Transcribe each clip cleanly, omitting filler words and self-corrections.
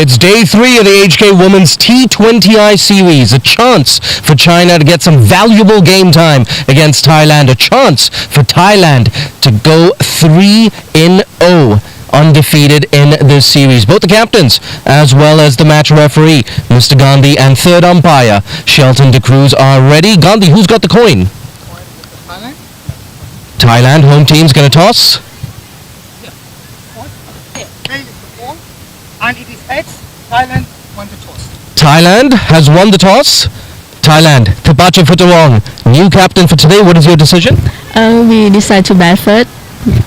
It's day 3 of the HK Women's T20I series. A chance for China to get some valuable game time against Thailand. A chance for Thailand to go 3-0. Undefeated in this series. Both the captains, as well as the match referee, Mr. Gandhi, and third umpire, Shelton De Cruz, are ready. Gandhi, who's got the coin? Thailand. Thailand, home team's going to toss. And it is X. Thailand won the toss. Thailand has won the toss. Thailand, Tapacha Futawong, new captain for today. What is your decision? We decide to bat first.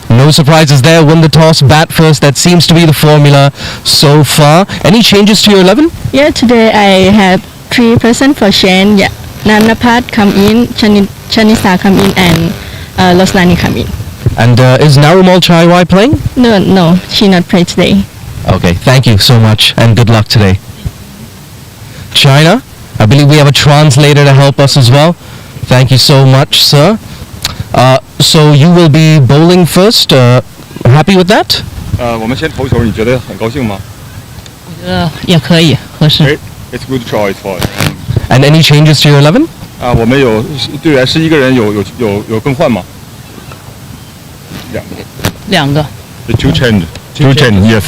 No surprises there. Win the toss, bat first. That seems to be the formula so far. Any changes to your 11? Yeah, today I have 3 person for change. Yeah, Namnapat come in, Chanisa come in, and Loslani come in. And is Narumal Chaiwai playing? No, she not play today. Okay, thank you so much and good luck today. China, I believe we have a translator to help us as well. Thank you so much, sir. So you will be bowling first. Happy with that? 我们先投球，你觉得很高兴吗？我觉得也可以，合适。 It's good choice for it. And any changes to your 11? 我们有队员11个人，有更换吗？两个。The two change, yes.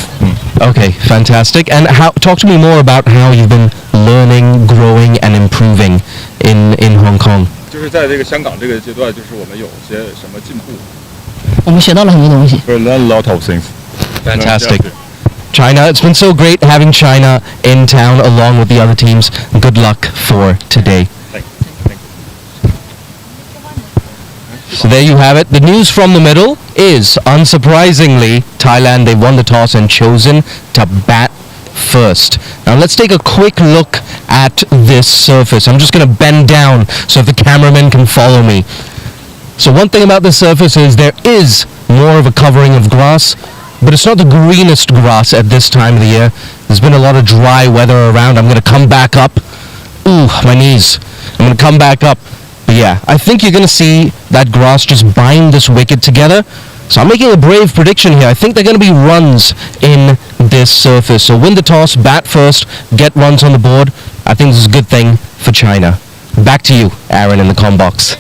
Okay, fantastic. And talk to me more about how you've been learning, growing, and improving in Hong Kong. 就是在这个香港这个阶段，就是我们有些什么进步。我们学到了很多东西。We learn a lot of things. Fantastic. China, it's been so great having China in town along with the other teams. Good luck for today. Thank you. So there you have it. The news from the middle is, unsurprisingly, Thailand, they won the toss and chosen to bat first. Now let's take a quick look at this surface. I'm just going to bend down so the cameraman can follow me. So one thing about this surface is there is more of a covering of grass, but it's not the greenest grass at this time of the year. There's been a lot of dry weather around. I'm going to come back up. Ooh, my knees. I'm going to come back up. But yeah, I think you're going to see that grass just bind this wicket together. So I'm making a brave prediction here. I think there are going to be runs in this surface. So win the toss, bat first, get runs on the board. I think this is a good thing for China. Back to you, Aaron, in the comm box.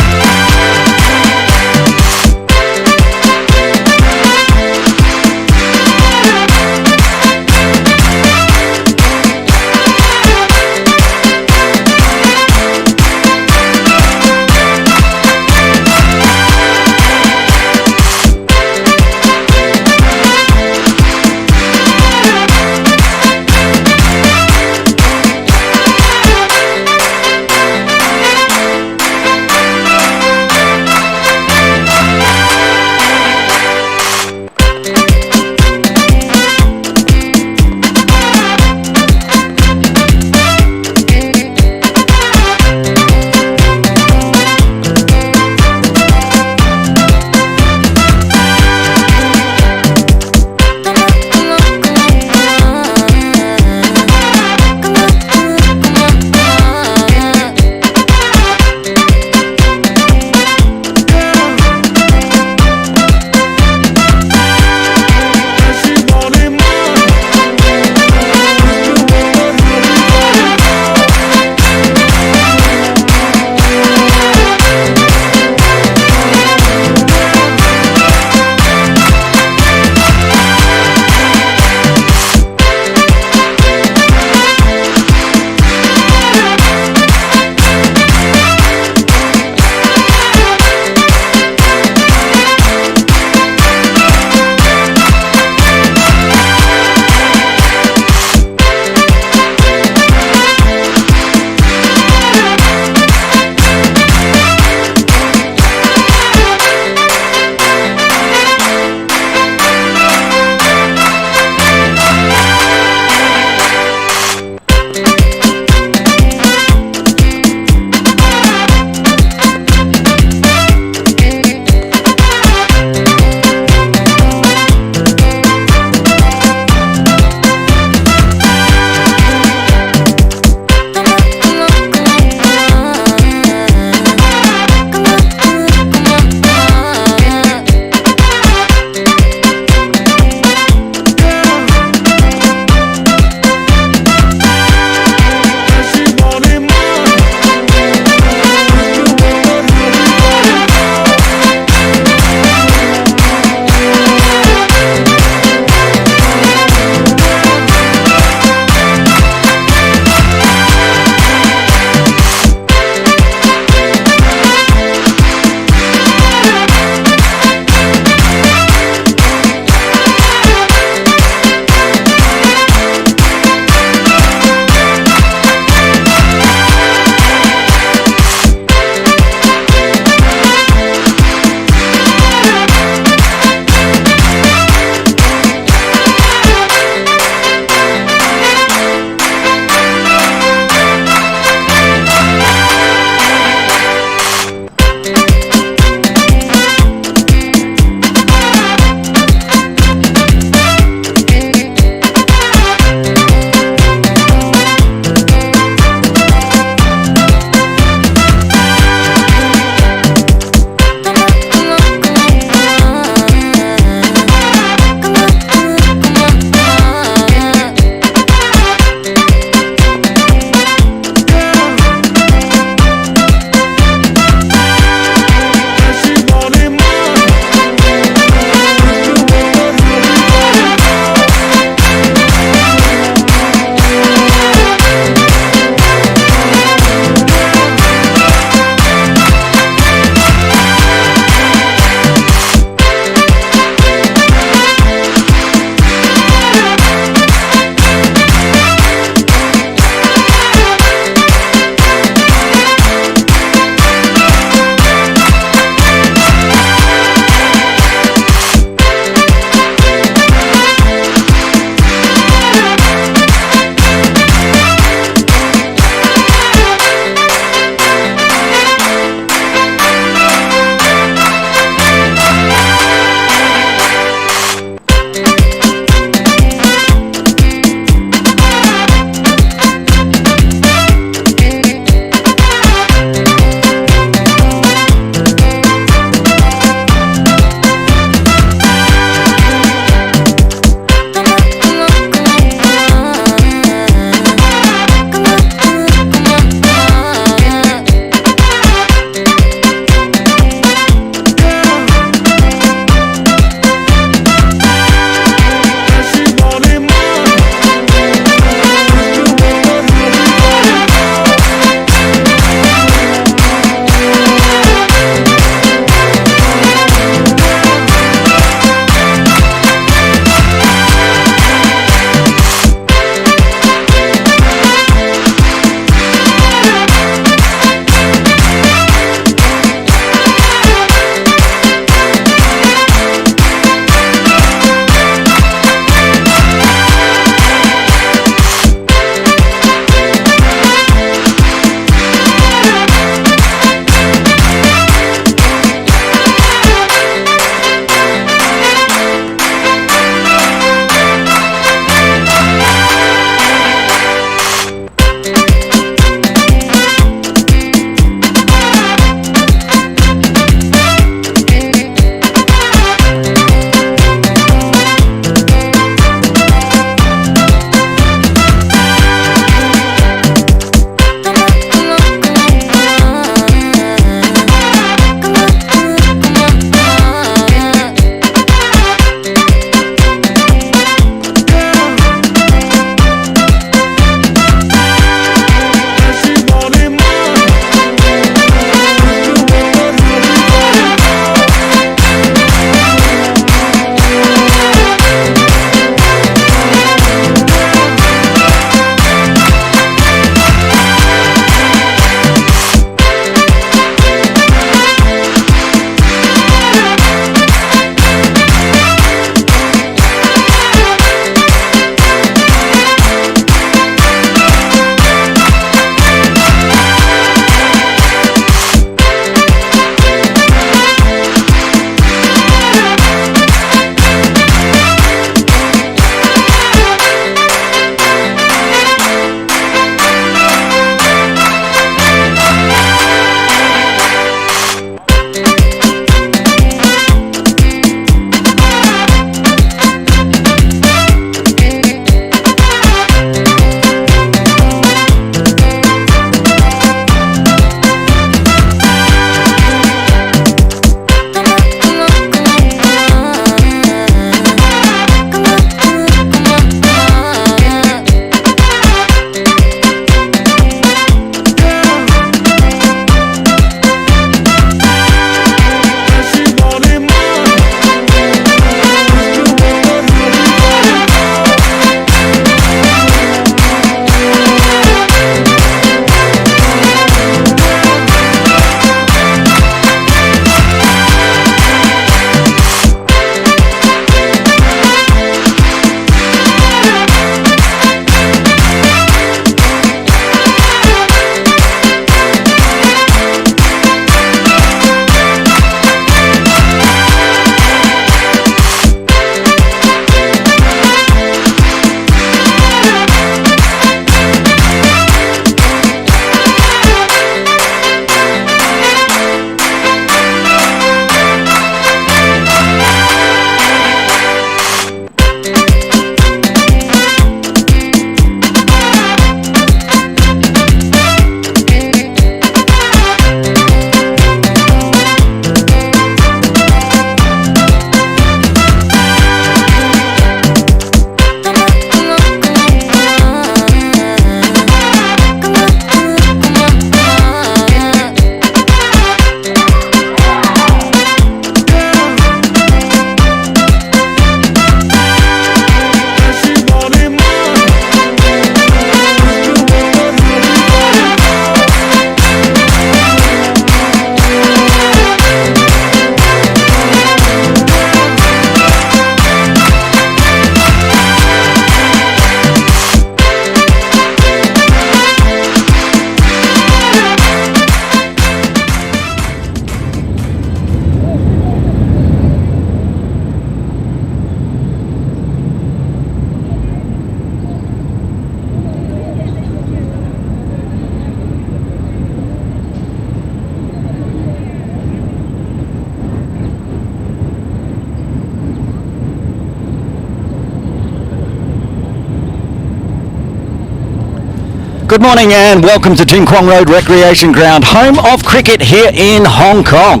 Good morning and welcome to Ting Kwong Road Recreation Ground, home of cricket here in Hong Kong.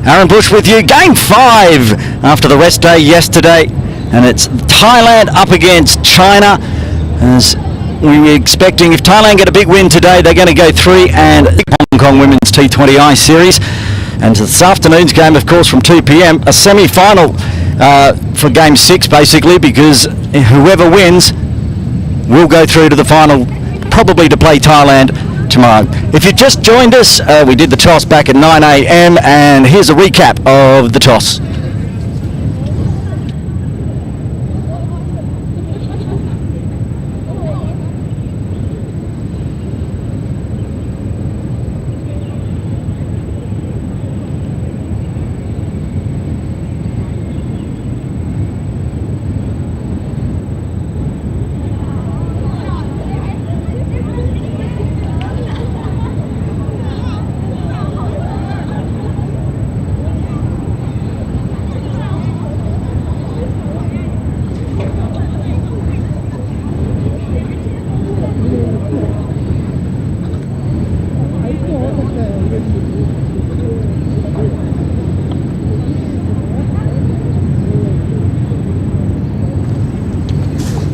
Aaron Bush with you, Game 5 after the rest day yesterday, and it's Thailand up against China. As we were expecting, if Thailand get a big win today, they're going to go 3 and Hong Kong Women's T20I series. And this afternoon's game, of course, from 2 p.m, a semi-final for Game 6 basically, because whoever wins will go through to the final, probably to play Thailand tomorrow. If you just joined us, we did the toss back at 9 a.m, and here's a recap of the toss.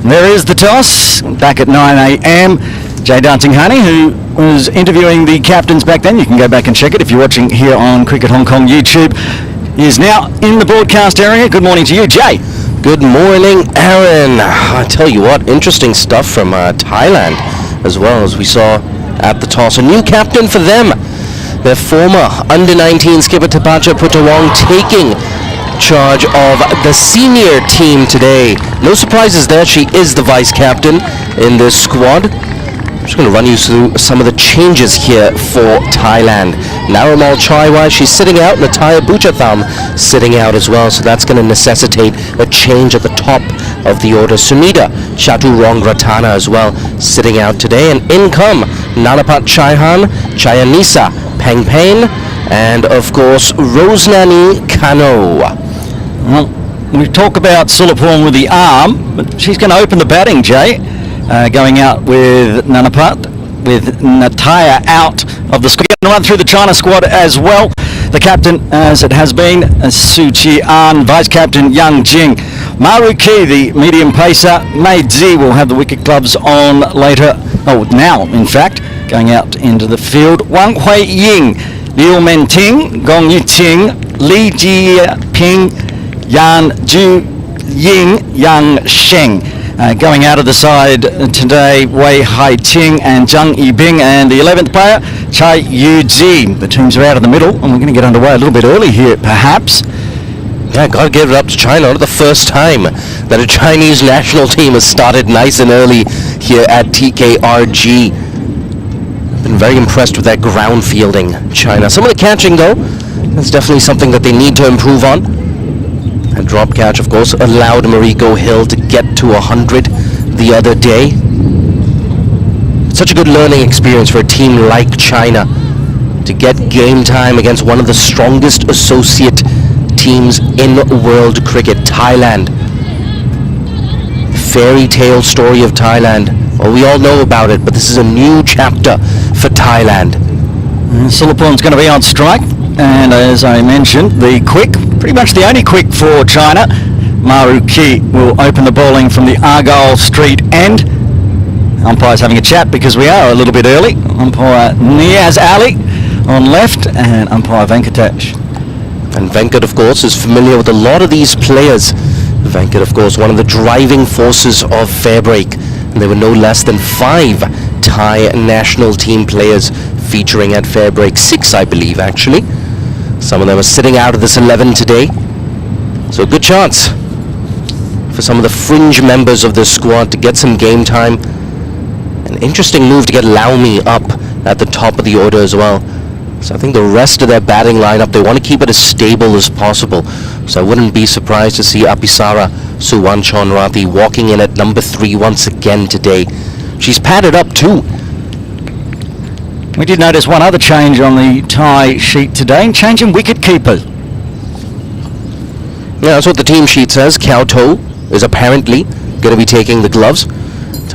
There is the toss, back at 9 a.m. Jay Dancing Honey, who was interviewing the captains back then, you can go back and check it if you're watching here on Cricket Hong Kong YouTube, is now in the broadcast area. Good morning to you, Jay. Good morning, Aaron. I tell you what, interesting stuff from Thailand, as well as we saw at the toss. A new captain for them. Their former under-19 skipper Tapacha Putawong taking charge of the senior team today. No surprises there, she is the vice captain in this squad. I'm just going to run you through some of the changes here for Thailand. Naramal Chaiwai, she's sitting out. Nataya Buchatham sitting out as well, so that's going to necessitate a change at the top of the order. Sunita Chaturong Ratana as well sitting out today, and in come Nanapat Chaihan, Chayanisa Pengpain, and of course Rosnani Kano. Well, we talk about Sulaporn with the arm, but she's going to open the batting, Jay. Going out with Nanapat, with Nataya out of the squad. Going to run through the China squad as well. The captain, as it has been, Su Chi-an, vice-captain Yang Jing. Maru Ki, the medium pacer. Mei Zi will have the wicket gloves on later, now in fact, going out into the field. Wang Hui Ying, Liu Menting, Gong Yiqing, Li Ji Ping, Yan Ju Ying, Yang Sheng. Going out of the side today, Wei Hai Ting and Zhang Yibing, and the 11th player, Chai Yu Ji. The teams are out of the middle, and we're going to get underway a little bit early here, perhaps. Yeah, gotta give it up to China. Not the first time that a Chinese national team has started nice and early here at TKRG. I've been very impressed with their ground fielding, China. Some of the catching, though, that's definitely something that they need to improve on. A drop catch, of course, allowed Mariko Hill to get to 100 the other day. Such a good learning experience for a team like China to get game time against one of the strongest associate teams in world cricket, Thailand. Fairy tale story of Thailand. Well, we all know about it, but this is a new chapter for Thailand. Sulaporn's going to be on strike, and as I mentioned, the quick, pretty much the only quick for China, Maru Ki will open the bowling from the Argyle Street end. Umpire's having a chat because we are a little bit early. Umpire Niaz Ali on left, and umpire Venkatesh. And Venkat, of course, is familiar with a lot of these players. Venkat, of course, one of the driving forces of Fairbreak. And there were no less than 5 Thai national team players featuring at Fairbreak. 6, I believe, actually. Some of them are sitting out of this 11 today. So a good chance for some of the fringe members of this squad to get some game time. An interesting move to get Laumi up at the top of the order as well. So I think the rest of their batting lineup, they want to keep it as stable as possible. So I wouldn't be surprised to see Apisara Suwanchonrathi walking in at number 3 once again today. She's padded up too. We did notice one other change on the Thai sheet today, change in wicket keeper. Yeah, that's what the team sheet says. Kao To is apparently going to be taking the gloves.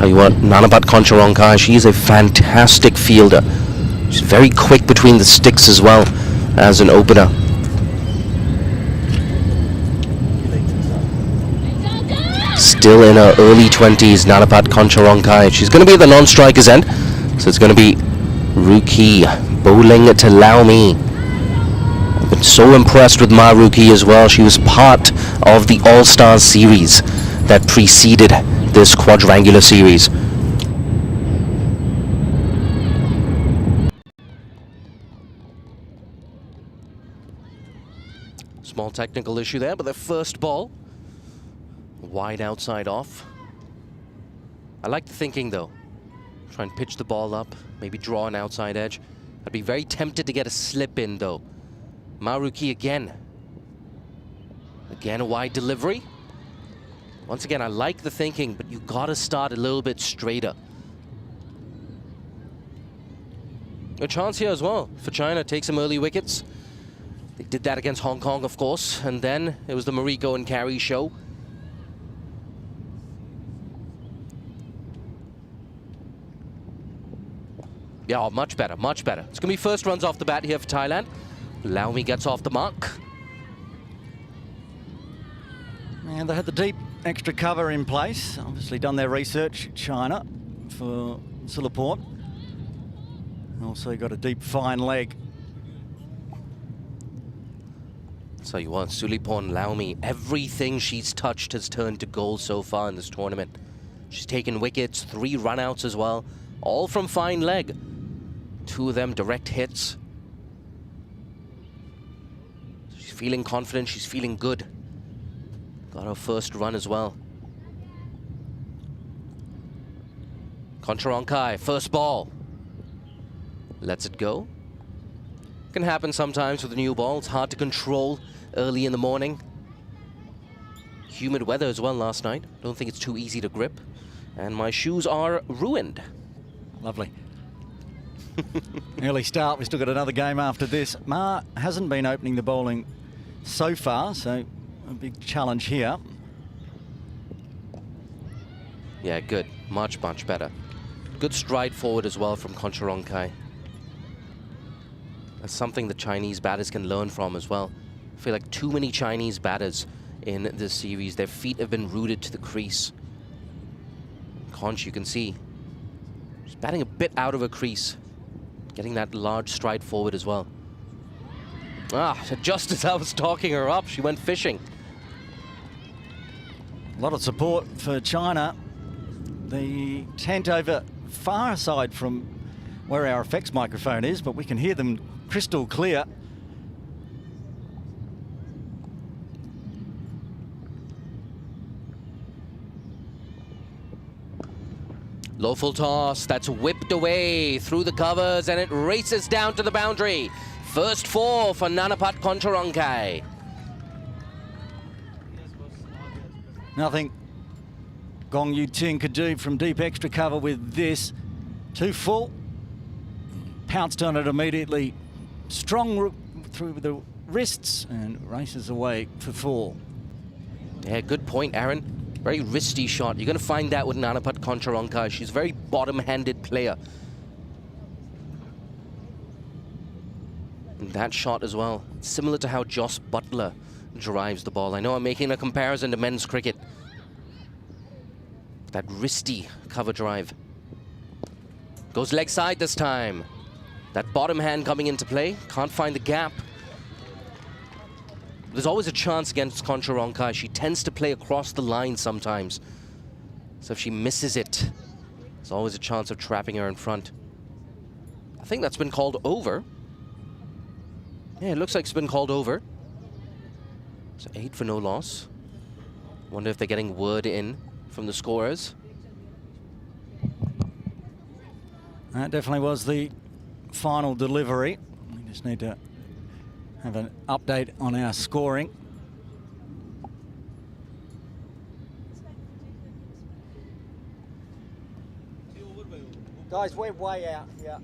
Tell you what, Nanapat Koncharonkai, she is a fantastic fielder. She's very quick between the sticks as well as an opener. Still in her early 20s, Nanapat Koncharonkai. She's going to be at the non-striker's end, so it's going to be Ruki bowling to Lau Mi. I've been so impressed with Ma Ruki as well. She was part of the All-Stars series that preceded this quadrangular series. Small technical issue there, but the first ball, wide outside off. I like the thinking though. Try and pitch the ball up, maybe draw an outside edge. I'd be very tempted to get a slip in though. Maruki again. Again a wide delivery. Once again, I like the thinking, but you gotta start a little bit straighter. A chance here as well for China. Take some early wickets. They did that against Hong Kong, of course, and then it was the Mariko and Carey show. Yeah, oh, much better, much better. It's gonna be first runs off the bat here for Thailand. Lau Mi gets off the mark. And they had the deep extra cover in place. Obviously done their research, China, for Silaport. Also got a deep fine leg. So you want Sulipon Lau Mi, everything she's touched has turned to gold so far in this tournament. She's taken wickets, 3 runouts as well, all from fine leg. 2 of them direct hits. She's feeling confident, she's feeling good. Got her first run as well. Koncharonkai, first ball. Lets it go. Can happen sometimes with a new ball. It's hard to control early in the morning. Humid weather as well last night. Don't think it's too easy to grip. And my shoes are ruined. Lovely. Early start. We still got another game after this. Ma hasn't been opening the bowling so far, so a big challenge here. Yeah, good. Much, much better. Good stride forward as well from Koncharonkai. That's something the Chinese batters can learn from as well. I feel like too many Chinese batters in this series, their feet have been rooted to the crease. Conch, you can see, she's batting a bit out of her crease. Getting that large stride forward as well. Ah, just as I was talking her up, she went fishing. A lot of support for China. The tent over far side from where our effects microphone is, but we can hear them crystal clear. Low full toss, that's whipped away through the covers and it races down to the boundary. First 4 for Nanapat Koncharonkai. Nothing Gong Yu Ting could do from deep extra cover with this. 2 full. Pounced on it immediately. Strong through the wrists and races away for 4. Yeah, good point, Aaron. Very wristy shot. You're going to find that with Nanapat Koncharonkai. She's a very bottom-handed player. And that shot as well, similar to how Joss Butler drives the ball. I know I'm making a comparison to men's cricket. That wristy cover drive. Goes leg side this time. That bottom hand coming into play. Can't find the gap. There's always a chance against Koncharonkai. She tends to play across the line sometimes. So if she misses it, there's always a chance of trapping her in front. I think that's been called over. Yeah, it looks like it's been called over. So 8 for no loss. Wonder if they're getting word in from the scorers. That definitely was the final delivery. We just need to have an update on our scoring. Guys, we're way out here.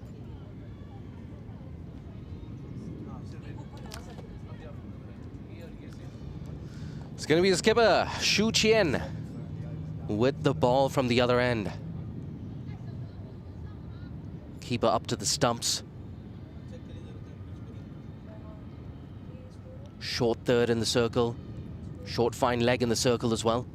It's going to be the skipper, Shu Qian, with the ball from the other end. Keep her up to the stumps. Short third in the circle. Short fine leg in the circle as well.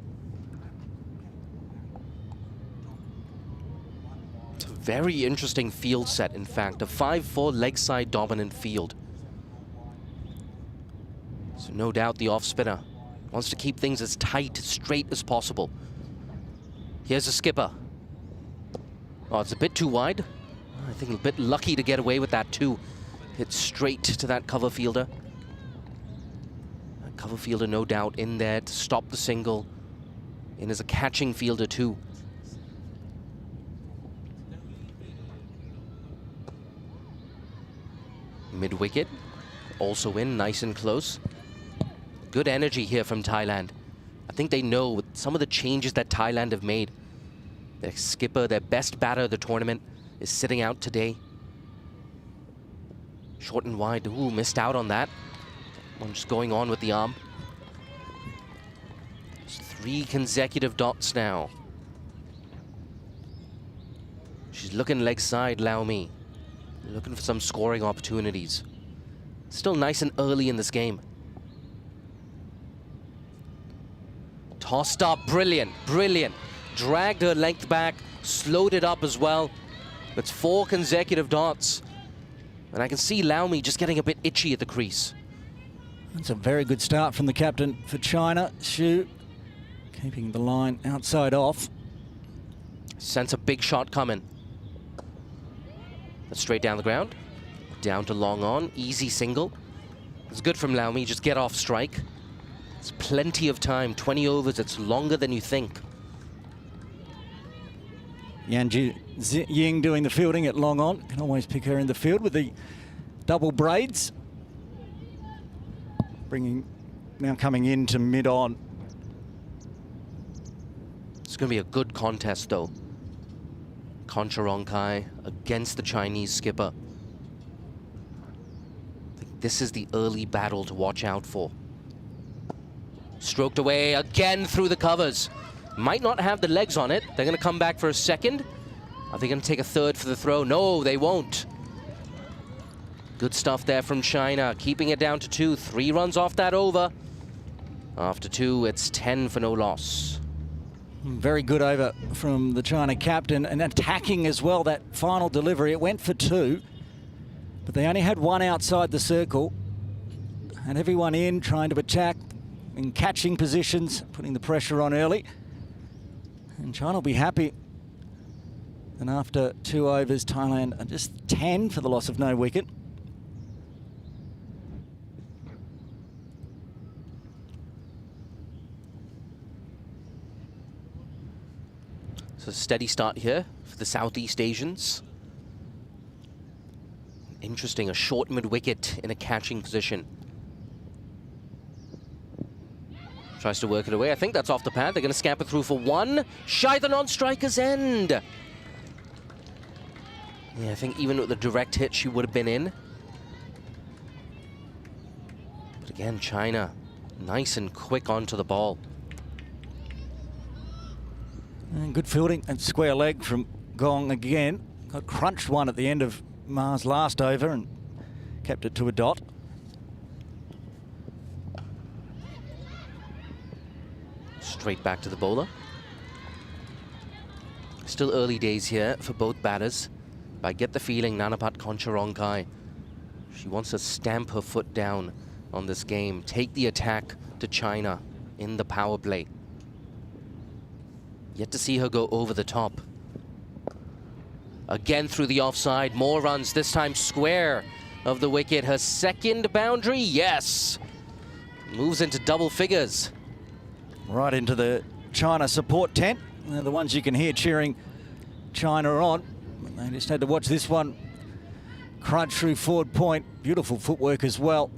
It's a very interesting field set, in fact. A 5-4 leg side dominant field. So no doubt the off spinner wants to keep things as tight, straight as possible. Here's a skipper. Oh, it's a bit too wide. I think a bit lucky to get away with that too. Hit straight to that cover fielder. That cover fielder, no doubt, in there to stop the single. In as a catching fielder too. Mid-wicket, also in, nice and close. Good energy here from Thailand. I think they know with some of the changes that Thailand have made. Their skipper, their best batter of the tournament, is sitting out today. Short and wide. Ooh, missed out on that. One just going on with the arm. It's 3 consecutive dots now. She's looking leg side, Lau Mi. Looking for some scoring opportunities. Still nice and early in this game. Tossed up, brilliant, brilliant. Dragged her length back, slowed it up as well. That's 4 consecutive dots. And I can see Lau Mi just getting a bit itchy at the crease. That's a very good start from the captain for China, Xu. Keeping the line outside off. Sense a big shot coming. That's straight down the ground. Down to long on, easy single. It's good from Lau Mi, just get off strike. It's plenty of time, 20 overs, it's longer than you think. Yan Ying doing the fielding at long on. Can always pick her in the field with the double braids. Now coming into mid on. It's going to be a good contest though. Concharonkai against the Chinese skipper. I think this is the early battle to watch out for. Stroked away again through the covers. Might not have the legs on it. They're going to come back for a second. Are they going to take a third for the throw? No, they won't. Good stuff there from China. Keeping it down to 2. 3 runs off that over. After 2, it's 10 for no loss. Very good over from the China captain, and attacking as well. That final delivery, it went for 2. But they only had 1 outside the circle. And everyone in, trying to attack. In catching positions, putting the pressure on early. And China will be happy. And after 2 overs, Thailand are just 10 for the loss of no wicket. So steady start here for the Southeast Asians. Interesting, a short mid-wicket in a catching position. Tries to work it away. I think that's off the pad. They're going to scamper through for 1. Shaitan on striker's end. Yeah, I think even with the direct hit, she would have been in. But again, China, nice and quick onto the ball. And good fielding and square leg from Gong again. Got crunched one at the end of Ma's last over and kept it to a dot. Straight back to the bowler. Still early days here for both batters. But I get the feeling Nanapat Concharonkai, she wants to stamp her foot down on this game. Take the attack to China in the power play. Yet to see her go over the top. Again through the offside. More runs, this time square of the wicket. Her second boundary, yes! Moves into double figures. Right into the China support tent. They're the ones you can hear cheering China on. They just had to watch this one crunch through forward point. Beautiful footwork as well.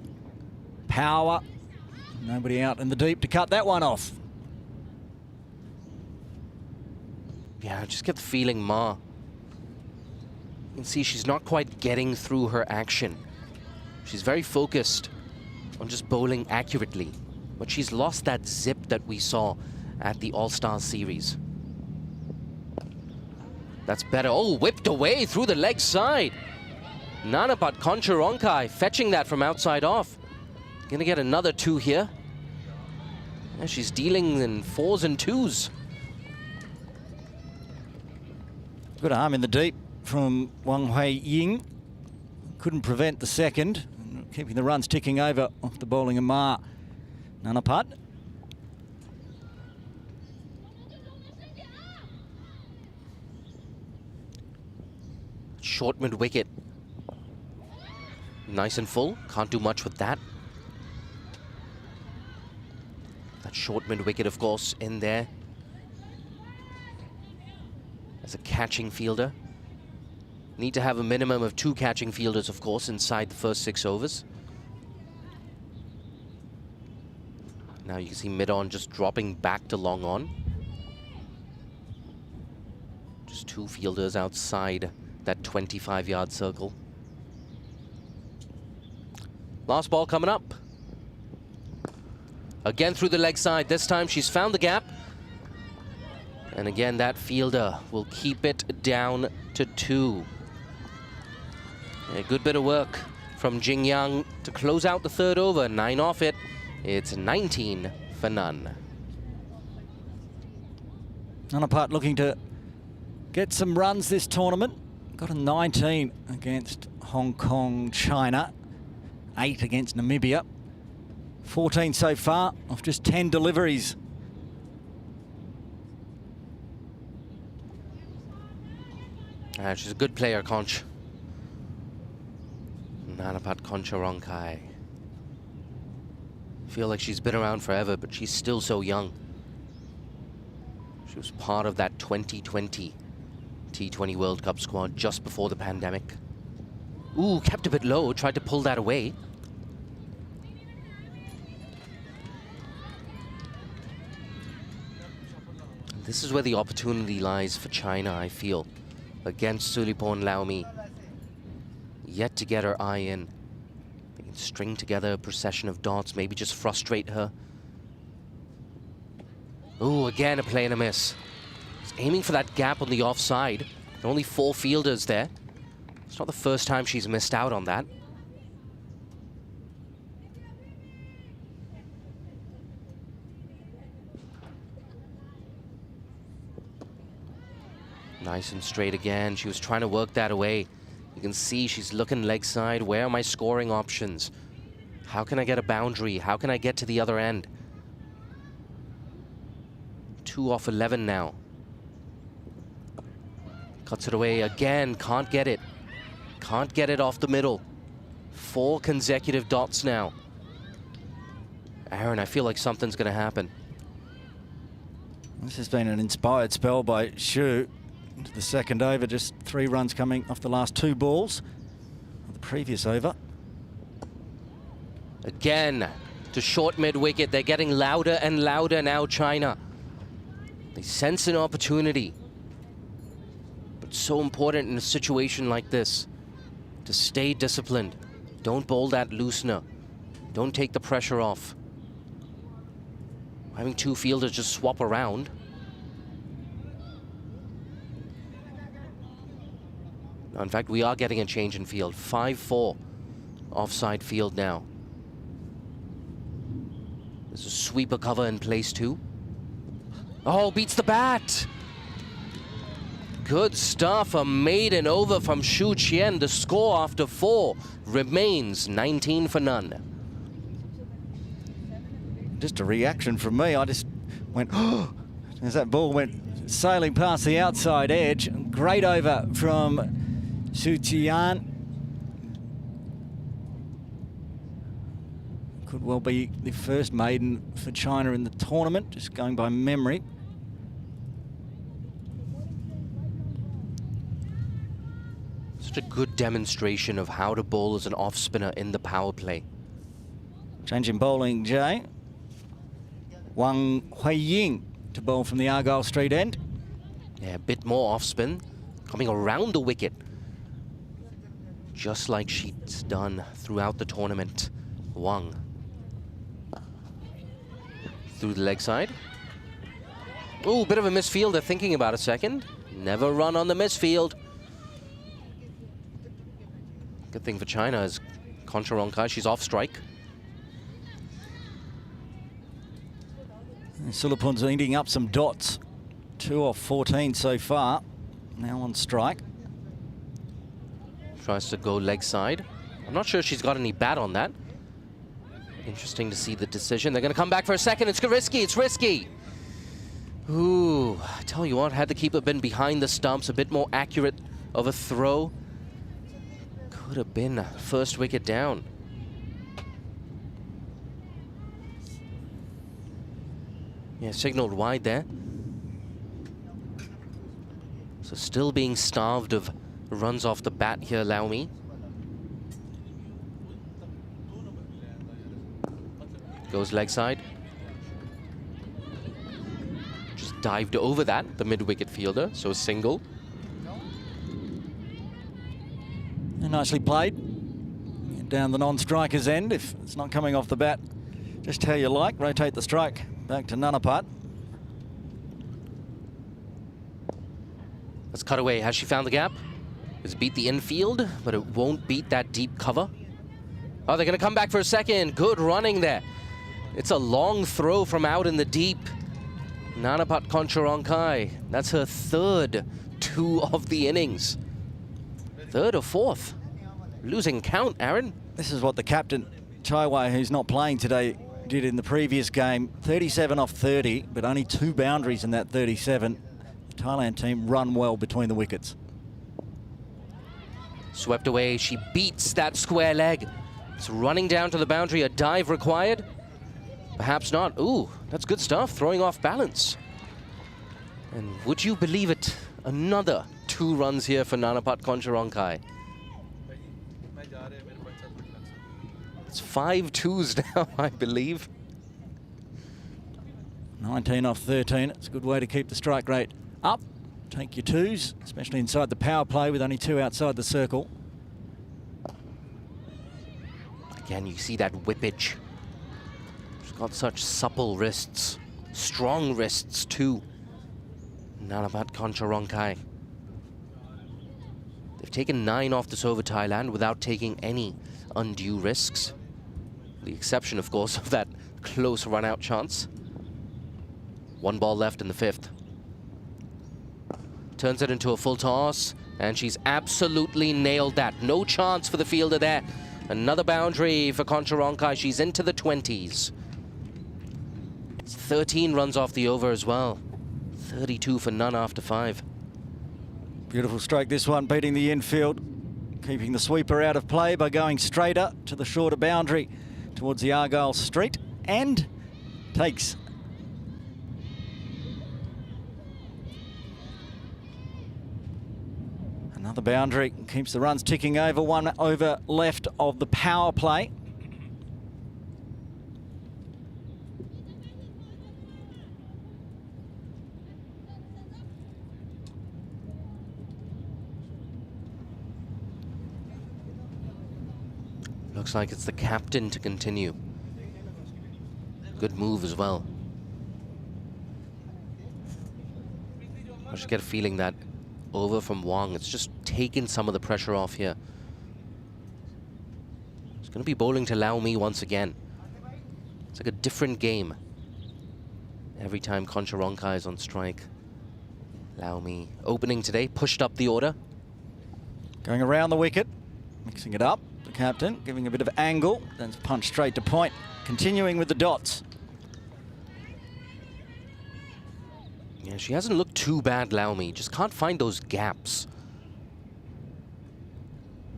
Power. Nobody out in the deep to cut that one off. Yeah, I just get the feeling Ma. You can see she's not quite getting through her action. She's very focused on just bowling accurately. But she's lost that zip that we saw at the All-Star Series. That's better. Oh, whipped away through the leg side. Nanapat Koncharonkai fetching that from outside off. Gonna get another 2 here. Yeah, she's dealing in 4s and 2s. Good arm in the deep from Wang Hui Ying. Couldn't prevent the second. Keeping the runs ticking over off the bowling of Ma Nanapat. Short mid wicket. Nice and full. Can't do much with that. That short mid wicket, of course, in there. As a catching fielder. Need to have a minimum of 2 catching fielders, of course, inside the first 6 overs. Now you can see mid-on just dropping back to long on. Just 2 fielders outside that 25-yard circle. Last ball coming up. Again through the leg side. This time she's found the gap. And again, that fielder will keep it down to 2. A good bit of work from Jing Yang to close out the 3rd over. 9 off it. It's 19 for none. Nanapat looking to get some runs this tournament. Got a 19 against Hong Kong, China. 8 against Namibia. 14 so far off just 10 deliveries. She's a good player, Conch. Nanapat Koncharonkai. Feel like she's been around forever, but she's still so young. She was part of that 2020 T20 World Cup squad just before the pandemic. Ooh, kept a bit low, tried to pull that away. This is where the opportunity lies for China, I feel, against Sulipon Laumi. Yet to get her eye in. They can string together a procession of dots, maybe just frustrate her. Ooh, again a play and a miss. He's aiming for that gap on the offside. There are only 4 fielders there. It's not the first time she's missed out on that. Nice and straight again. She was trying to work that away. You can see she's looking leg side. Where are my scoring options? How can I get a boundary? How can I get to the other end? 2 off 11 now. Cuts it away again. Can't get it. Can't get it off the middle. 4 consecutive dots now. Aaron, I feel like something's going to happen. This has been an inspired spell by Xu. Into the 2nd over, just 3 runs coming off the last 2 balls of the previous over. Again, to short mid-wicket. They're getting louder and louder now, China. They sense an opportunity. But it's so important in a situation like this to stay disciplined. Don't bowl that loosener. Don't take the pressure off. Having 2 fielders just swap around. In fact, we are getting a change in field. 5-4 offside field now. There's a sweeper cover in place too. Oh, beats the bat. Good stuff. A maiden over from Xu Qian. The score after 4 remains 19 for none. Just a reaction from me. I just went, oh, as that ball went sailing past the outside edge. Great over from Xu Qian. Could well be the first maiden for China in the tournament, just going by memory. Such a good demonstration of how to bowl as an off-spinner in the power play. Change in bowling, Jay. Wang Hui Ying to bowl from the Argyle Street end. Yeah, a bit more off-spin. Coming around the wicket. Just like she's done throughout the tournament. Wang. Through the leg side. Ooh, bit of a misfielder, thinking about a second. Never run on the misfield. Good thing for China is Concharoncai, she's off strike. Sulapun's eating up some dots. 2 off 14 so far. Now on strike. Tries to go leg side. I'm not sure she's got any bat on that. Interesting to see the decision. They're going to come back for a second. It's risky. It's risky. Ooh, I tell you what, had the keeper been behind the stumps, a bit more accurate of a throw, could have been first wicket down. Yeah, signaled wide there. So still being starved of runs off the bat here, Lau Mi. Goes leg side. Just dived over that, the mid-wicket fielder, so a single. And nicely played. Down the non-striker's end, if it's not coming off the bat, just how you like. Rotate the strike back to Nanapat. Let's cut away. Has she found the gap? It's beat the infield, but it won't beat that deep cover. Oh, they're going to come back for a second. Good running there. It's a long throw from out in the deep. Nanapat Concharoncai. That's her third 2 of the innings. Third or fourth? Losing count, Aaron. This is what the captain, Chaiwai, who's not playing today, did in the previous game. 37 off 30, but only 2 boundaries in that 37. The Thailand team run well between the wickets. Swept away. She beats that square leg. It's running down to the boundary. A dive required? Perhaps not. Ooh, that's good stuff. Throwing off balance. And would you believe it? Another 2 runs here for Nanapat Concharoncai. It's 5 2s now, I believe. 19 off 13. It's a good way to keep the strike rate up. Take your 2s, especially inside the power play with only 2 outside the circle. Again, you see that whippage. She's got such supple wrists. Strong wrists, too. Nanapat Concharoncai. They've taken 9 off this over Thailand without taking any undue risks. The exception, of course, of that close run-out chance. 1 ball left in the 5th. Turns it into a full toss, and she's absolutely nailed that. No chance for the fielder there. Another boundary for Concharoncai. She's into the 20s. It's 13 runs off the over as well. 32 for none after 5. Beautiful stroke this one, beating the infield. Keeping the sweeper out of play by going straighter to the shorter boundary towards the Argyle Street, and takes another boundary. Keeps the runs ticking over. 1 over left of the power play. Looks like it's the captain to continue. Good move as well. I just get a feeling that over from Wang, it's just taken some of the pressure off here. It's going to be bowling to Lau Mi once again. It's like a different game every time Concharoncai is on strike. Lau Mi opening today, pushed up the order. Going around the wicket, mixing it up. The captain giving a bit of angle, then punch straight to point. Continuing with the dots. Yeah, she hasn't looked too bad, Lau Mi. Just can't find those gaps.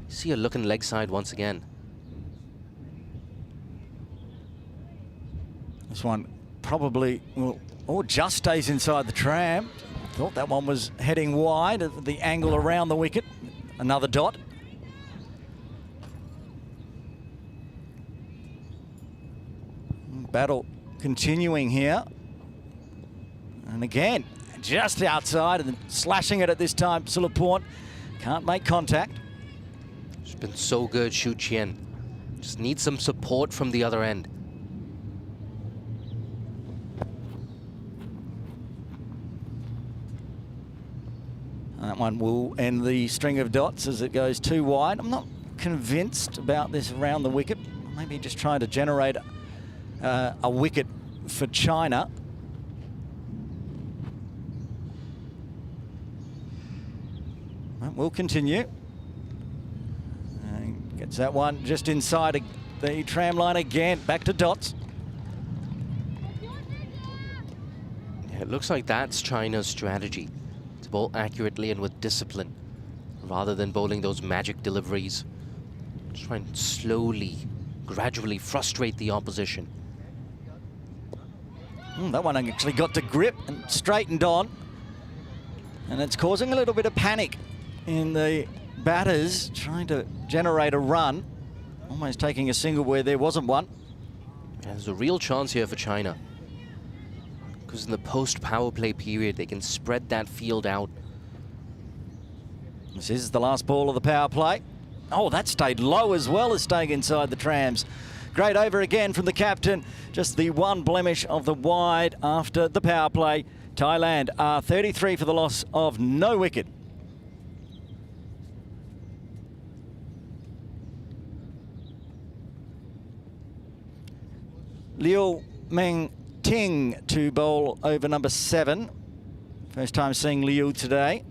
See her looking leg side once again. This one probably will, or just stays inside the tram. Thought that one was heading wide at the angle around the wicket. Another dot. Battle continuing here. And again, just outside and slashing it at this time. Sulaport can't make contact. She's been so good, Shu Qian. Just needs some support from the other end. That one will end the string of dots as it goes too wide. I'm not convinced about this around the wicket. Maybe just trying to generate a wicket for China. Well, we'll continue. And gets that one just inside the tram line again. Back to dots. Yeah, it looks like that's China's strategy. To bowl accurately and with discipline, rather than bowling those magic deliveries. Just try and slowly, gradually frustrate the opposition. That one actually got to grip and straightened on. And it's causing a little bit of panic in the batters, trying to generate a run. Almost taking a single where there wasn't one. Yeah, there's a real chance here for China. Because in the post-power play period, they can spread that field out. This is the last ball of the power play. Oh, that stayed low as well as staying inside the trams. Great over again from the captain. Just the one blemish of the wide after the power play. Thailand are 33 for the loss of no wicket. Liu Meng Ting to bowl over number 7. First time seeing Liu today.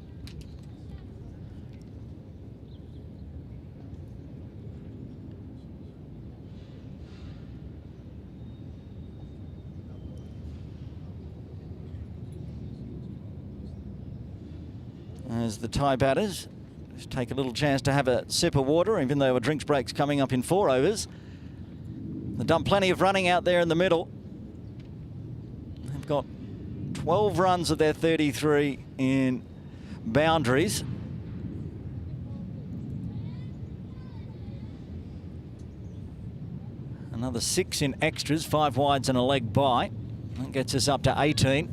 As the Thai batters just take a little chance to have a sip of water, even though a drinks break's coming up in 4 overs. They've done plenty of running out there in the middle. They've got 12 runs of their 33 in boundaries. Another 6 in extras, 5 wides and a leg by. That gets us up to 18.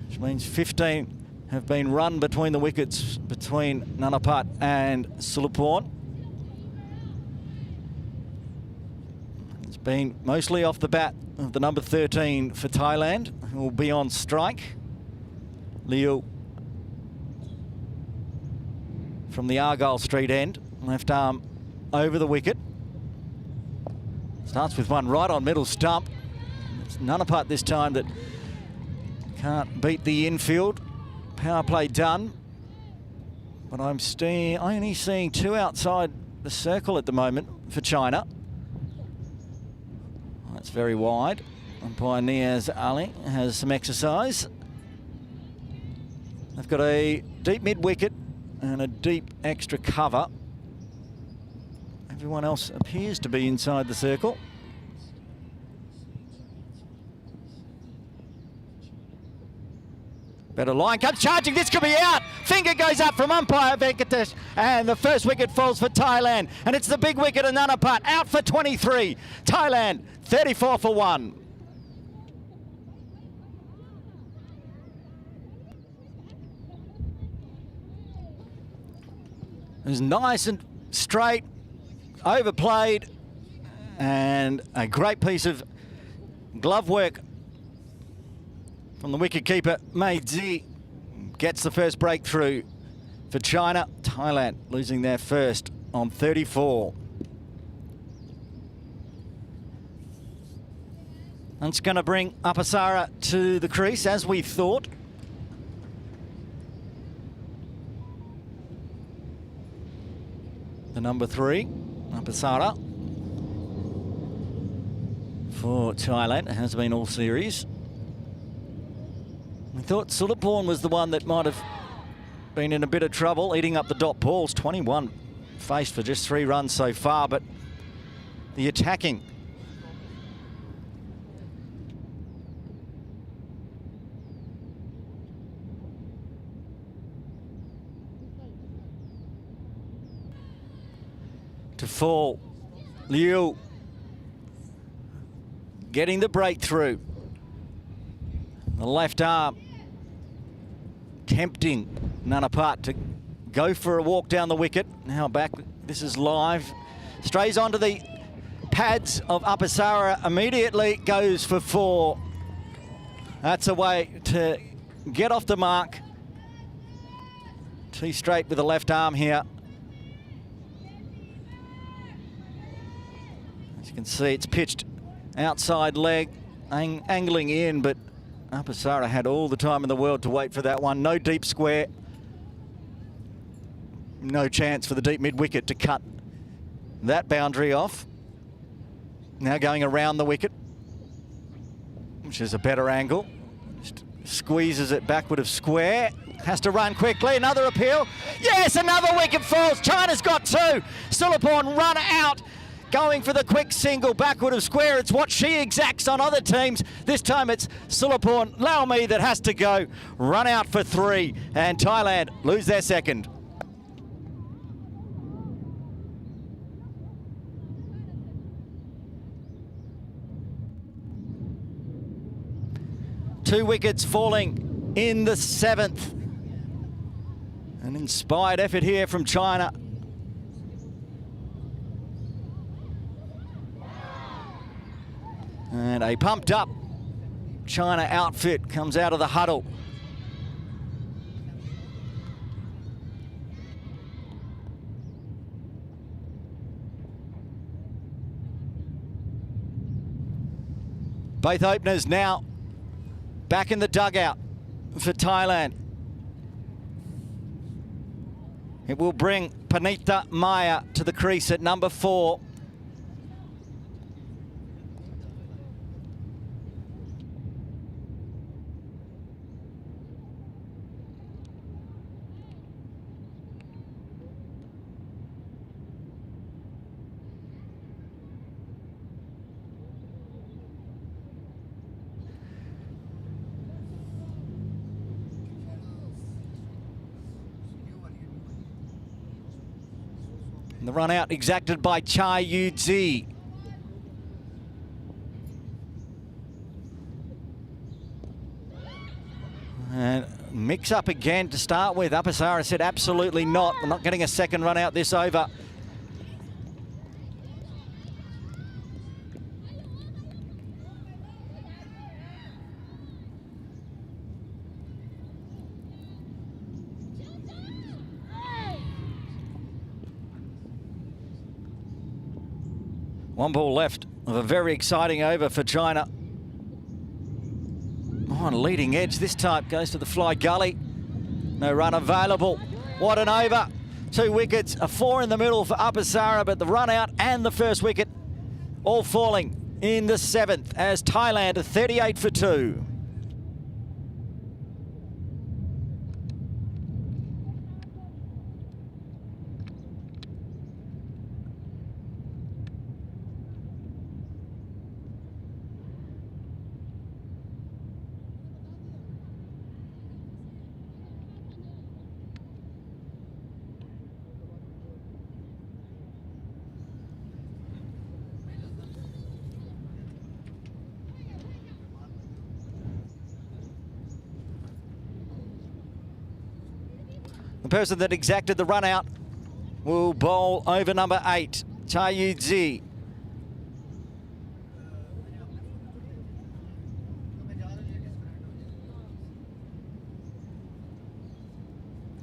Which means 15 have been run between the wickets between Nanapat and Suluporn. It's been mostly off the bat of the number 13 for Thailand, who will be on strike. Liu from the Argyle Street end, left arm over the wicket. Starts with one right on middle stump. It's Nanapat this time that can't beat the infield. Power play done, but I'm only seeing 2 outside the circle at the moment for China. That's very wide. Umpire Niaz Ali has some exercise. They've got a deep mid-wicket and a deep extra cover. Everyone else appears to be inside the circle. Better line comes charging, this could be out. Finger goes up from umpire Venkatesh, and the first wicket falls for Thailand. And it's the big wicket of Nanapat, out for 23. Thailand, 34 for 1. It was nice and straight, overplayed, and a great piece of glove work from the wicketkeeper. Mei Zi gets the first breakthrough for China. Thailand losing their first on 34. That's going to bring Apasara to the crease, as we thought. The number 3, Apasara, for Thailand. It has been all series. We thought Suluporn was the one that might have been in a bit of trouble, eating up the dot balls. 21 faced for just 3 runs so far, but the attacking to fall. Liu getting the breakthrough. The left arm tempting Nanapat to go for a walk down the wicket. Now back, this is live. Strays onto the pads of Apasara, immediately goes for 4. That's a way to get off the mark Too straight with the left arm here. As you can see, it's pitched outside leg, angling in, but Apasara had all the time in the world to wait for that one. No deep square. No chance for the deep mid-wicket to cut that boundary off. Now going around the wicket, which is a better angle. Just squeezes it backward of square. Has to run quickly. Another appeal. Yes, another wicket falls. China's got two. Sulapon run out. Going for the quick single backward of square. It's what she exacts on other teams. This time it's Sulapon Laomi that has to go. Run out for three. And Thailand lose their second. Two wickets falling in the seventh. An inspired effort here from China. And a pumped up China outfit comes out of the huddle. Both openers now back in the dugout for Thailand. It will bring Panita Maya to the crease at number 4. And the run out exacted by Chai Yu-Zi. And mix up again to start with. Apasara said absolutely not. We're not getting a second run out this over. One ball left of a very exciting over for China. On leading edge this time, goes to the fly gully. No run available. What an over. 2 wickets, a 4 in the middle for Apasara, but the run out and the first wicket all falling in the 7th as Thailand are 38 for 2. The person that exacted the run out will bowl over number 8, Chai Yu-Zi.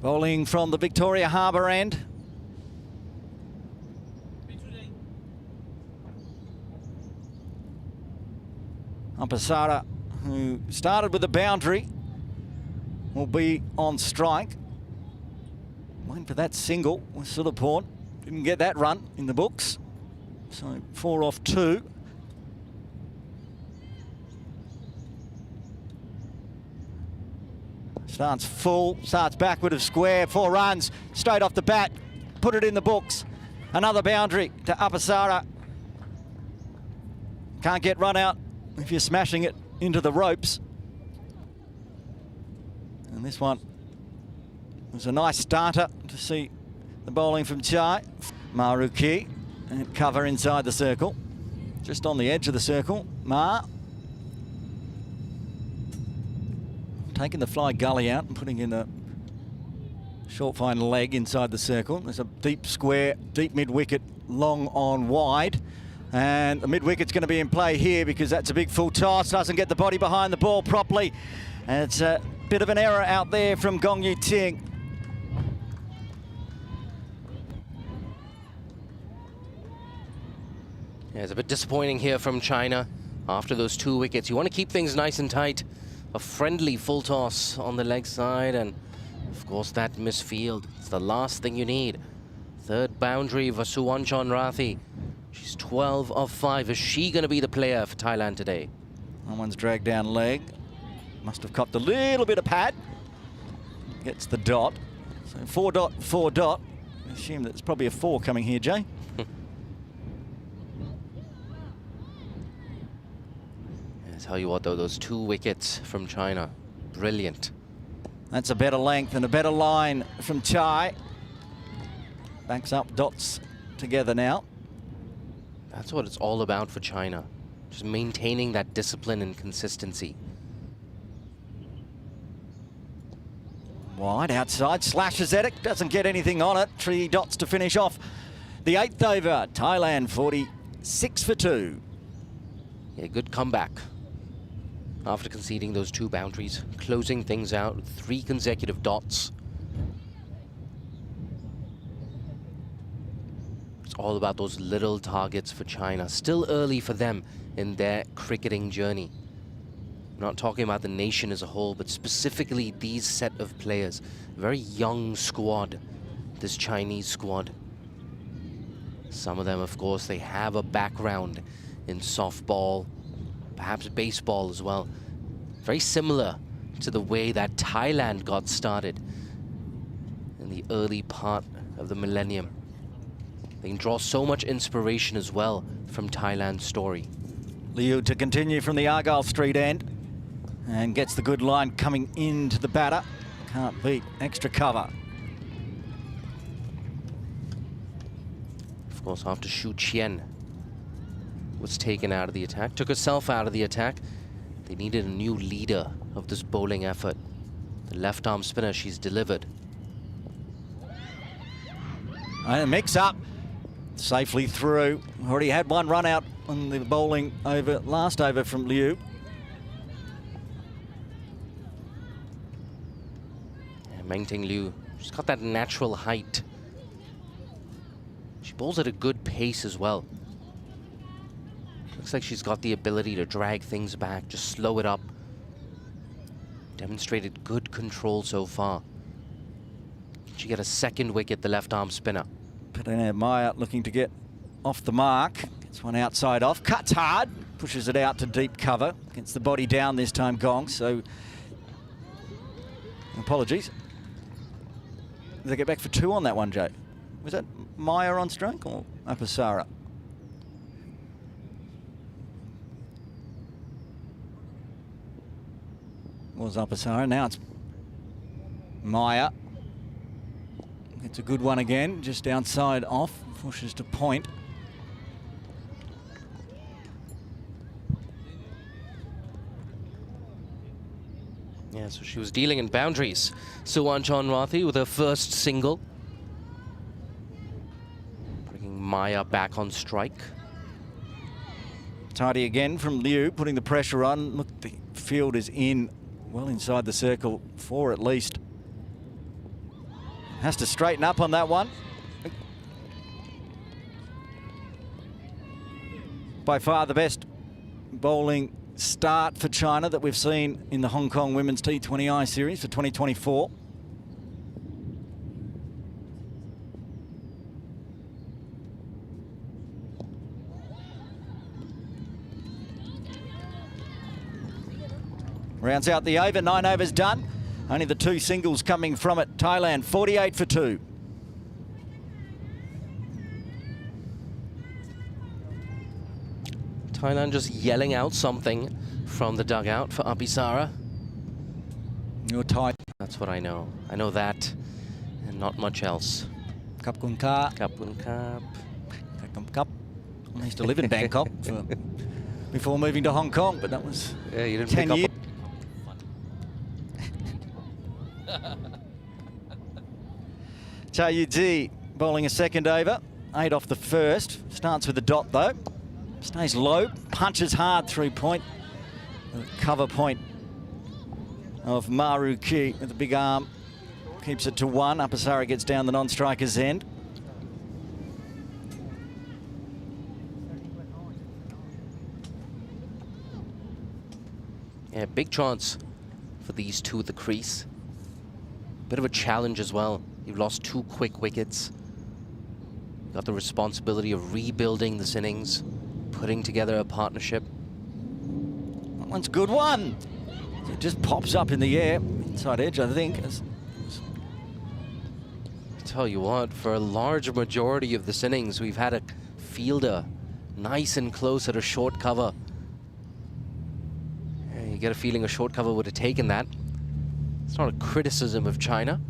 Bowling from the Victoria Harbour end. Apasara, who started with a boundary, will be on strike. Waiting for that single with Sulapon. Didn't get that run in the books. So 4 off 2. Starts full, starts backward of square, 4 runs, straight off the bat. Put it in the books. Another boundary to Apasara. Can't get run out if you're smashing it into the ropes. And this one was a nice starter to see the bowling from Chai. Maruki and cover inside the circle. Just on the edge of the circle. Ma. Taking the fly gully out and putting in the short fine leg inside the circle. There's a deep square, deep mid-wicket, long on wide. And the mid-wicket's going to be in play here because that's a big full toss. Doesn't get the body behind the ball properly. And it's a bit of an error out there from Gong Yu Ting. Yeah, it's a bit disappointing here from China after those 2 wickets. You want to keep things nice and tight. A friendly full toss on the leg side, and of course that misfield. It's the last thing you need. Third boundary for Suwanchon Rathi. She's 12 of 5. Is she going to be the player for Thailand today? That one's dragged down leg. Must have copped a little bit of pad. Gets the dot. So 4 dot, 4 dot. I assume that it's probably a 4 coming here, Jay. I tell you what though, those 2 wickets from China, brilliant. That's a better length and a better line from Chai. Backs up dots together now. That's what it's all about for China. Just maintaining that discipline and consistency. Wide outside, slashes at it, doesn't get anything on it. 3 dots to finish off the 8th over. Thailand 46 for 2. Yeah, good comeback. After conceding those 2 boundaries, closing things out with 3 consecutive dots. It's all about those little targets for China. Still early for them in their cricketing journey. I'm not talking about the nation as a whole, but specifically these set of players. Very young squad, this Chinese squad. Some of them, of course, they have a background in softball, perhaps baseball as well. Very similar to the way that Thailand got started in the early part of the millennium. They can draw so much inspiration as well from Thailand's story. Liu to continue from the Argyle Street end and gets the good line coming into the batter. Can't beat extra cover. Of course, after Xu Qian was taken out of the attack, took herself out of the attack, they needed a new leader of this bowling effort. The left arm spinner, she's delivered. And a mix up safely through. Already had 1 run out on the bowling over last over from Liu. Yeah, Meng Ting Liu, she's got that natural height. She bowls at a good pace as well. Looks like she's got the ability to drag things back, just slow it up. Demonstrated good control so far. She get a 2nd wicket, the left arm spinner. Patina Maya looking to get off the mark. Gets one outside off. Cuts hard. Pushes it out to deep cover. Gets the body down this time, Gong. So, apologies. They get back for 2 on that one, Jay. Was that Maya on stroke or Apasara? Was Apasara. Now it's Maya. It's a good one again, just outside off, pushes to point. Yeah, so she was dealing in boundaries. Suwanchon Rathi with her first single. Bringing Maya back on strike. Tidy again from Liu, putting the pressure on. Look, the field is in, well inside the circle, 4 at least. Has to straighten up on that one. By far the best bowling start for China that we've seen in the Hong Kong Women's T20I series for 2024. Rounds out the over, 9 overs done. Only the 2 singles coming from it. Thailand 48 for 2. Thailand just yelling out something from the dugout for Abhisara. You're tight. That's what I know. I know that and not much else. Kap kun ka. Kapun Kap. Cup. I used to live in Bangkok before moving to Hong Kong, but that was Yeah, you didn't 10 pick years. up. Cha Yu-ji bowling a 2nd over. 8 off the 1st. Starts with the dot though. Stays low. Punches hard through point. The cover point of Maru Ki with the big arm. Keeps it to 1. Apasara gets down the non-striker's end. Yeah, big chance for these two at the crease. Bit of a challenge as well. You've lost 2 quick wickets. Got the responsibility of rebuilding this innings, putting together a partnership. That one's a good one. It just pops up in the air, inside edge, I think. I tell you what, for a large majority of this innings, we've had a fielder nice and close at a short cover. Yeah, you get a feeling a short cover would have taken that. It's not a criticism of China.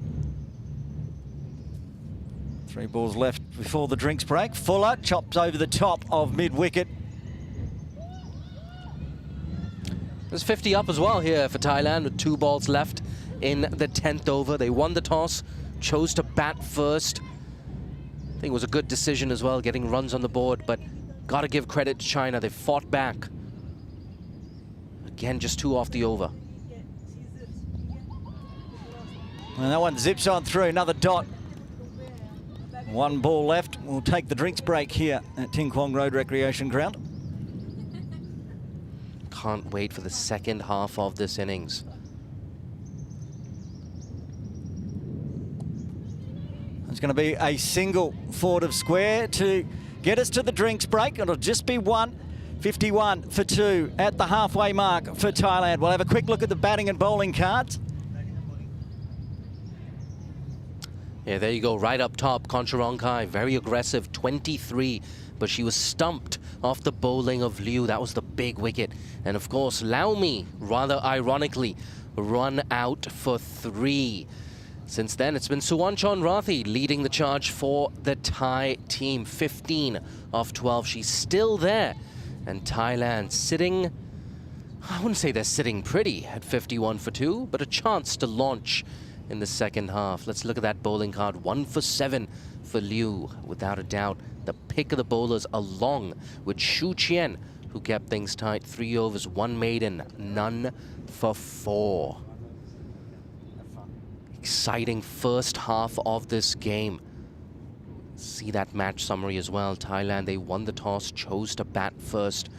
3 balls left before the drinks break. Fuller chops over the top of mid-wicket. There's 50 up as well here for Thailand with 2 balls left in the 10th over. They won the toss, chose to bat first. I think it was a good decision as well, getting runs on the board, but got to give credit to China. They fought back. Again, just 2 off the over. And that one zips on through, another dot. 1 ball left. We'll take the drinks break here at Ting Kwong Road Recreation Ground. Can't wait for the second half of this innings. There's going to be a single forward of square to get us to the drinks break. It'll just be 1. 51 for 2 at the halfway mark for Thailand. We'll have a quick look at the batting and bowling cards. Yeah, there you go, right up top, Koncharoenkai, very aggressive, 23, but she was stumped off the bowling of Liu. That was the big wicket. And of course, Laumi, rather ironically, run out for 3. Since then, it's been Suwanchon Rathi leading the charge for the Thai team. 15 off 12, she's still there. And Thailand sitting, I wouldn't say they're sitting pretty at 51 for 2, but a chance to launch in the second half. Let's look at that bowling card. 1 for 7 for Liu, without a doubt. The pick of the bowlers, along with Shu Qian, who kept things tight. 3 overs, 1 maiden, none for 4. Exciting first half of this game. See that match summary as well. Thailand, they won the toss, chose to bat first.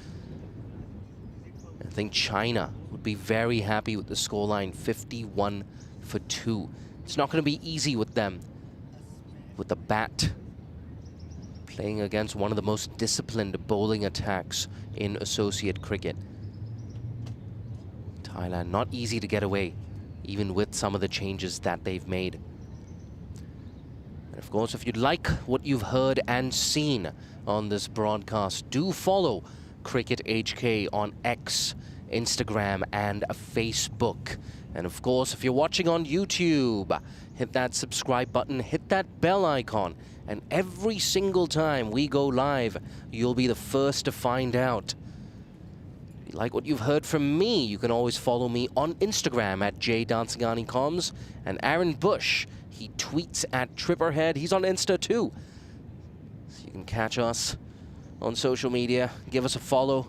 I think China would be very happy with the scoreline, 51 for 2. It's not going to be easy with them, with the bat playing against one of the most disciplined bowling attacks in associate cricket. Thailand, not easy to get away, even with some of the changes that they've made. And of course, if you'd like what you've heard and seen on this broadcast, do follow Cricket HK on X, Instagram, and Facebook. And of course, if you're watching on YouTube, hit that subscribe button, hit that bell icon, and every single time we go live, you'll be the first to find out. If you like what you've heard from me, you can always follow me on Instagram at jdansigani.coms, and Aaron Bush, he tweets at Tripperhead. He's on Insta too. So you can catch us on social media, give us a follow.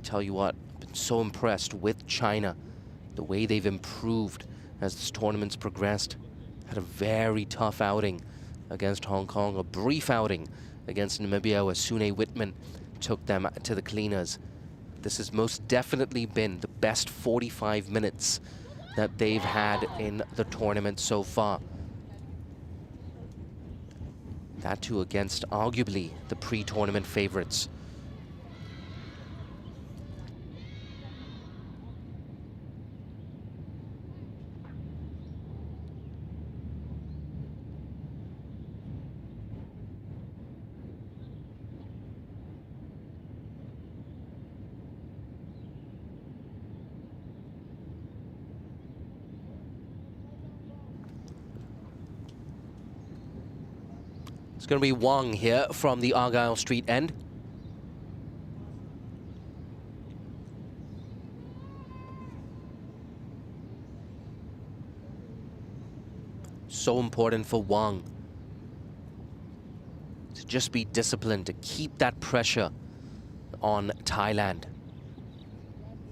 Tell you what, I've been so impressed with China, the way they've improved as this tournament's progressed. Had a very tough outing against Hong Kong, a brief outing against Namibia where Sune Whitman took them to the cleaners. This has most definitely been the best 45 minutes that they've had in the tournament so far. That too against arguably the pre-tournament favorites. It's going to be Wang here from the Argyle Street end. So important for Wang to just be disciplined, to keep that pressure on Thailand.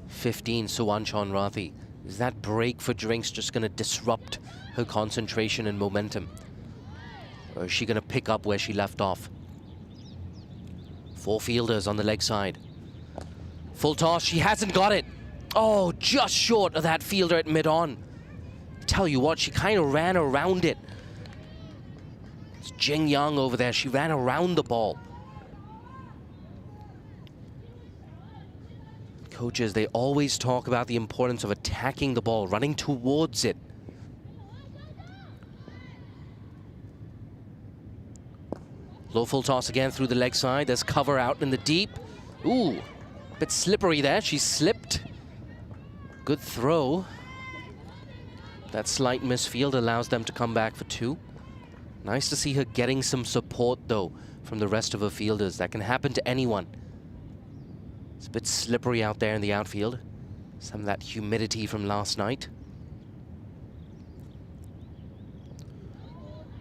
15, Suwanchon Rathi. Is that break for drinks just going to disrupt her concentration and momentum? Or is she going to pick up where she left off? Four fielders on the leg side. Full toss, she hasn't got it. Oh, just short of that fielder at mid-on. Tell you what, she kind of ran around it. It's Jing Yang over there, she ran around the ball. Coaches, they always talk about the importance of attacking the ball, running towards it. Low full toss again through the leg side. There's cover out in the deep. Ooh, a bit slippery there. She slipped. Good throw. That slight misfield allows them to come back for two. Nice to see her getting some support, though, from the rest of her fielders. That can happen to anyone. It's a bit slippery out there in the outfield. Some of that humidity from last night.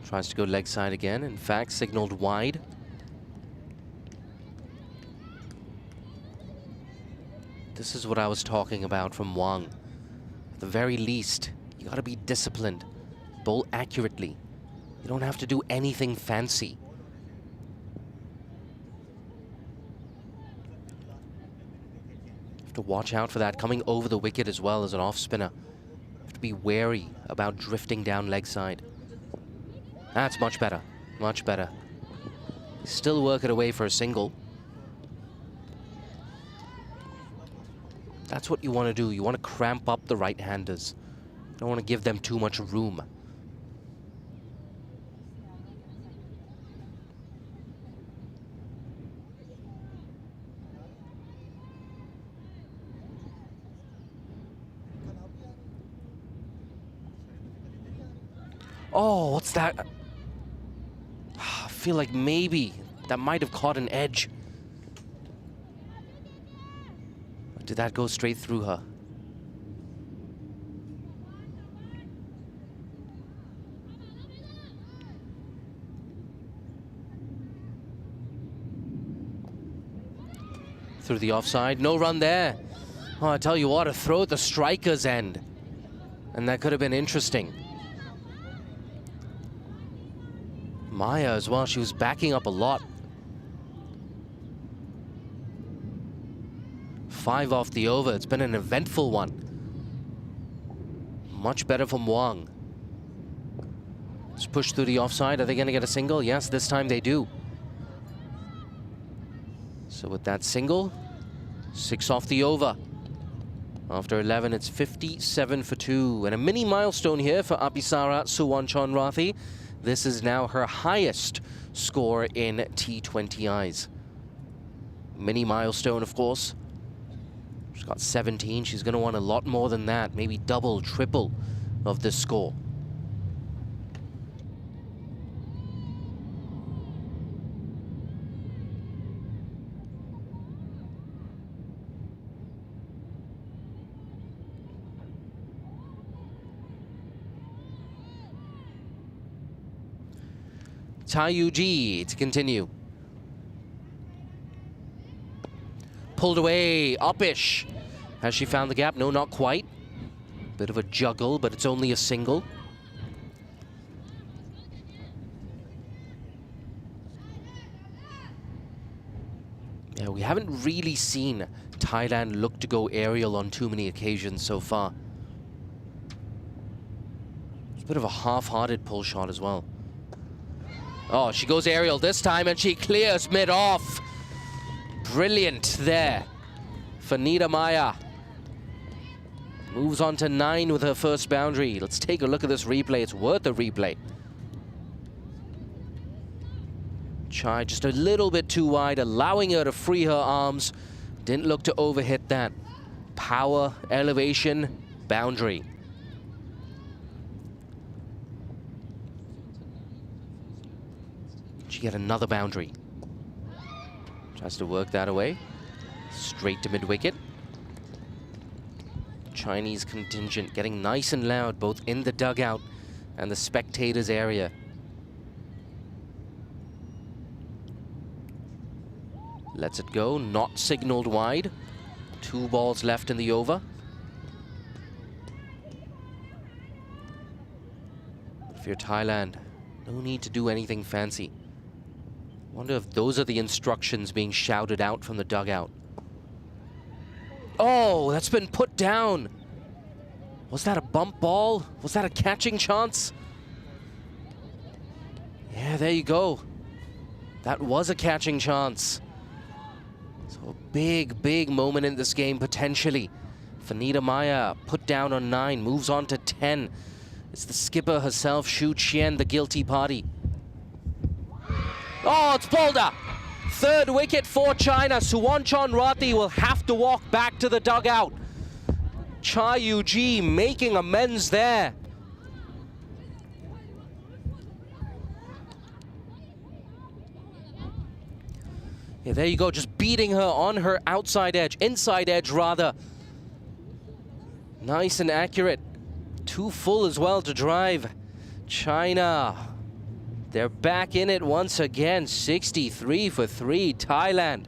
Tries to go leg side again. In fact, signaled wide. This is what I was talking about from Wang. At the very least, you gotta be disciplined. Bowl accurately. You don't have to do anything fancy. Have to watch out for that coming over the wicket as well as an off spinner. Have to be wary about drifting down leg side. That's much better. Much better. Still working away for a single. That's what you want to do. You want to cramp up the right-handers. You don't want to give them too much room. Oh, what's that? I feel like maybe that might have caught an edge. Or did that go straight through her? Through the offside, no run there. Oh, I tell you what, a throw at the striker's end. And that could have been interesting. Maya as well, she was backing up a lot. 5 off the over, it's been an eventful one. Much better from Wang. Let's push through the offside, are they gonna get a single? Yes, this time they do. So with that single, 6 off the over. After 11, it's 57 for 2. And a mini milestone here for Apisara Suwanchonrathi. This is now her highest score in T20Is. Mini milestone, of course. She's got 17. She's going to want a lot more than that. Maybe double, triple of this score. Taiyuji to continue. Pulled away, uppish. Has she found the gap? No, not quite. Bit of a juggle, but it's only a single. Yeah, we haven't really seen Thailand look to go aerial on too many occasions so far. It's a bit of a half-hearted pull shot as well. Oh, she goes aerial this time and she clears mid-off. Brilliant there for Nida Maya. Moves on to 9 with her first boundary. Let's take a look at this replay. It's worth a replay. Chai just a little bit too wide, allowing her to free her arms. Didn't look to overhit that. Power, elevation, boundary. She get another boundary. Tries to work that away. Straight to mid-wicket. Chinese contingent getting nice and loud both in the dugout and the spectators area. Lets it go, not signaled wide. 2 balls left in the over. If you're Thailand, no need to do anything fancy. Wonder if those are the instructions being shouted out from the dugout. Oh, that's been put down. Was that a bump ball? Was that a catching chance? Yeah, there you go. That was a catching chance. So a big, big moment in this game, potentially. Vanita Maya put down on 9, moves on to 10. It's the skipper herself, Xu Qian, the guilty party. Oh, it's pulled up. Third wicket for China. Suwonchon Ratthi will have to walk back to the dugout. Cha Yu-ji making amends there. Yeah, there you go, just beating her on her outside edge, inside edge rather. Nice and accurate. Too full as well to drive. China, they're back in it once again. 63 for 3, Thailand.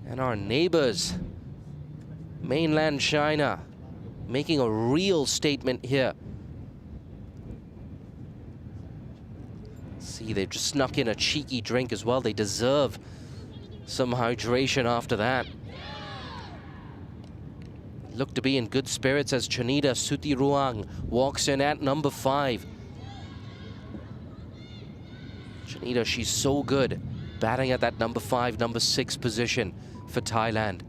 And our neighbors, mainland China, making a real statement here. See, they've just snuck in a cheeky drink as well. They deserve some hydration after that. Look to be in good spirits as Chanita Sutiruang walks in at number 5. Chanita, she's so good batting at that number 5, number 6 position for Thailand.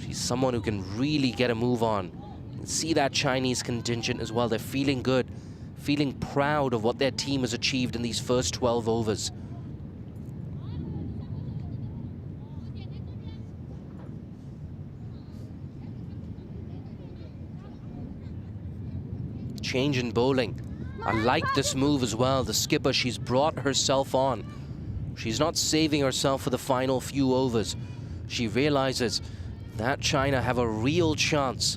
She's someone who can really get a move on. You can see that Chinese contingent as well. They're feeling good, feeling proud of what their team has achieved in these first 12 overs. Change in bowling. I like this move as well. The skipper, she's brought herself on. She's not saving herself for the final few overs. She realizes that China have a real chance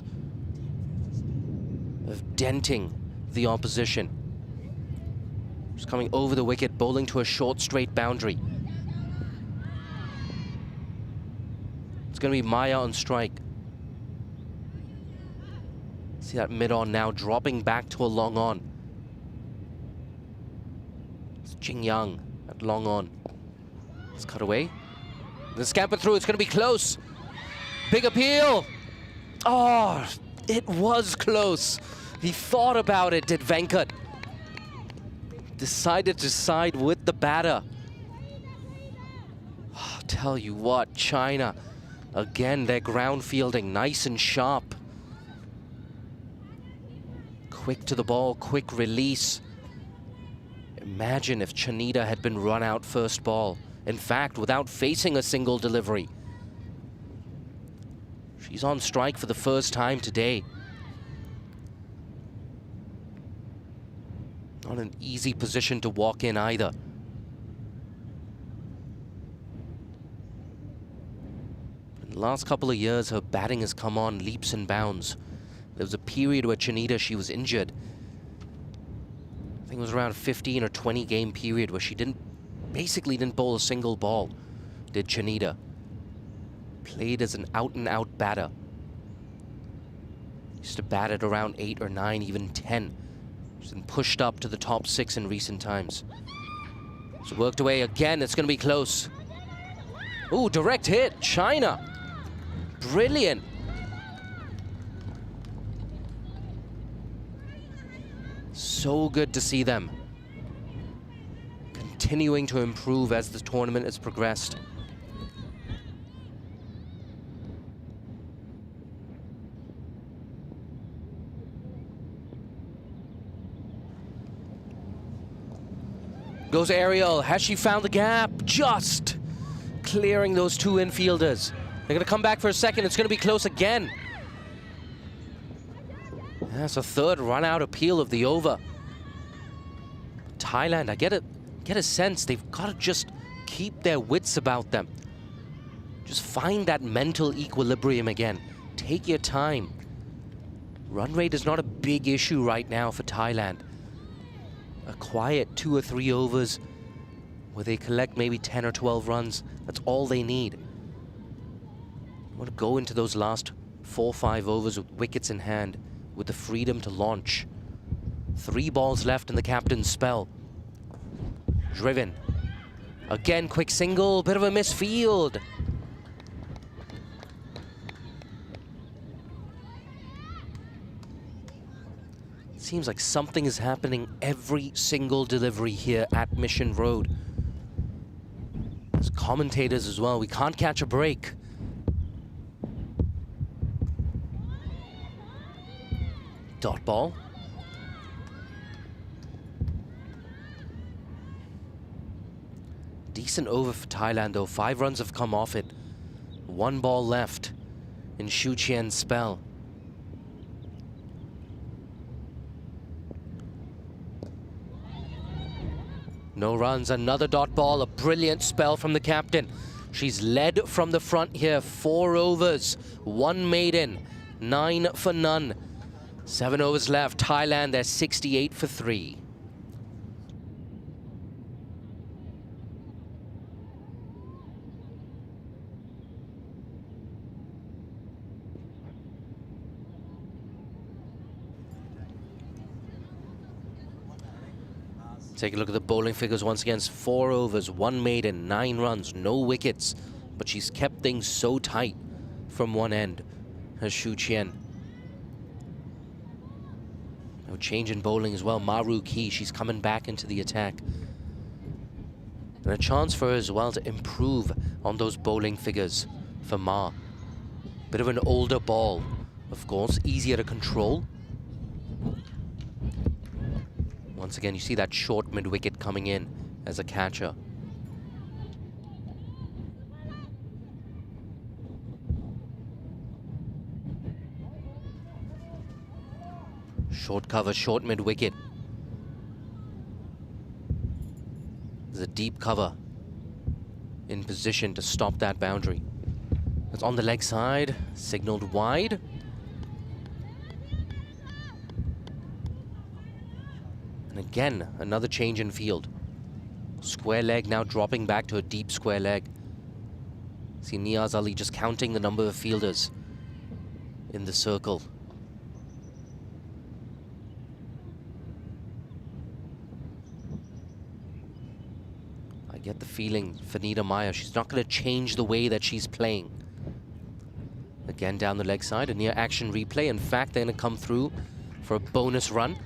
of denting the opposition. She's coming over the wicket, bowling to a short straight boundary. It's going to be Maya on strike. See that mid-on now dropping back to a long on. It's Jing Yang at long on. Let's cut away. The scamper through, it's going to be close. Big appeal. Oh, it was close. He thought about it, did Venkat. Decided to side with the batter. Oh, tell you what, China, again, their ground fielding nice and sharp. Quick to the ball, quick release. Imagine if Chanita had been run out first ball. In fact, without facing a single delivery. She's on strike for the first time today. Not an easy position to walk in either. In the last couple of years, her batting has come on leaps and bounds. There was a period where Chanita, she was injured. I think it was around a 15 or 20 game period where she basically didn't bowl a single ball, did Chanita. Played as an out-and-out batter. Used to bat at around 8 or 9, even 10. She's been pushed up to the top 6 in recent times. It's worked away again, it's gonna be close. Ooh, direct hit, China. Brilliant. So good to see them continuing to improve as the tournament has progressed. Goes Ariel. Has she found the gap? Just clearing those two infielders. They're going to come back for a second. It's going to be close again. That's a third run-out appeal of the over. Thailand, I get a sense they've got to just keep their wits about them. Just find that mental equilibrium again. Take your time. Run rate is not a big issue right now for Thailand. A quiet 2 or 3 overs where they collect maybe 10 or 12 runs. That's all they need. You want to go into those last 4 or 5 overs with wickets in hand, with the freedom to launch. 3 balls left in the captain's spell. Driven. Again, quick single, bit of a misfield. Seems like something is happening every single delivery here at Mission Road. As commentators as well, we can't catch a break. Dot ball. Decent over for Thailand though. 5 runs have come off it. 1 ball left in Shu Qian's spell. No runs, another dot ball, a brilliant spell from the captain. She's led from the front here, 4 overs, 1 maiden, 9 for none. 7 overs left, Thailand, they're 68 for 3. Take a look at the bowling figures once again. 4 overs, 1 maiden, 9 runs, no wickets. But she's kept things so tight from one end. Has Shu Qian. No change in bowling as well. Maru Ki, she's coming back into the attack. And a chance for her as well to improve on those bowling figures for Ma. Bit of an older ball, of course, easier to control. Once again, you see that short mid-wicket coming in as a catcher. Short cover, short mid-wicket. There's a deep cover in position to stop that boundary. It's on the leg side, signaled wide. And again, another change in field. Square leg now dropping back to a deep square leg. See Niaz Ali just counting the number of fielders in the circle. I get the feeling for Nida Maya, she's not going to change the way that she's playing. Again down the leg side, a near action replay. In fact, they're going to come through for a bonus run.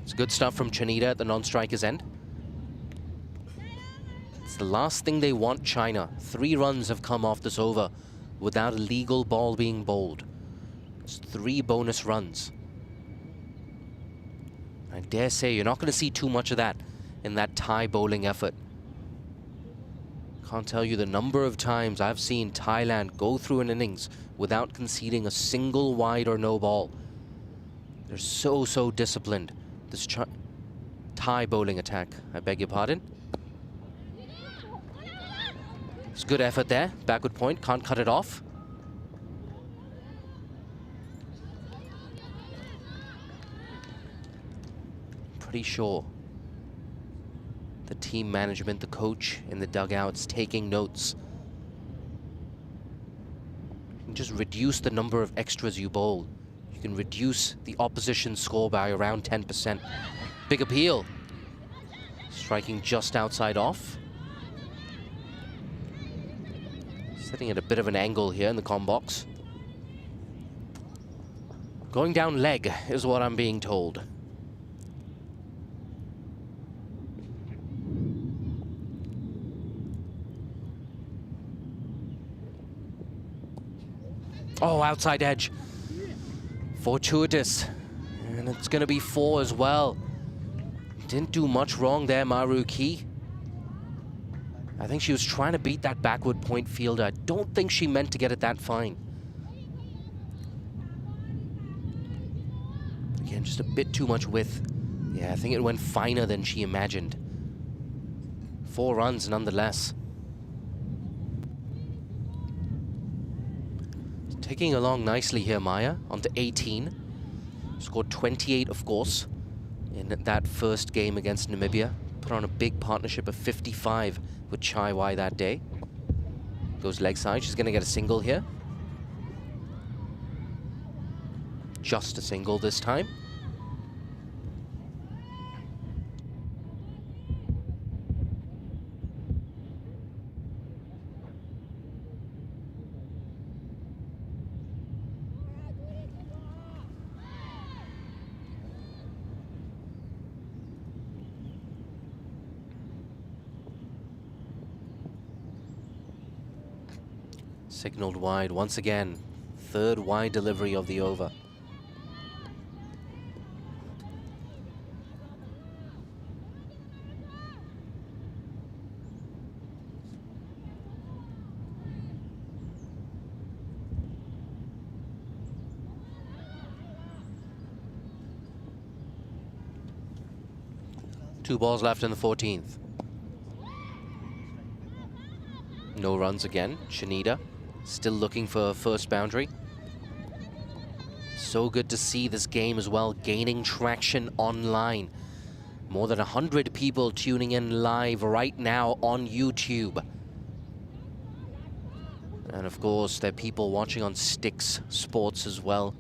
It's good stuff from Chanita at the non-striker's end. It's the last thing they want, China. 3 runs have come off this over without a legal ball being bowled. It's 3 bonus runs. I dare say you're not going to see too much of that in that Thai bowling effort. Can't tell you the number of times I've seen Thailand go through an innings without conceding a single wide or no ball. They're so disciplined. This Thai bowling attack, I beg your pardon. It's good effort there. Backward point, can't cut it off. Pretty sure the team management, the coach in the dugouts taking notes. You can just reduce the number of extras you bowl. You can reduce the opposition score by around 10%. Big appeal. Striking just outside off. Sitting at a bit of an angle here in the comm box. Going down leg is what I'm being told. Oh, outside edge. Fortuitous. And it's going to be 4 as well. Didn't do much wrong there, Maru Ki. I think she was trying to beat that backward point fielder. I don't think she meant to get it that fine. Again, just a bit too much width. Yeah, I think it went finer than she imagined. 4 runs nonetheless. Taking along nicely here, Maya, onto 18. Scored 28, of course, in that first game against Namibia. Put on a big partnership of 55 with Chai Wai that day. Goes leg side. She's going to get a single here. Just a single this time. Signaled wide once again. Third wide delivery of the over. Two balls left in the 14th. No runs again. Shanida still looking for her first boundary. So good to see this game as well gaining traction online. More than 100 people tuning in live right now on YouTube. And of course, there are people watching on Sticks Sports as well.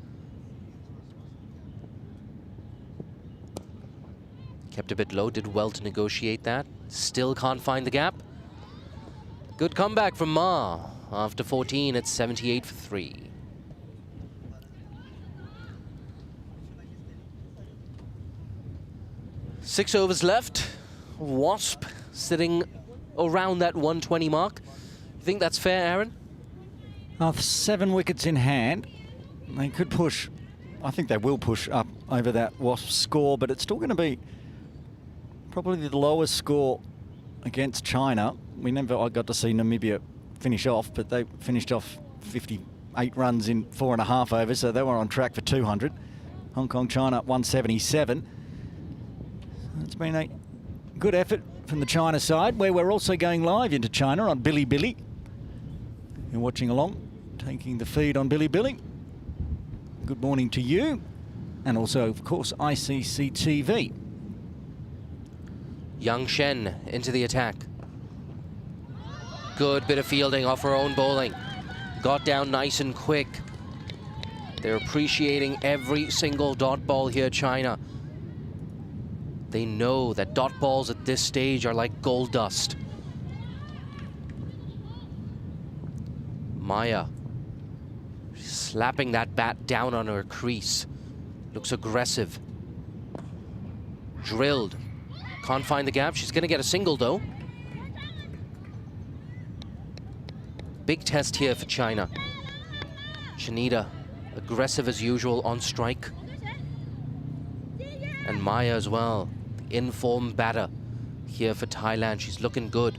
Kept a bit low, did well to negotiate that. Still can't find the gap. Good comeback from Ma. After 14, it's 78 for 3. Six overs left. Wasp sitting around that 120 mark. You think that's fair, Aaron? 7 wickets in hand. They could push, I think they will push up over that Wasp score, but it's still going to be probably the lowest score against China. I got to see Namibia finish off, but they finished off 58 runs in 4.5 overs, so they were on track for 200. Hong Kong, China 177. It's been a good effort from the China side, where we're also going live into China on Bilibili. You're watching along, taking the feed on Bilibili. Good morning to you, and also, of course, ICC TV. Yang Shen into the attack. Good bit of fielding off her own bowling. Got down nice and quick. They're appreciating every single dot ball here, China. They know that dot balls at this stage are like gold dust. Maya, slapping that bat down on her crease. Looks aggressive. Drilled. Can't find the gap. She's gonna get a single though. Big test here for China. Shanida, aggressive as usual on strike. And Maya as well, the in-form batter here for Thailand. She's looking good.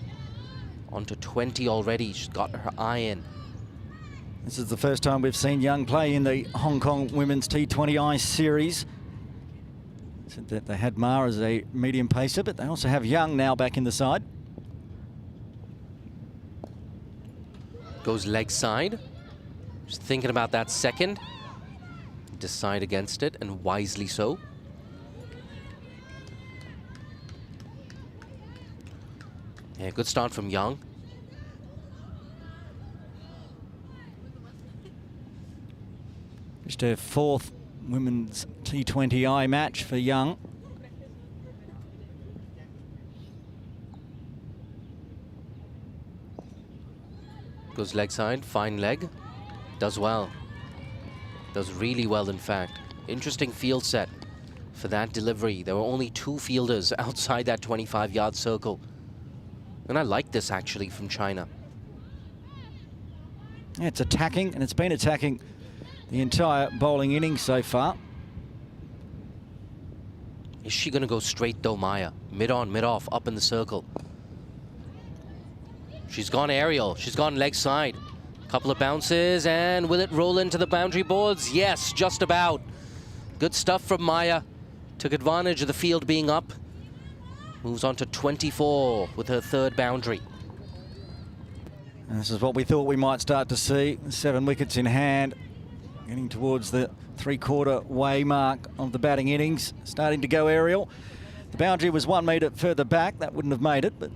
On to 20 already. She's got her eye in. This is the first time we've seen Young play in the Hong Kong Women's T20I series. Said that they had Ma as a medium pacer, but they also have Young now back in the side. Goes leg side. Just thinking about that second. Decide against it, and wisely so. Yeah, good start from Young. Just her 4th Women's T20I match for Young. Goes leg side, fine leg. Does well. Does really well, in fact. Interesting field set for that delivery. There were only 2 fielders outside that 25-yard circle. And I like this, actually, from China. Yeah, it's attacking, and it's been attacking the entire bowling innings so far. Is she going to go straight, though, Maya? Mid-on, mid-off, up in the circle. She's gone aerial. She's gone leg side. Couple of bounces, and will it roll into the boundary boards? Yes, just about. Good stuff from Maya. Took advantage of the field being up. Moves on to 24 with her 3rd boundary. And this is what we thought we might start to see. 7 wickets in hand. Getting towards the 3/4 way mark of the batting innings. Starting to go aerial. The boundary was 1 metre further back. That wouldn't have made it, but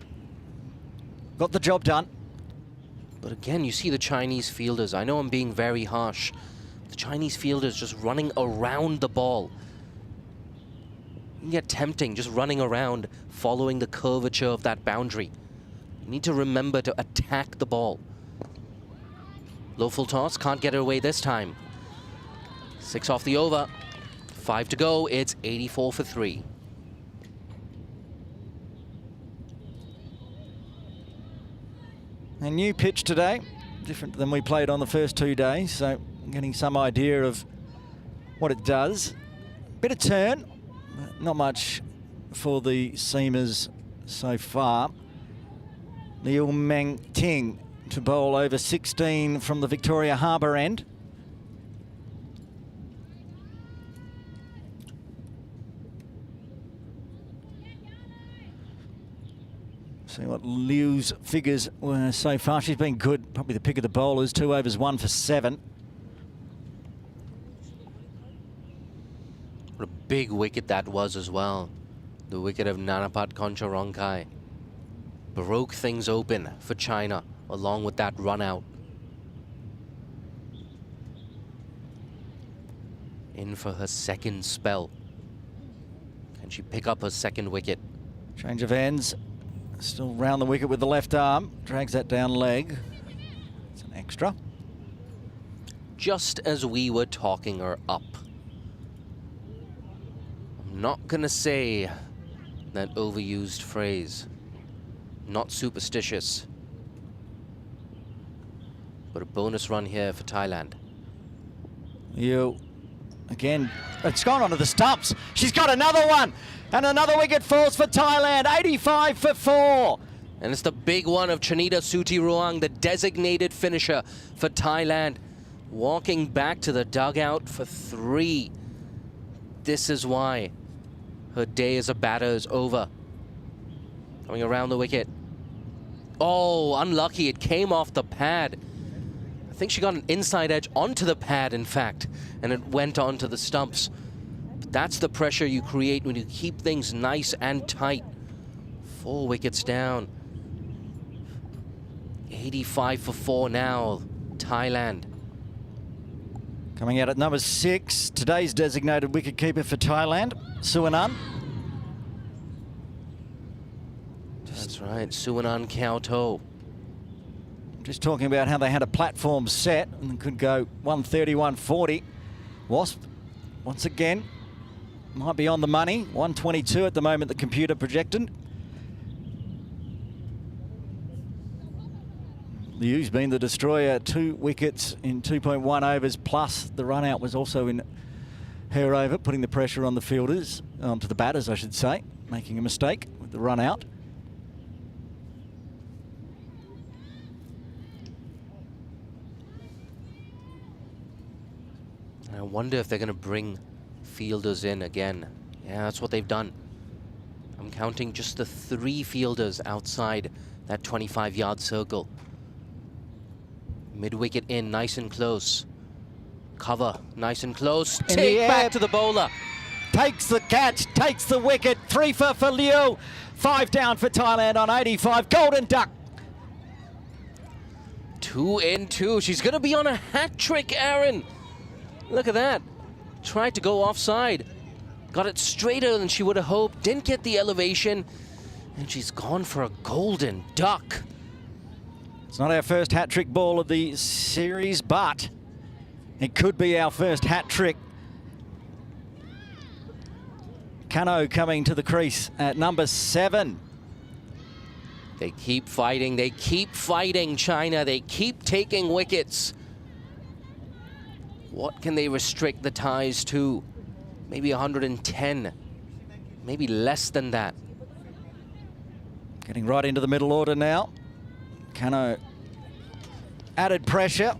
got the job done. But again, you see the Chinese fielders. I know I'm being very harsh. The Chinese fielders just running around the ball. You can get tempting just running around, following the curvature of that boundary. You need to remember to attack the ball. Low full toss, can't get her away this time. 6 off the over. 5 to go, it's 84 for 3. A new pitch today, different than we played on the first 2 days, so getting some idea of what it does. Bit of turn, not much for the seamers so far. Liu Meng Ting to bowl over 16 from the Victoria Harbour end. See what Liu's figures were so far. She's been good, probably the pick of the bowlers. 2 overs, 1 for 7. What a big wicket that was as well. The wicket of Nanapat Koncharonkai broke things open for China along with that run out. In for her second spell. Can she pick up her second wicket? Change of ends. Still round the wicket with the left arm. Drags that down leg. It's an extra. Just as we were talking her up. I'm not gonna say that overused phrase. Not superstitious. But a bonus run here for Thailand. You again, it's gone onto the stumps. She's got another one. And another wicket falls for Thailand, 85 for 4. And it's the big one of Chanita Sutiruang, the designated finisher for Thailand. Walking back to the dugout for 3. This is why her day as a batter is over. Coming around the wicket. Oh, unlucky, it came off the pad. I think she got an inside edge onto the pad, in fact, and it went onto the stumps. That's the pressure you create when you keep things nice and tight. 4 wickets down. 85 for 4 now, Thailand. Coming out at number 6, today's designated wicketkeeper for Thailand, Suanan. That's right, Suanan Kauto. Just talking about how they had a platform set and could go 130, 140. Wasp, once again, might be on the money. 122 at the moment, the computer projected. Liu's been the destroyer, 2 wickets in 2.1 overs, plus the run out was also in her over, putting the pressure on the fielders, onto the batters, I should say, making a mistake with the run out. I wonder if they're going to bring fielders in again. Yeah, that's what they've done. I'm counting just the 3 fielders outside that 25-yard circle. Mid-wicket in, nice and close. Cover, nice and close. Take back to the bowler. Takes the catch, takes the wicket. 3 for Liu. 5 down for Thailand on 85. Golden duck. 2 in 2. She's going to be on a hat trick, Aaron. Look at that. Tried to go offside. Got it straighter than she would have hoped. Didn't get the elevation. And she's gone for a golden duck. It's not our first hat-trick ball of the series, but it could be our first hat-trick. Kano coming to the crease at number 7. They keep fighting. They keep fighting, China. They keep taking wickets. What can they restrict the Thais to? Maybe 110. Maybe less than that. Getting right into the middle order now. Kano added pressure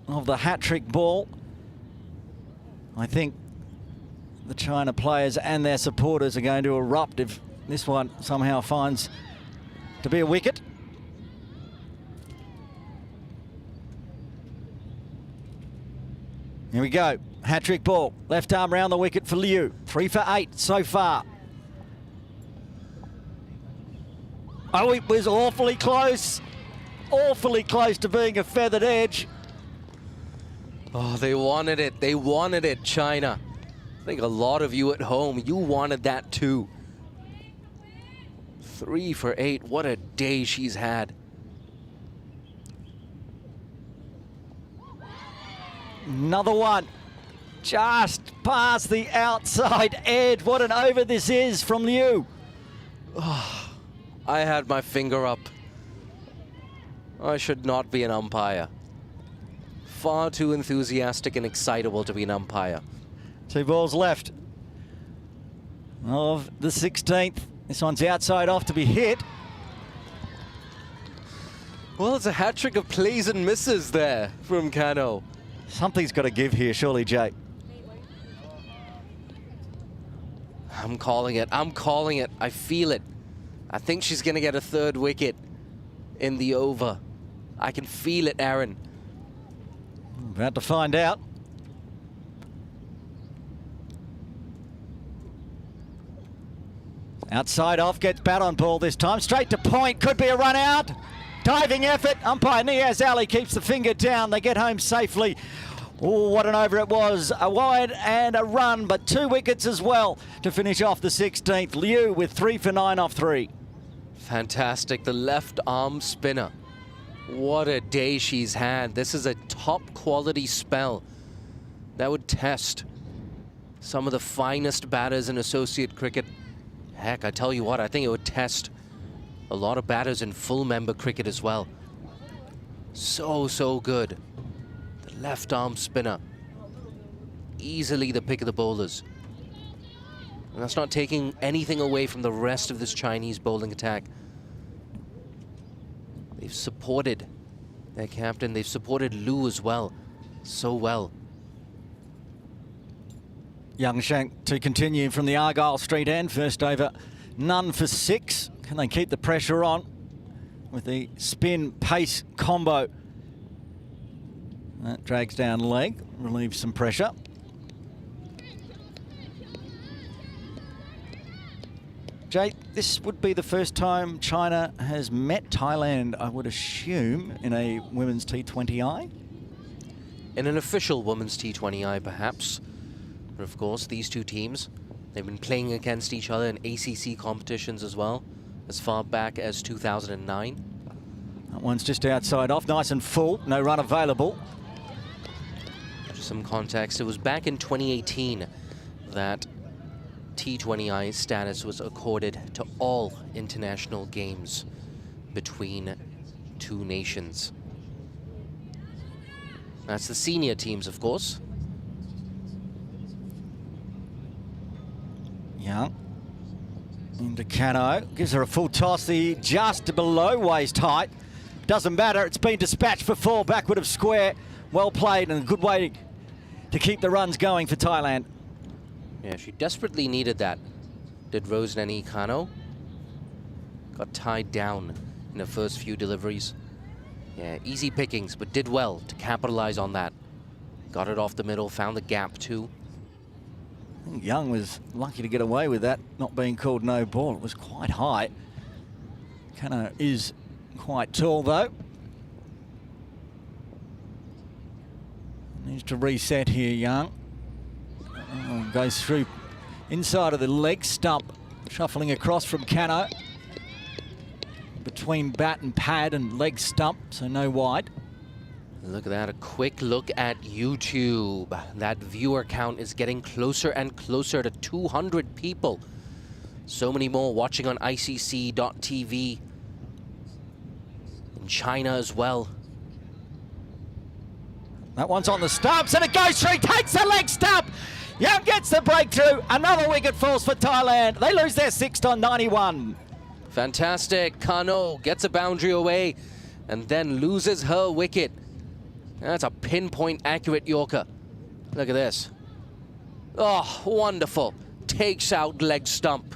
of the hat-trick ball. I think the China players and their supporters are going to erupt if this one somehow finds to be a wicket. Here we go. Hat-trick ball. Left arm round the wicket for Liu. 3 for 8 so far. Oh, it was awfully close. Awfully close to being a feathered edge. Oh, they wanted it. They wanted it, China. I think a lot of you at home, you wanted that too. 3 for 8. What a day she's had. Another one. Just past the outside edge. What an over this is from Liu. Oh, I had my finger up. I should not be an umpire. Far too enthusiastic and excitable to be an umpire. 2 balls left of the 16th. This one's outside off to be hit. Well, it's a hat-trick of plays and misses there from Kano. Something's got to give here, surely, Jay. I'm calling it. I'm calling it. I feel it. I think she's going to get a 3rd wicket in the over. I can feel it, Aaron. About to find out. Outside off, gets bat on ball this time. Straight to point, could be a run out. Diving effort, umpire Niaz Ali keeps the finger down. They get home safely. Oh, what an over it was. A wide and a run, but 2 wickets as well to finish off the 16th. Liu with 3 for 9 off 3. Fantastic, the left arm spinner. What a day she's had. This is a top quality spell that would test some of the finest batters in associate cricket. Heck, I tell you what, I think it would test a lot of batters in full member cricket as well. So good. The left arm spinner. Easily the pick of the bowlers. And that's not taking anything away from the rest of this Chinese bowling attack. They've supported their captain. They've supported Liu as well. So well. Young Shank to continue from the Argyle Street end. First over, none for 6. Can they keep the pressure on with the spin-pace combo? That drags down leg, relieves some pressure. Jay, this would be the first time China has met Thailand, I would assume, in a women's T20I? In an official women's T20I, perhaps. But of course, these two teams, they've been playing against each other in ACC competitions as well, as far back as 2009. That one's just outside off, nice and full, no run available. Just some context, it was back in 2018 that T20I status was accorded to all international games between 2 nations. That's the senior teams, of course. Young into Kano, gives her a full toss, the just below waist height. Doesn't matter, it's been dispatched for 4, backward of square. Well played and a good way to keep the runs going for Thailand. Yeah, she desperately needed that, did Rosenani Kano. Got tied down in the first few deliveries. Yeah, easy pickings, but did well to capitalize on that. Got it off the middle, found the gap too. I think Young was lucky to get away with that, not being called no ball. It was quite high. Kano is quite tall though. Needs to reset here, Young. Oh, goes through inside of the leg stump, shuffling across from Kano. Between bat and pad and leg stump, so no wide. Look at that, a quick look at YouTube. That viewer count is getting closer and closer to 200 people. So many more watching on ICC.tv. In China as well. That one's on the stumps and it goes through, takes the leg stump. Young gets the breakthrough. Another wicket falls for Thailand. They lose their 6th on 91. Fantastic. Kano gets a boundary away and then loses her wicket. That's a pinpoint accurate Yorker. Look at this. Oh, wonderful. Takes out leg stump.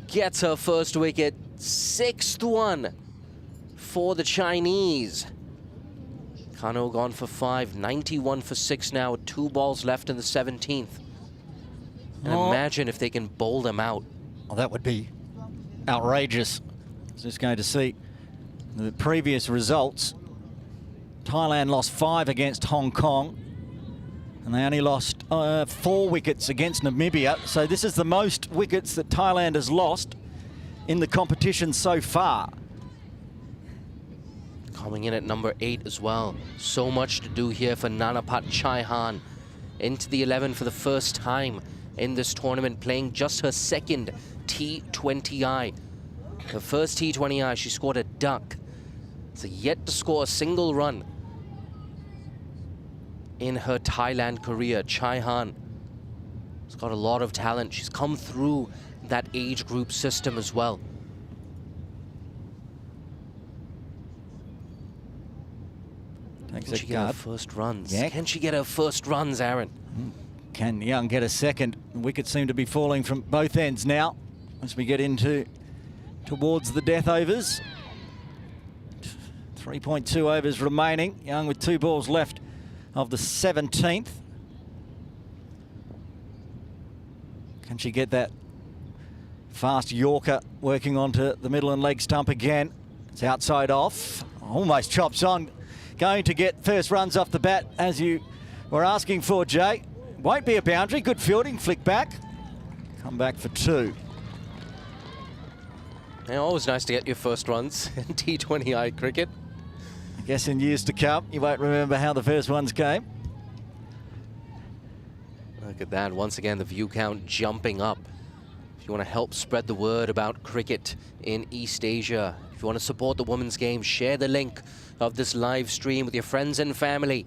Gets her first wicket. 6th one for the Chinese. Kano gone for 5, 91 for 6 now with 2 balls left in the 17th. And imagine if they can bowl them out. Well, that would be outrageous. Just going to see the previous results. Thailand lost 5 against Hong Kong, and they only lost 4 wickets against Namibia. So this is the most wickets that Thailand has lost in the competition so far. Coming in at number 8 as well. So much to do here for Nanapat Chaihan. Into the 11 for the first time in this tournament, playing just her 2nd T20I. Her first T20I, she scored a duck. So yet to score a single run in her Thailand career. Chai Han has got a lot of talent. She's come through that age group system as well. Can she get her first runs? Yeah. Can she get her first runs, Aaron? Can Young get a second? The wickets seem to be falling from both ends now as we get towards the death overs. 3.2 overs remaining. Young with 2 balls left of the 17th. Can she get that fast Yorker working onto the middle and leg stump again? It's outside off. Almost chops on. Going to get first runs off the bat as you were asking for, Jay. Won't be a boundary. Good fielding. Flick back. Come back for 2. Yeah, always nice to get your first runs in T20I cricket. I guess in years to come, you won't remember how the first ones came. Look at that. Once again, the view count jumping up. If you want to help spread the word about cricket in East Asia, if you want to support the women's game, share the link of this live stream with your friends and family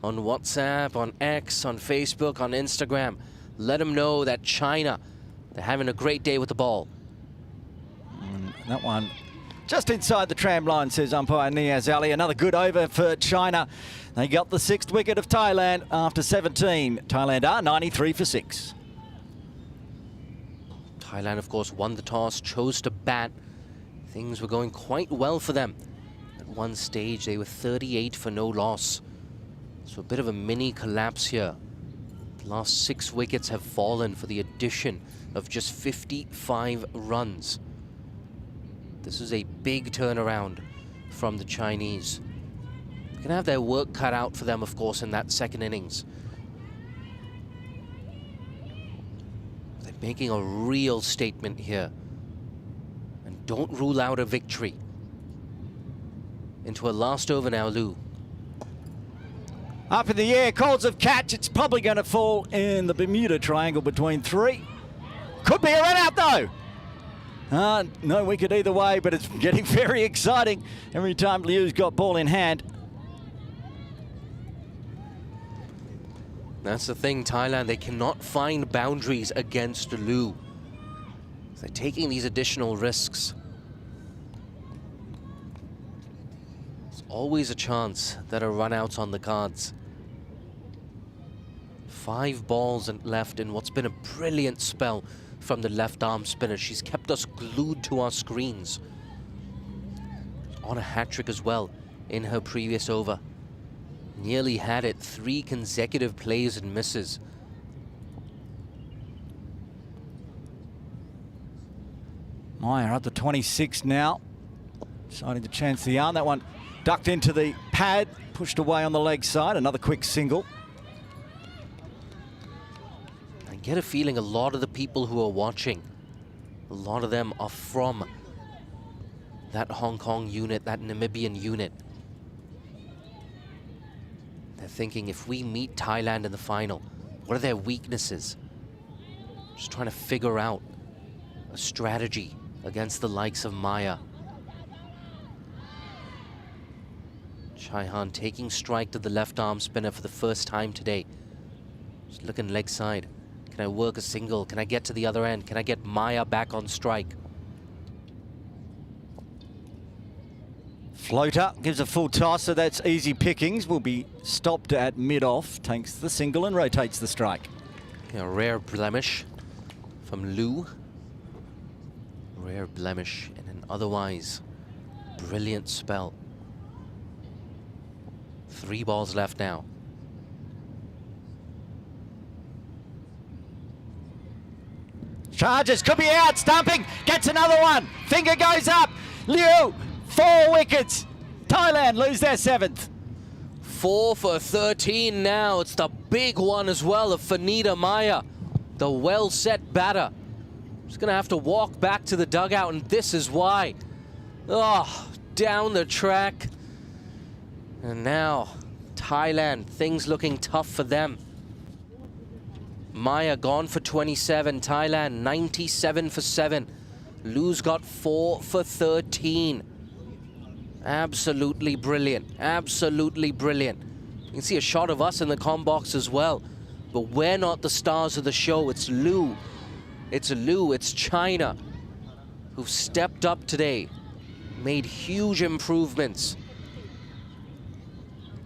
on WhatsApp, on X, on Facebook, on Instagram. Let them know that China, they're having a great day with the ball. That one just inside the tram line, says umpire Niaz Ali. Another good over for China. They got the 6th wicket of Thailand after 17. Thailand are 93 for 6. Thailand, of course, won the toss, chose to bat. Things were going quite well for them. At one stage, they were 38 for no loss. So a bit of a mini collapse here. The last 6 wickets have fallen for the addition of just 55 runs. This is a big turnaround from the Chinese. They're going to have their work cut out for them, of course, in that second innings. They're making a real statement here. And don't rule out a victory. Into a last over now, Lou. Up in the air, calls of catch. It's probably going to fall in the Bermuda Triangle between 3. Could be a run out though. No wicket either way, but it's getting very exciting every time Liu's got ball in hand. That's the thing, Thailand, they cannot find boundaries against Liu. They're taking these additional risks. There's always a chance that a run out's on the cards. 5 balls left in what's been a brilliant spell from the left arm spinner. She's kept us glued to our screens. On a hat-trick as well in her previous over. Nearly had it, 3 consecutive plays and misses. Meyer up to 26 now. Deciding to chance the arm. That one ducked into the pad, pushed away on the leg side. Another quick single. I get a feeling a lot of the people who are watching, a lot of them are from that Hong Kong unit, that Namibian unit. They're thinking, if we meet Thailand in the final, what are their weaknesses? Just trying to figure out a strategy against the likes of Maya. Chai Han taking strike to the left arm spinner for the first time today. Just looking leg side. Can I work a single? Can I get to the other end? Can I get Maya back on strike? Floater gives a full toss, so that's easy pickings. Will be stopped at mid-off. Takes the single and rotates the strike. A rare blemish from Liu. Rare blemish in an otherwise brilliant spell. 3 balls left now. Charges, could be out, stumping, gets another one. Finger goes up. Liu, 4 wickets. Thailand lose their 7th. 4 for 13 now. It's the big one as well of Fanita Maya, the well-set batter. She's going to have to walk back to the dugout, and this is why. Oh, down the track. And now, Thailand, things looking tough for them. Maya gone for 27. Thailand 97 for 7. Liu's got 4 for 13. Absolutely brilliant. Absolutely brilliant. You can see a shot of us in the comm box as well. But we're not the stars of the show. It's Liu. It's Liu. It's China who've stepped up today, made huge improvements.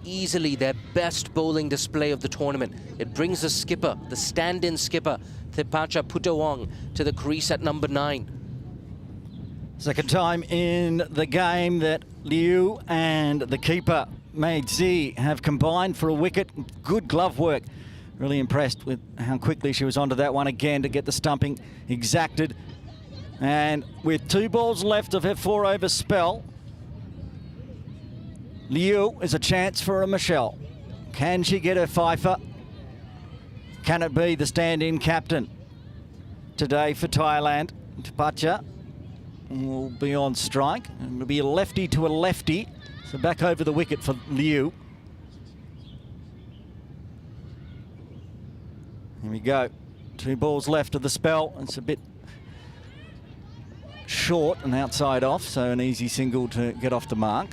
Easily their best bowling display of the tournament. It brings the skipper, the stand-in skipper, Thipacha Putawong, to the crease at number 9. Second time in the game that Liu and the keeper, Mei Zi, have combined for a wicket. Good glove work. Really impressed with how quickly she was onto that one again to get the stumping exacted. And with 2 balls left of her 4-over spell, Liu is a chance for a Michelle. Can she get her fifer? Can it be the stand-in captain today for Thailand? Thipacha will be on strike. It'll be a lefty to a lefty. So back over the wicket for Liu. Here we go. 2 balls left of the spell. It's a bit short and outside off, so an easy single to get off the mark.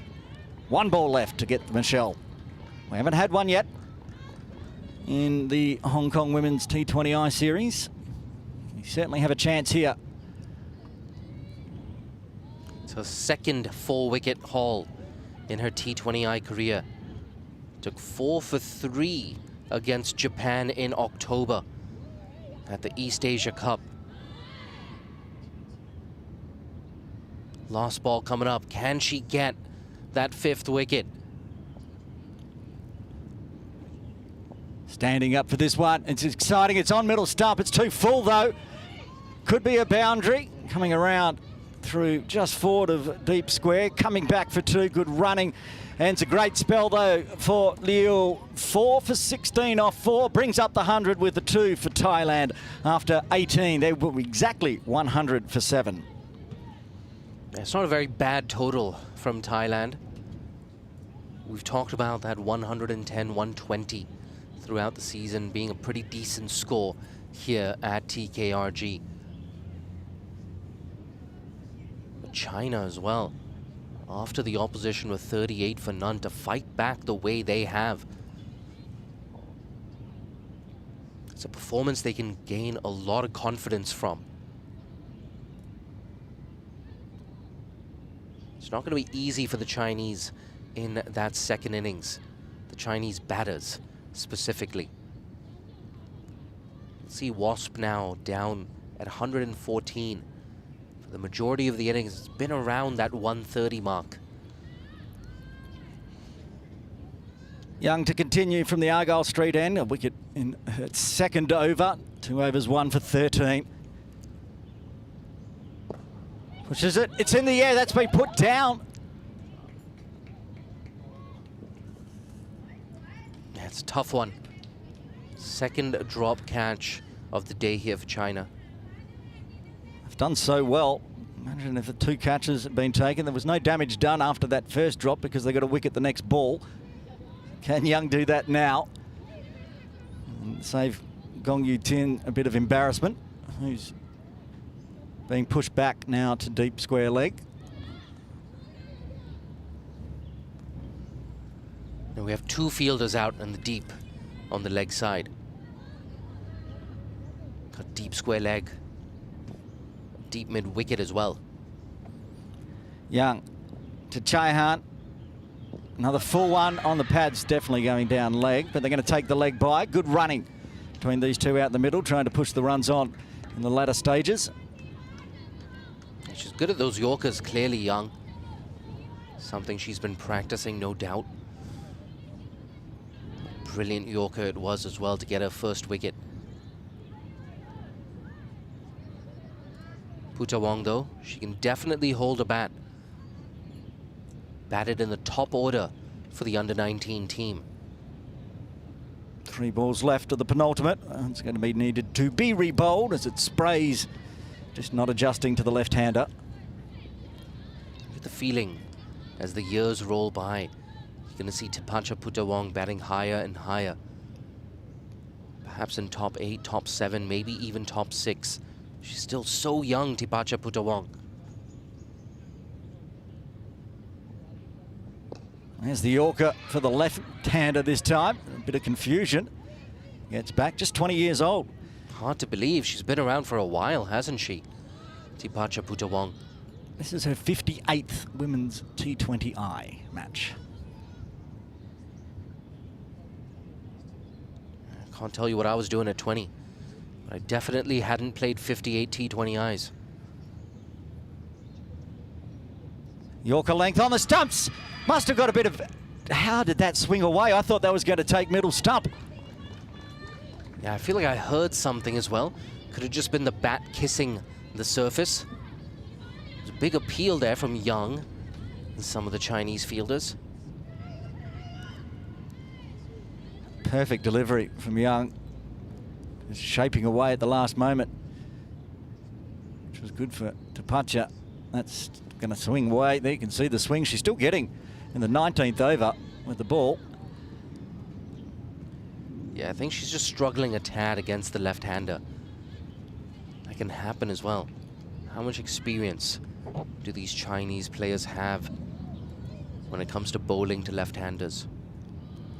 1 ball left to get Michelle. We haven't had one yet in the Hong Kong Women's T20I series. We certainly have a chance here. It's her second 4-wicket haul in her T20I career. Took 4 for 3 against Japan in October at the East Asia Cup. Last ball coming up. Can she get that 5th wicket? Standing up for this one. It's exciting. It's on middle stump. It's too full though. Could be a boundary. Coming around through just forward of deep square. Coming back for 2. Good running. And it's a great spell though for Liu. 4 for 16 off 4. Brings up the 100 with the 2 for Thailand after 18. They were exactly 100 for 7. It's not a very bad total from Thailand. We've talked about that 110, 120 throughout the season being a pretty decent score here at TKRG. But China as well, after the opposition with 38 for none, to fight back the way they have. It's a performance they can gain a lot of confidence from. It's not going to be easy for the Chinese in that second innings. The Chinese batters, specifically. See Wasp now down at 114. For the majority of the innings, it's been around that 130 mark. Young to continue from the Argyle Street end. A wicket in her second over. 2 overs, 1 for 13. Pushes it. It's in the air. That's been put down. Yeah, it's a tough one. Second drop catch of the day here for China. They've done so well. Imagine if the 2 catches had been taken. There was no damage done after that first drop because they got a wicket the next ball. Can Young do that now? And save Gong Yu Tin a bit of embarrassment, who's being pushed back now to deep square leg. Now we have 2 fielders out in the deep on the leg side. Got deep square leg, deep mid wicket as well. Young to Chaihan. Another full one on the pads, definitely going down leg, but they're going to take the leg by. Good running between these 2 out in the middle, trying to push the runs on in the latter stages. She's good at those Yorkers, clearly, Young. Something she's been practicing, no doubt. Brilliant Yorker it was as well to get her first wicket. Putawong, though, she can definitely hold a bat. Batted in the top order for the under-19 team. 3 balls left of the penultimate. It's going to be needed to be re-bowled as it sprays, just not adjusting to the left-hander. Get the feeling as the years roll by. You're going to see Thipacha Putawong batting higher and higher. Perhaps in top 8, top 7, maybe even top 6. She's still so young, Thipacha Putawong. There's the Yorker for the left-hander this time. A bit of confusion. Gets back, just 20 years old. Hard to believe. She's been around for a while, hasn't she? Tipacha Putawong. This is her 58th Women's T20I match. I can't tell you what I was doing at 20. But I definitely hadn't played 58 T20Is. Yorker length on the stumps. Must have got a bit of... How did that swing away? I thought that was going to take middle stump. Yeah, I feel like I heard something as well. Could have just been the bat kissing the surface. There's a big appeal there from Young and some of the Chinese fielders. Perfect delivery from Young. Just shaping away at the last moment, which was good for Tipacha. That's going to swing away. There you can see the swing. She's still getting in the 19th over with the ball. Yeah, I think she's just struggling a tad against the left-hander. That can happen as well. How much experience do these Chinese players have when it comes to bowling to left-handers?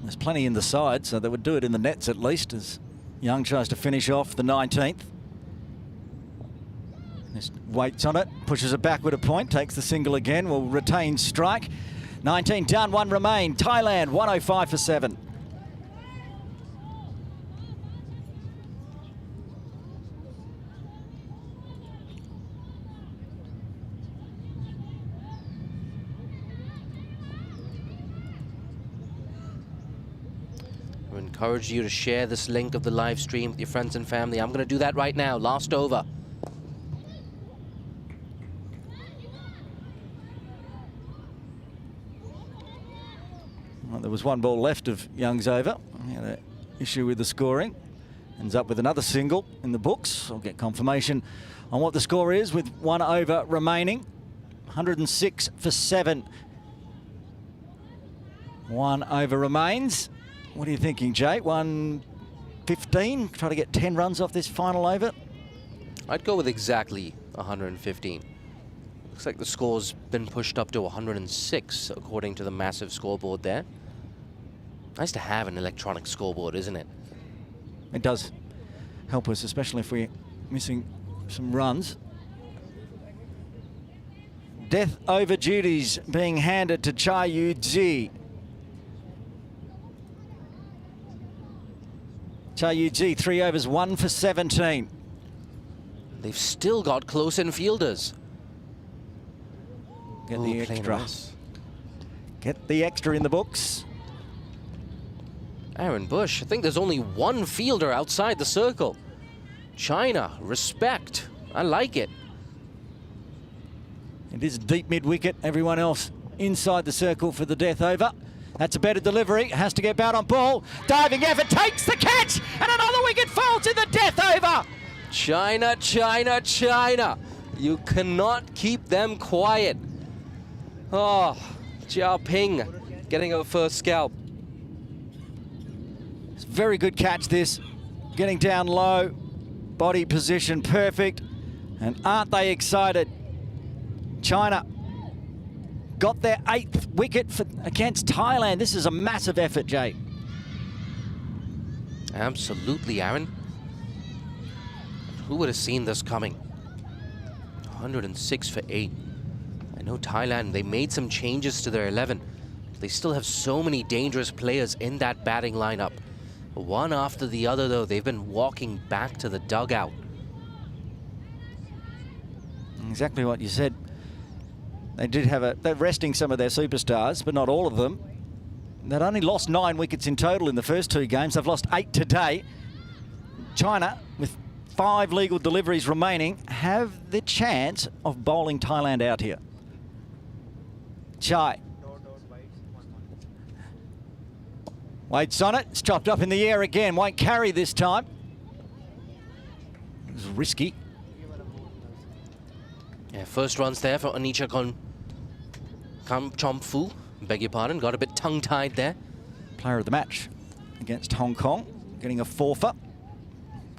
There's plenty in the side, so they would do it in the nets at least, as Young tries to finish off the 19th. Just waits on it, pushes it back with a point, takes the single again, will retain strike. 19 down, 1 remain. Thailand, 105 for 7. I encourage you to share this link of the live stream with your friends and family. I'm going to do that right now. Last over. Well, there was 1 ball left of Young's over. He had an issue with the scoring. Ends up with another single in the books. I'll get confirmation on what the score is with 1 over remaining. 106 for 7. 1 over remains. What are you thinking, Jay? 115? Try to get 10 runs off this final over? I'd go with exactly 115. Looks like the score's been pushed up to 106, according to the massive scoreboard there. Nice to have an electronic scoreboard, isn't it? It does help us, especially if we're missing some runs. Death over duties being handed to Cha Yu-ji. Cha Yu-ji, 3 overs, 1 for 17. They've still got close-in fielders. Get Ooh, the playing extra. nice. Get the extra in the books. Aaron Bush, I think there's only 1 fielder outside the circle. China, respect. I like it. It is deep mid-wicket. Everyone else inside the circle for the death over. That's a better delivery. Has to get out on ball. Diving effort, takes the catch, and another wicket falls in the death over. China, China, China. You cannot keep them quiet. Oh, Jia Ping getting her first scalp. It's a very good catch, this. Getting down low. Body position perfect. And aren't they excited? China got their 8th wicket against Thailand. This is a massive effort, Jay. Absolutely, Aaron. Who would have seen this coming? 106 for 8. I know Thailand, they made some changes to their 11. They still have so many dangerous players in that batting lineup. One after the other, though, they've been walking back to the dugout. Exactly what you said. They did have they're resting some of their superstars, but not all of them. They'd only lost 9 wickets in total in the first 2 games. They've lost 8 today. China, with 5 legal deliveries remaining, have the chance of bowling Thailand out here. Chai. Waits on it. It's chopped up in the air again. Won't carry this time. It was risky. Yeah, first runs there for Anisha Chomfu. Beg your pardon, got a bit tongue-tied there. Player of the match against Hong Kong, getting a 4-fer.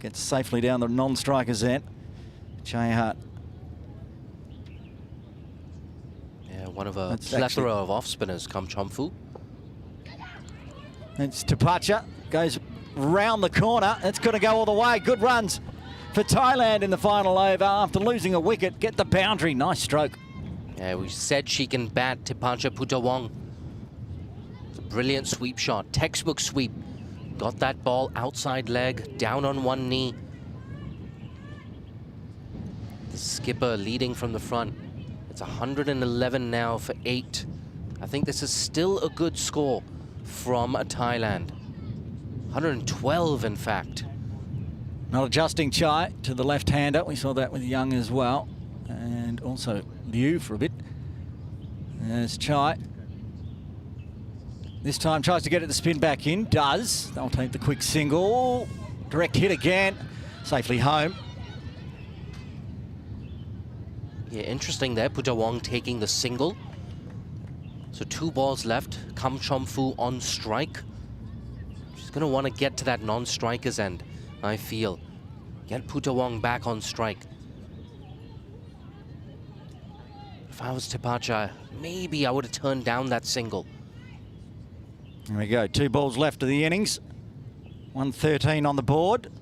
Gets safely down the non-striker's end. Chai Hart. Yeah, one of a plethora of off-spinners come Chomfu. It's Tapacha, goes round the corner. It's going to go all the way. Good runs for Thailand in the final over after losing a wicket. Get the boundary. Nice stroke. Yeah, we said she can bat, Tepancha Putawong. It's a brilliant sweep shot, textbook sweep. Got that ball outside leg, down on one knee. The skipper leading from the front. It's 111 now for 8. I think this is still a good score from Thailand. 112, in fact. Not adjusting Chai to the left-hander. We saw that with Young as well. And also Liu for a bit. There's Chai. This time tries to get it to spin back in. Does. They'll take the quick single. Direct hit again. Safely home. Yeah, interesting there. Putawong taking the single. So 2 balls left. Kam Chomfu on strike. She's going to want to get to that non-striker's end, I feel. Get Putawong back on strike. If I was Tepacha, maybe I would have turned down that single. There we go. 2 balls left of the innings. 113 on the board.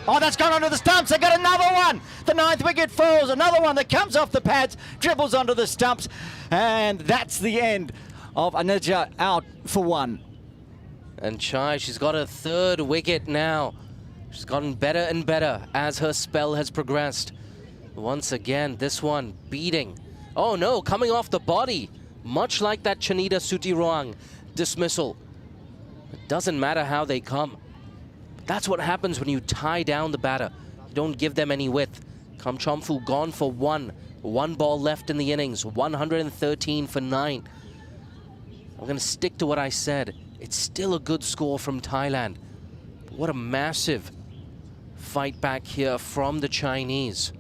Oh, that's gone onto the stumps. They got another one. The 9th wicket falls. Another one that comes off the pads, dribbles onto the stumps. And that's the end of Anuja out for 1. And Chai, she's got her 3rd wicket now. She's gotten better and better as her spell has progressed. Once again, this one beating. Oh no, coming off the body. Much like that Chanita Sutiruang dismissal. It doesn't matter how they come. That's what happens when you tie down the batter. You don't give them any width. Kam Chomfu gone for 1. 1 ball left in the innings. 113 for 9. I'm going to stick to what I said. It's still a good score from Thailand. But what a massive fight back here from the Chinese.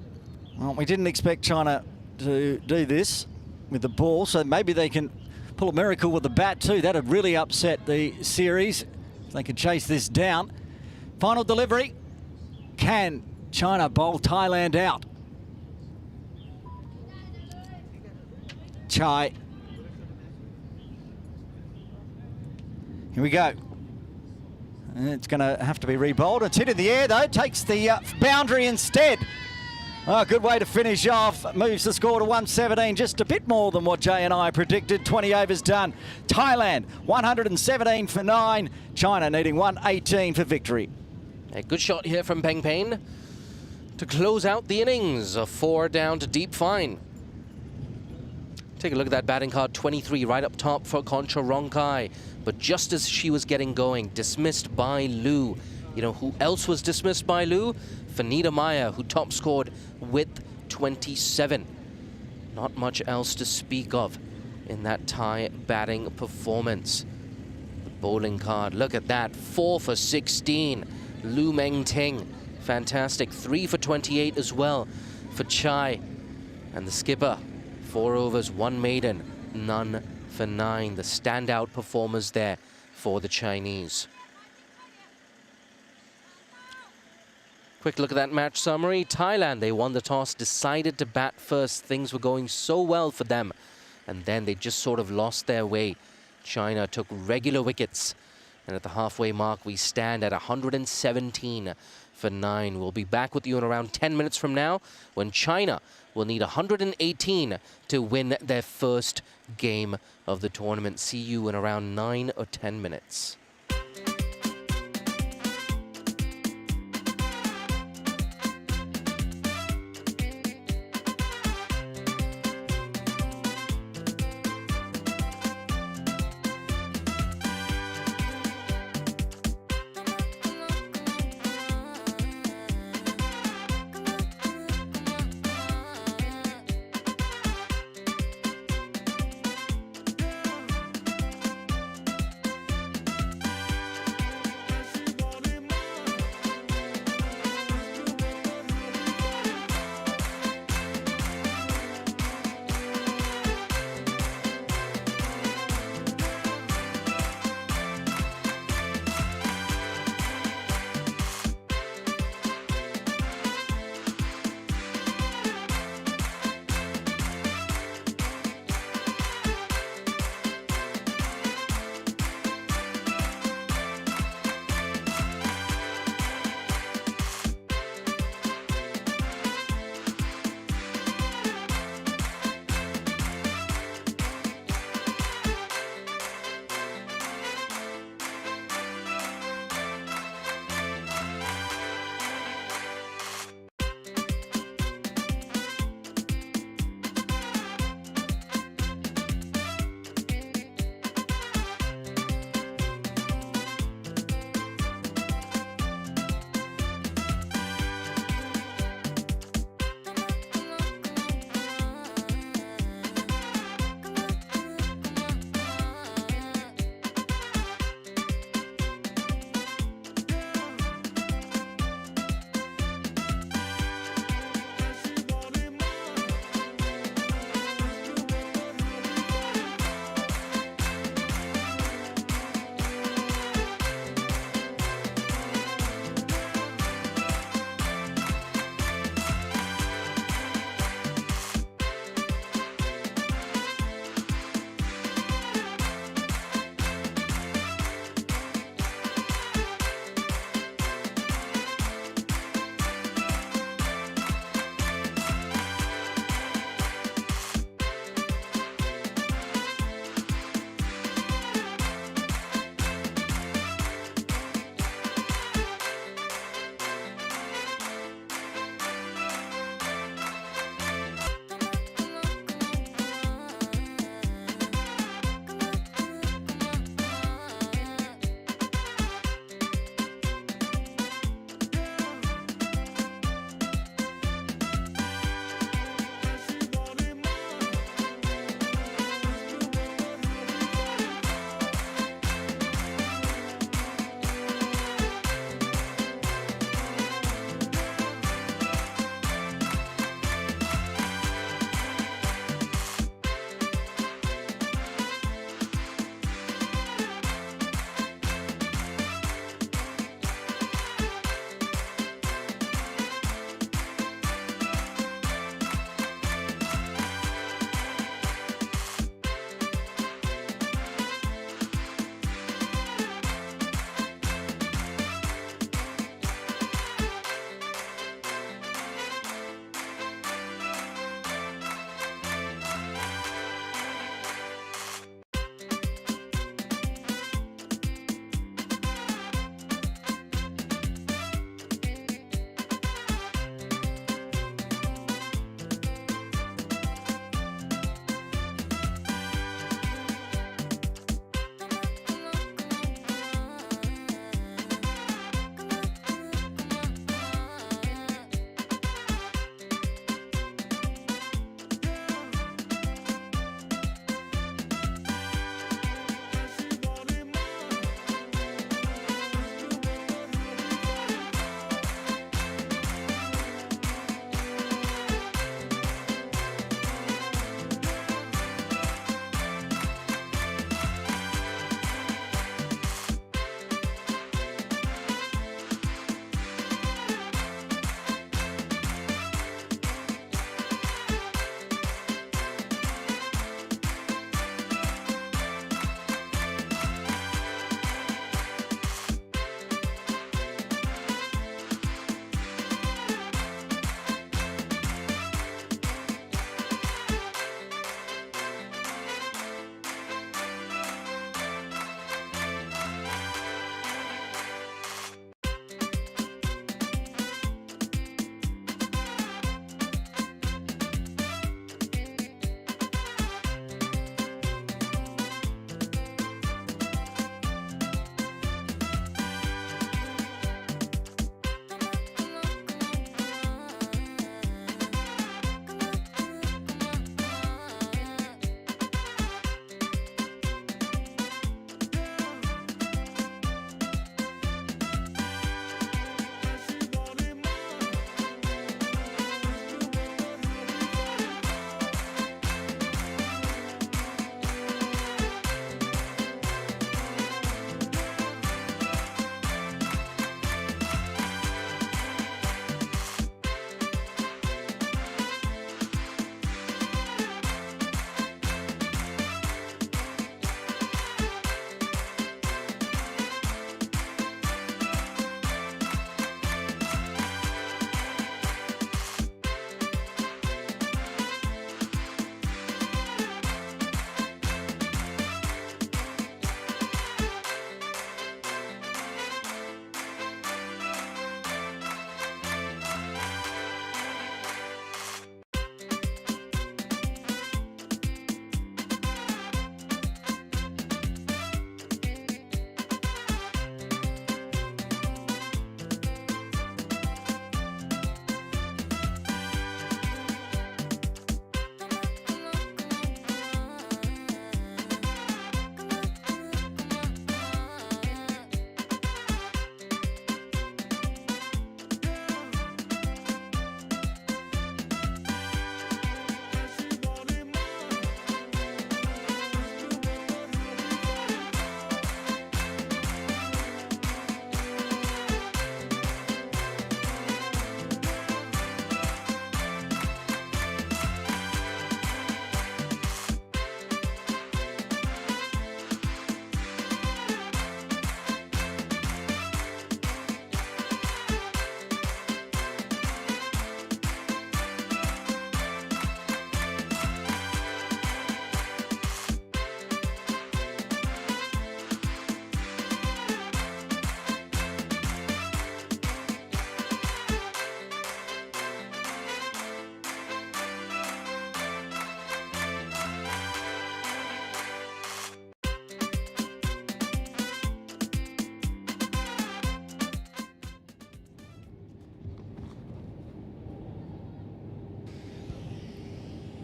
Well, we didn't expect China to do this with the ball, so maybe they can pull a miracle with the bat too. That would really upset the series if they could chase this down. Final delivery. Can China bowl Thailand out? Chai. Here we go. And it's going to have to be re-bowled. It's hit in the air though. Takes the boundary instead. Oh, good way to finish off. Moves the score to 117, just a bit more than what Jay and I predicted. 20 overs done. Thailand 117 for 9. China needing 118 for victory. A good shot here from Peng Pain to close out the innings. A 4 down to deep fine. Take a look at that batting card. 23 right up top for Concha Ronkai. But just as she was getting going, dismissed by Liu. You know who else was dismissed by Liu? Fanita Maya, who top scored with 27. Not much else to speak of in that Thai batting performance. The bowling card, look at that. 4 for 16. Lu Meng Ting, fantastic. 3 for 28 as well for Chai. And the skipper, 4 overs, 1 maiden, none for 9. The standout performers there for the Chinese. Quick look at that match summary. Thailand, they won the toss, decided to bat first. Things were going so well for them. And then they just sort of lost their way. China took regular wickets. And at the halfway mark, we stand at 117 for 9. We'll be back with you in around 10 minutes from now when China will need 118 to win their first game of the tournament. See you in around 9 or 10 minutes.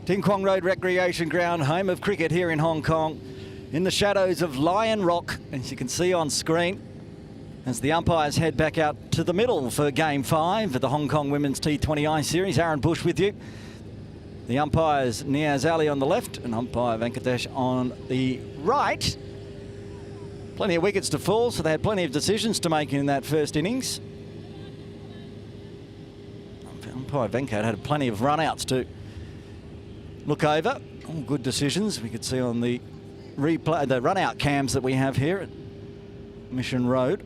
Ting Kwong Road Recreation Ground, home of cricket here in Hong Kong, in the shadows of Lion Rock, as you can see on screen, as the umpires head back out to the middle for Game 5 of the Hong Kong Women's T20I Series. Aaron Bush with you. The umpires, Niaz Ali on the left and umpire Venkatesh on the right. Plenty of wickets to fall, so they had plenty of decisions to make in that first innings. Umpire Venkat had plenty of run-outs to look over. All good decisions we could see on the replay, the run-out cams that we have here at Mission Road.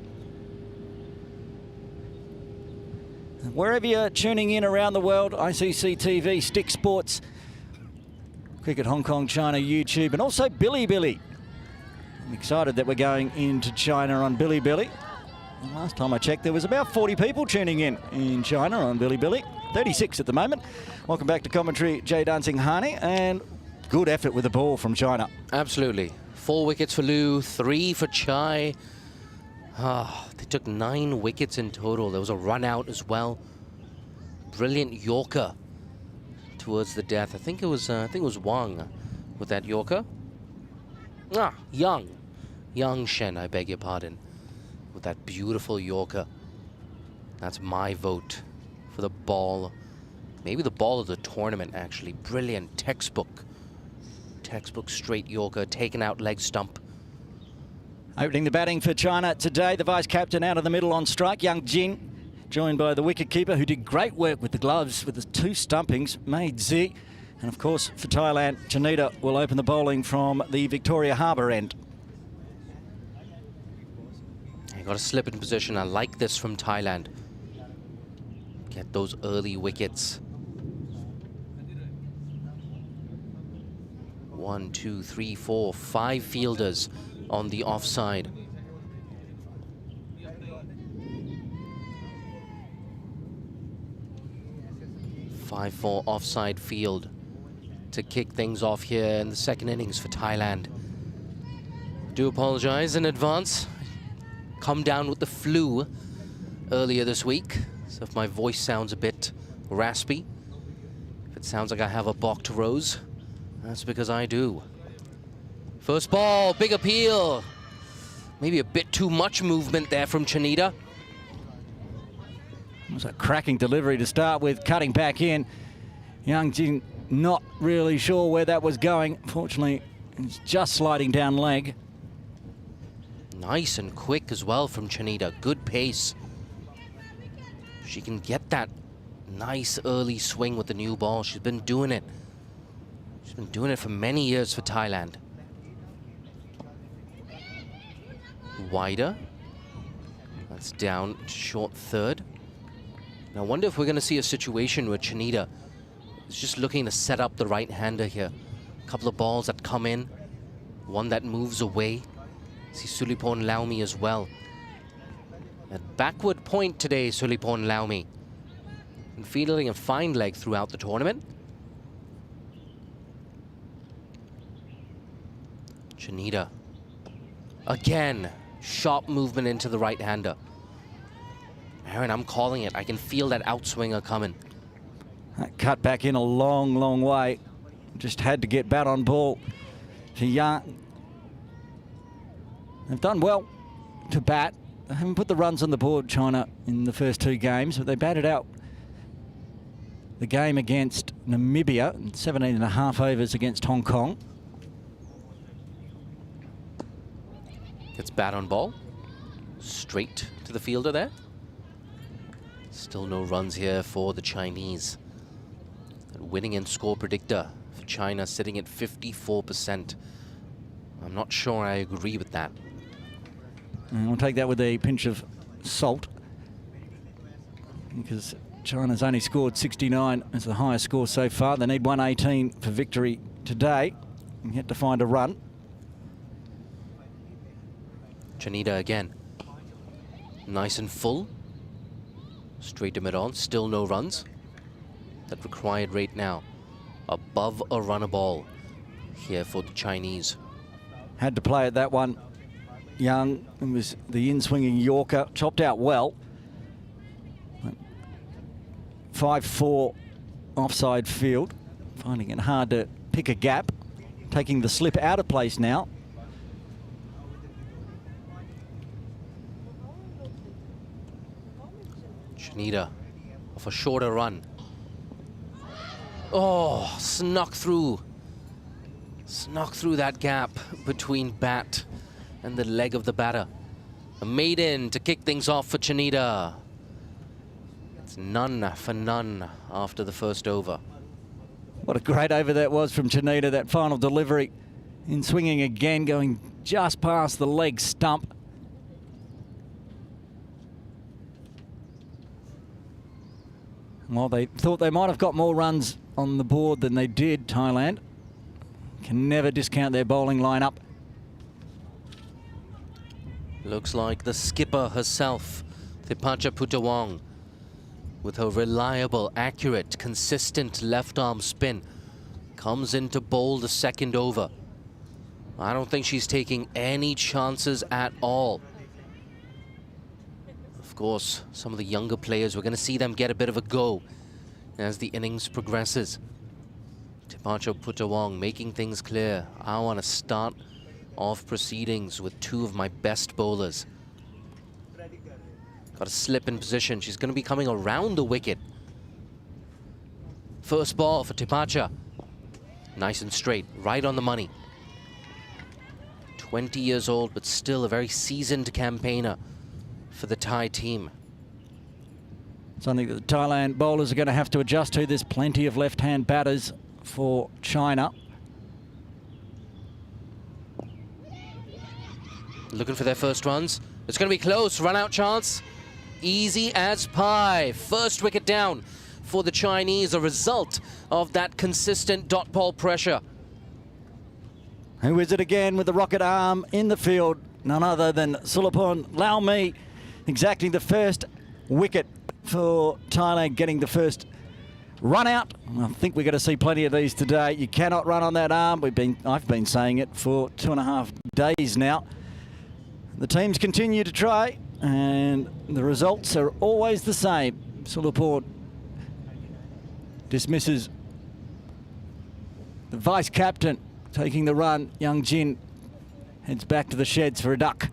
Wherever you're tuning in around the world, ICC TV, Stick Sports, Cricket Hong Kong, China, YouTube, and also Bilibili. I'm excited that we're going into China on Bilibili. Last time I checked, there was about 40 people tuning in China on Bilibili. 36 at the moment. Welcome back to commentary, Jay Dancing Hani, and good effort with the ball from China. Absolutely. 4 wickets for Liu, 3 for Chai. They took 9 wickets in total. There was a run out as well. Brilliant Yorker towards the death. I think it was Wang with that Yorker. Yang Shen, I beg your pardon, with that beautiful Yorker. That's my vote for the ball. Maybe the ball of the tournament, actually. Brilliant textbook straight Yorker, taken out leg stump. Opening the batting for China today, the vice-captain out of the middle on strike, Yang Jin, joined by the wicket-keeper who did great work with the gloves with the 2 stumpings, Made Zi. And of course, for Thailand, Janita will open the bowling from the Victoria Harbour end. You got to slip in position. I like this from Thailand. Get those early wickets. 1, 2, 3, 4, 5 fielders on the offside. (5-4) offside field to kick things off here in the second innings for Thailand. Do apologize in advance. Come down with the flu earlier this week, so if my voice sounds a bit raspy, if it sounds like I have a balked rose, that's because I do. First ball, big appeal. Maybe a bit too much movement there from Chanita. It was a cracking delivery to start with, cutting back in. Yang Jin not really sure where that was going. Fortunately, it's just sliding down leg. Nice and quick as well from Chanita. Good pace. She can get that nice early swing with the new ball. She's been doing it. She's been doing it for many years for Thailand. Wider. That's down short third. Now I wonder if we're going to see a situation where Chanita is just looking to set up the right-hander here. A couple of balls that come in. One that moves away. See Sulipon Laumi as well. At backward point today, Sulipon Laumi. And fielding a fine leg throughout the tournament. Chanita. Again, sharp movement into the right-hander. Aaron, I'm calling it. I can feel that outswinger coming. That cut back in a long, long way. Just had to get bat on ball to Yang. They've done well to bat. They haven't put the runs on the board, China, in the first 2 games, but they batted out the game against Namibia, 17.5 overs against Hong Kong. Gets bat on ball. Straight to the fielder there. Still no runs here for the Chinese. That winning in score predictor for China sitting at 54%. I'm not sure I agree with that. And we'll take that with a pinch of salt, because China's only scored 69 as the highest score so far. They need 118 for victory today, and yet to find a run. Chanita again. Nice and full. Straight to mid-on. Still no runs. That required rate now. Above a run a ball here for the Chinese. Had to play at that one. Young, it was the in-swinging Yorker, chopped out well. 5-4 offside field. finding it hard to pick a gap, taking the slip out of place now. Chanita off a shorter run. Oh, snuck through that gap between bat and the leg of the batter. A maiden to kick things off for Chanita. It's none for none after the first over. What a great over that was from Chanita, that final delivery. In swinging again, going just past the leg stump. Well, they thought they might have got more runs on the board than they did, Thailand. Can never discount their bowling lineup. Looks like the skipper herself, Thipacha Putawong, with her reliable, accurate, consistent left-arm spin, comes in to bowl the second over. I don't think she's taking any chances at all. Of course, some of the younger players, we're going to see them get a bit of a go as the innings progresses. Thipacha Putawong making things clear. I want to start off proceedings with two of my best bowlers. Got a slip in position. She's going to be coming around the wicket. First ball for Thipacha. Nice and straight, right on the money. 20 years old, but still a very seasoned campaigner for the Thai team. Something that the Thailand bowlers are going to have to adjust to. There's plenty of left-hand batters for China. Looking for their first runs. It's going to be close. Run-out chance. Easy as pie. First wicket down for the Chinese, a result of that consistent dot ball pressure. Who is it again with the rocket arm in the field? None other than Sulapon Laumi, exacting the first wicket for Thailand, getting the first run out. I think we're going to see plenty of these today. You cannot run on that arm. I've been saying it for 2.5 days now. The teams continue to try, and the results are always the same. Sulapon dismisses the vice-captain, taking the run. Young Jin heads back to the sheds for a duck.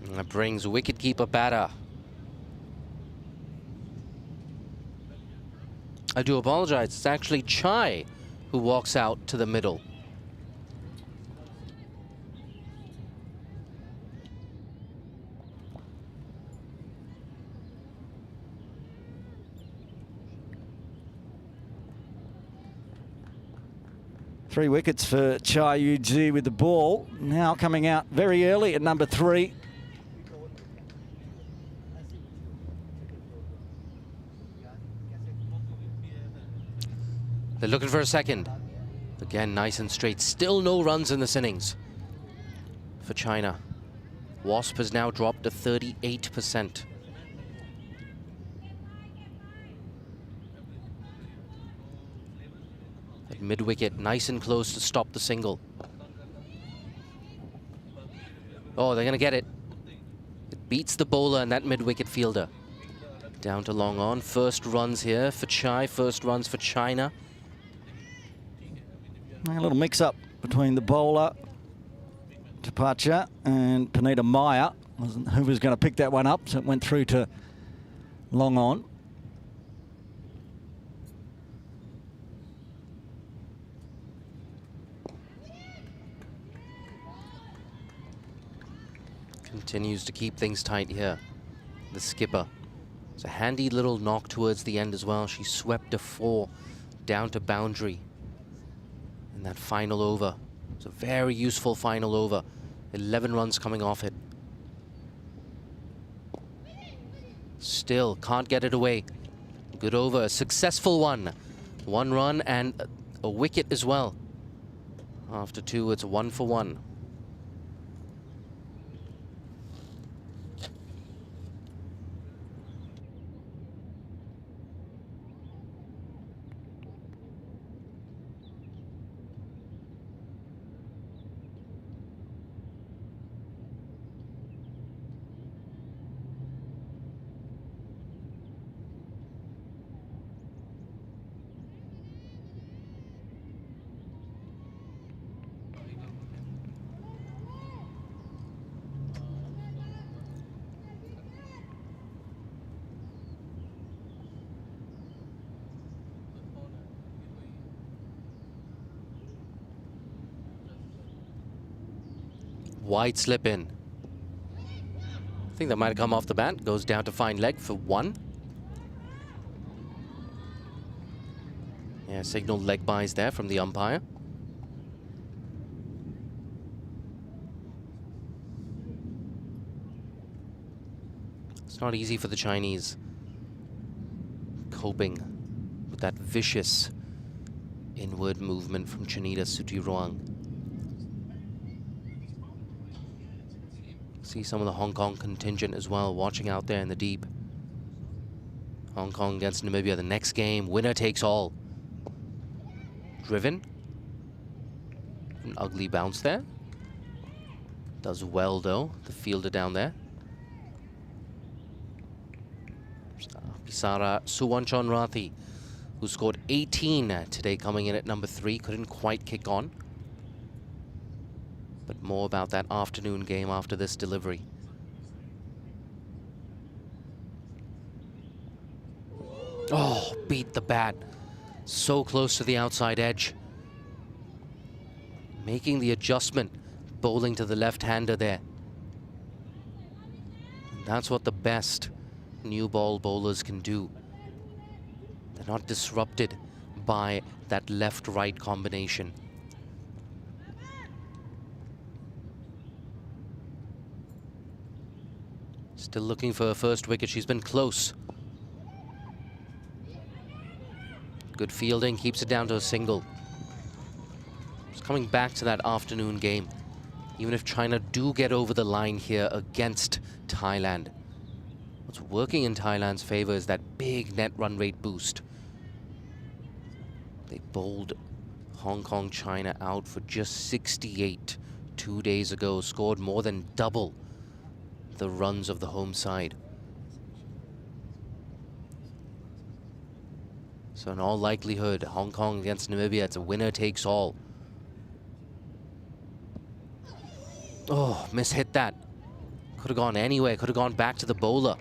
And that brings wicketkeeper batter. I do apologize. It's actually Chai who walks out to the middle. Three wickets for Chai Yu-ji with the ball. Now coming out very early at number 3. They're looking for a second. Again, nice and straight. Still no runs in this innings for China. Wasp has now dropped to 38%. At mid-wicket, nice and close to stop the single. Oh, they're going to get it. It beats the bowler and that mid-wicket fielder. Down to long on. First runs here for Chai. First runs for China. A little mix-up between the bowler, Thipacha, and Panita Maya. Wasn't who was going to pick that one up, so it went through to long on. Continues to keep things tight here. The skipper. It's a handy little knock towards the end as well. She swept a 4 down to boundary in that final over. It's a very useful final over. 11 runs coming off it. Still can't get it away. Good over, a successful one. 1 run and a wicket as well. After 2, it's 1 for 1. Wide slip in. I think that might have come off the bat. Goes down to fine leg for 1. Yeah, signal leg buys there from the umpire. It's not easy for the Chinese coping with that vicious inward movement from Chinita Sutiruang. See some of the Hong Kong contingent as well watching out there in the deep. Hong Kong against Namibia, the next game, winner takes all. Driven. An ugly bounce there. Does well though, the fielder down there. Pisara Suwanchonrathi, who scored 18 today, coming in at number 3, couldn't quite kick on. But more about that afternoon game after this delivery. Oh, beat the bat. So close to the outside edge. Making the adjustment, bowling to the left-hander there. And that's what the best new ball bowlers can do. They're not disrupted by that left-right combination. Still looking for her first wicket. She's been close. Good fielding, keeps it down to a single. It's coming back to that afternoon game. Even if China do get over the line here against Thailand, what's working in Thailand's favor is that big net run rate boost. They bowled Hong Kong, China out for just 68 2 days ago, scored more than double the runs of the home side. So in all likelihood, Hong Kong against Namibia, it's a winner takes all. Oh, mishit that. Could have gone anywhere, could have gone back to the bowler.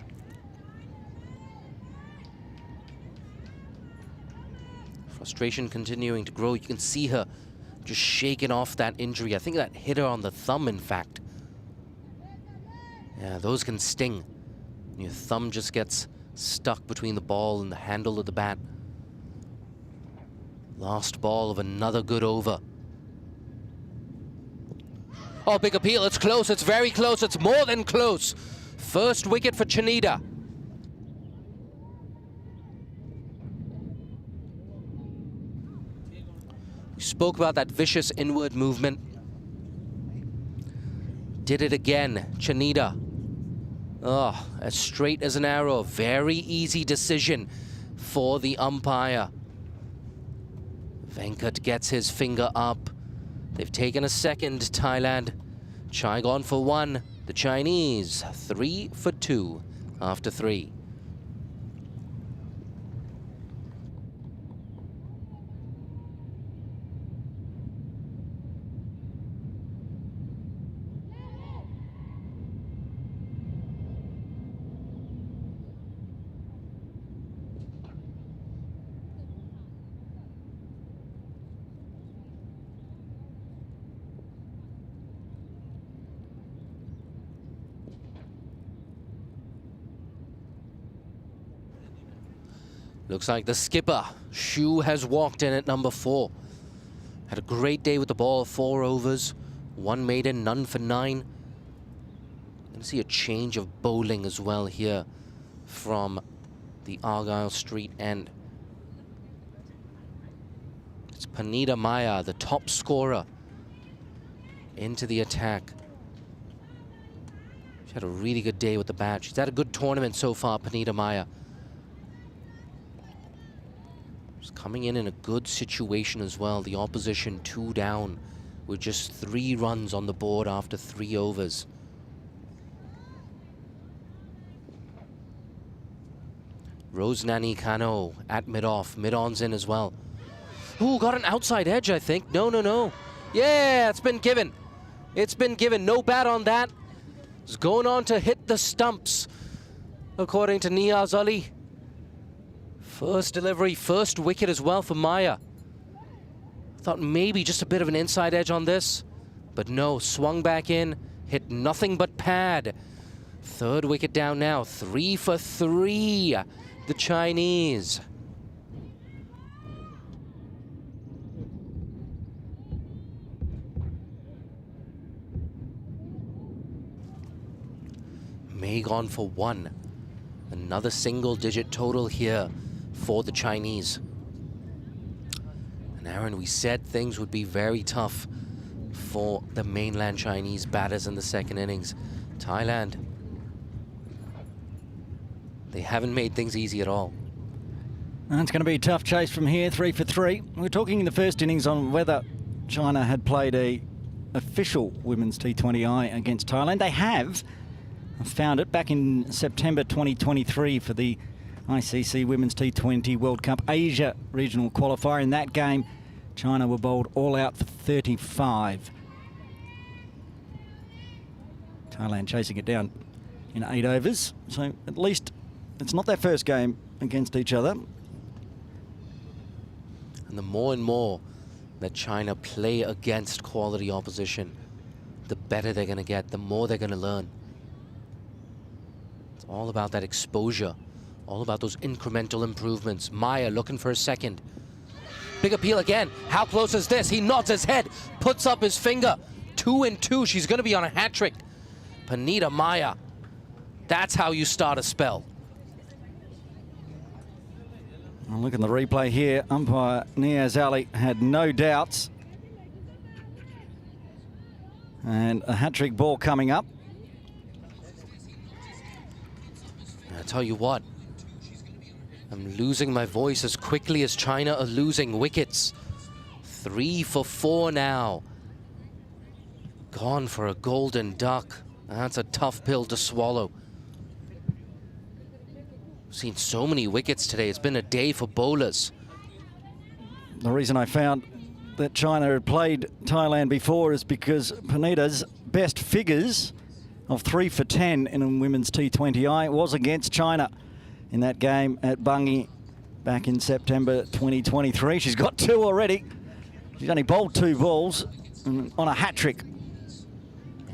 Frustration continuing to grow. You can see her just shaking off that injury. I think that hit her on the thumb, in fact. Yeah, those can sting. Your thumb just gets stuck between the ball and the handle of the bat. Last ball of another good over. Oh, big appeal. It's close. It's very close. It's more than close. First wicket for Chinita. We spoke about that vicious inward movement. Did it again, Chinita. Oh, as straight as an arrow. Very easy decision for the umpire. Venkat gets his finger up. They've taken a second, Thailand. Chai gone for 1. The Chinese 3 for 2 after 3. Looks like the skipper, Shu, has walked in at number 4. Had a great day with the ball, 4 overs, 1 maiden, none for 9. Gonna see a change of bowling as well here from the Argyle Street end. It's Panita Maya, the top scorer, into the attack. She had a really good day with the bat. She's had a good tournament so far, Panita Maya. Coming in a good situation as well. The opposition 2 down with just 3 runs on the board after 3 overs. Rosenani Kano at mid-off. Mid-on's in as well. Ooh, got an outside edge, I think. No. Yeah, it's been given. It's been given. No bat on that. It's going on to hit the stumps, according to Niaz Ali. First delivery, first wicket as well for Maya. Thought maybe just a bit of an inside edge on this, but no, swung back in, hit nothing but pad. Third wicket down now, 3 for 3, the Chinese. May gone for 1. Another single-digit total here for the Chinese. And Aaron, we said things would be very tough for the mainland Chinese batters in the second innings. Thailand, they haven't made things easy at all. And it's going to be a tough chase from here, 3 for 3. We were talking in the first innings on whether China had played a official women's T20I against Thailand. They have. I found it back in September 2023 for the ICC Women's T20 World Cup Asia Regional Qualifier. In that game, China were bowled all out for 35. Thailand chasing it down in 8 overs. So at least it's not their first game against each other. And the more and more that China play against quality opposition, the better they're going to get, the more they're going to learn. It's all about that exposure, all about those incremental improvements. Maya looking for a second. Big appeal again. How close is this? He nods his head, puts up his finger. 2 and 2. She's going to be on a hat trick. Panita Maya. That's how you start a spell. Well, look at the replay here. Umpire Niaz Ali had no doubts. And a hat-trick ball coming up. I tell you what, I'm losing my voice as quickly as China are losing wickets. 3 for 4 now. Gone for a golden duck. That's a tough pill to swallow. Seen so many wickets today. It's been a day for bowlers. The reason I found that China had played Thailand before is because Panita's best figures of 3 for 10 in a women's T20I was against China in that game at Bungi back in September 2023. She's got 2 already. She's only bowled 2 balls on a hat-trick.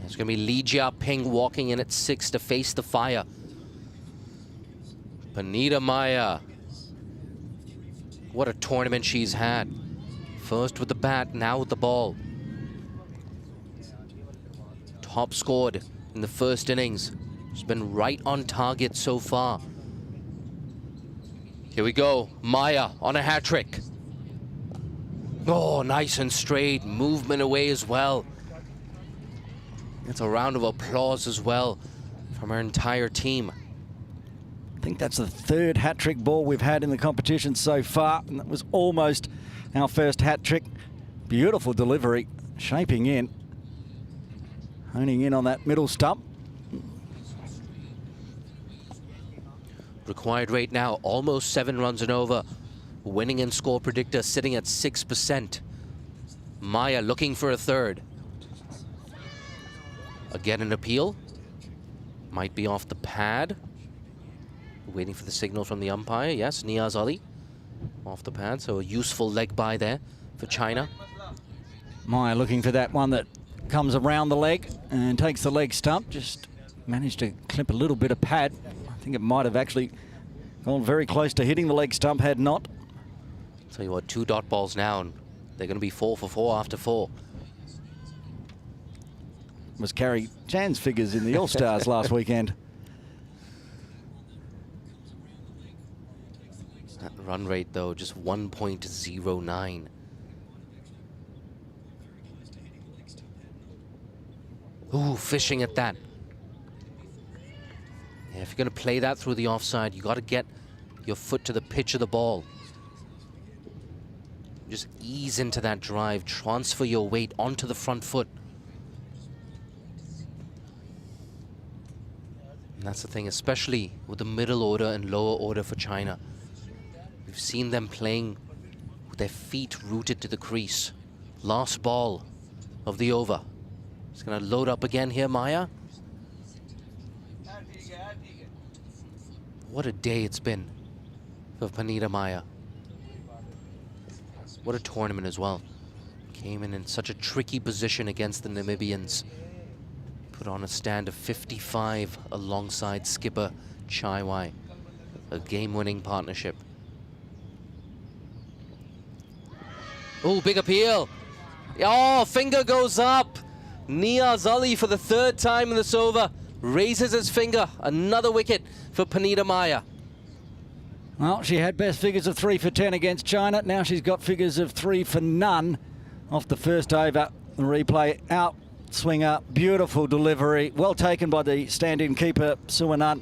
It's going to be Li Jiaping walking in at 6 to face the fire. Panita Maya. What a tournament she's had. First with the bat, now with the ball. Top scored in the first innings. She's been right on target so far. Here we go. Maya on a hat trick. Oh, nice and straight. Movement away as well. It's a round of applause as well from our entire team. I think that's the 3rd hat-trick ball we've had in the competition so far, and that was almost our first hat-trick. Beautiful delivery, shaping in, honing in on that middle stump. Required rate now almost 7 runs and over. Winning and score predictor sitting at 6%. Maya looking for a 3rd. Again an appeal. Might be off the pad. Waiting for the signal from the umpire. Yes, Niaz Ali off the pad. So a useful leg by there for China. Maya looking for that one that comes around the leg and takes the leg stump. Just managed to clip a little bit of pad. I think it might have actually gone very close to hitting the leg stump had not. Tell you what, 2 dot balls now, and they're going to be 4 for 4 after 4. Was Carrie Chan's figures in the All-Stars last weekend. That run rate, though, just 1.09. Ooh, fishing at that. Yeah, if you're going to play that through the offside, you got to get your foot to the pitch of the ball. Just ease into that drive, transfer your weight onto the front foot. And that's the thing, especially with the middle order and lower order for China. We've seen them playing with their feet rooted to the crease. Last ball of the over. It's going to load up again here, Maya. What a day it's been for Panita Maya. What a tournament as well. Came in such a tricky position against the Namibians. Put put on a stand of 55 alongside skipper Chai Wai. A game-winning partnership. Oh, big appeal. Oh, finger goes up. Niaz Ali for the third time in this over raises his finger. Another wicket for Panita Maya. Well, she had best figures of 3 for 10 against China. Now she's got figures of 3 for none off the first over. The replay out, swinger, beautiful delivery. Well taken by the stand-in keeper, Suanan.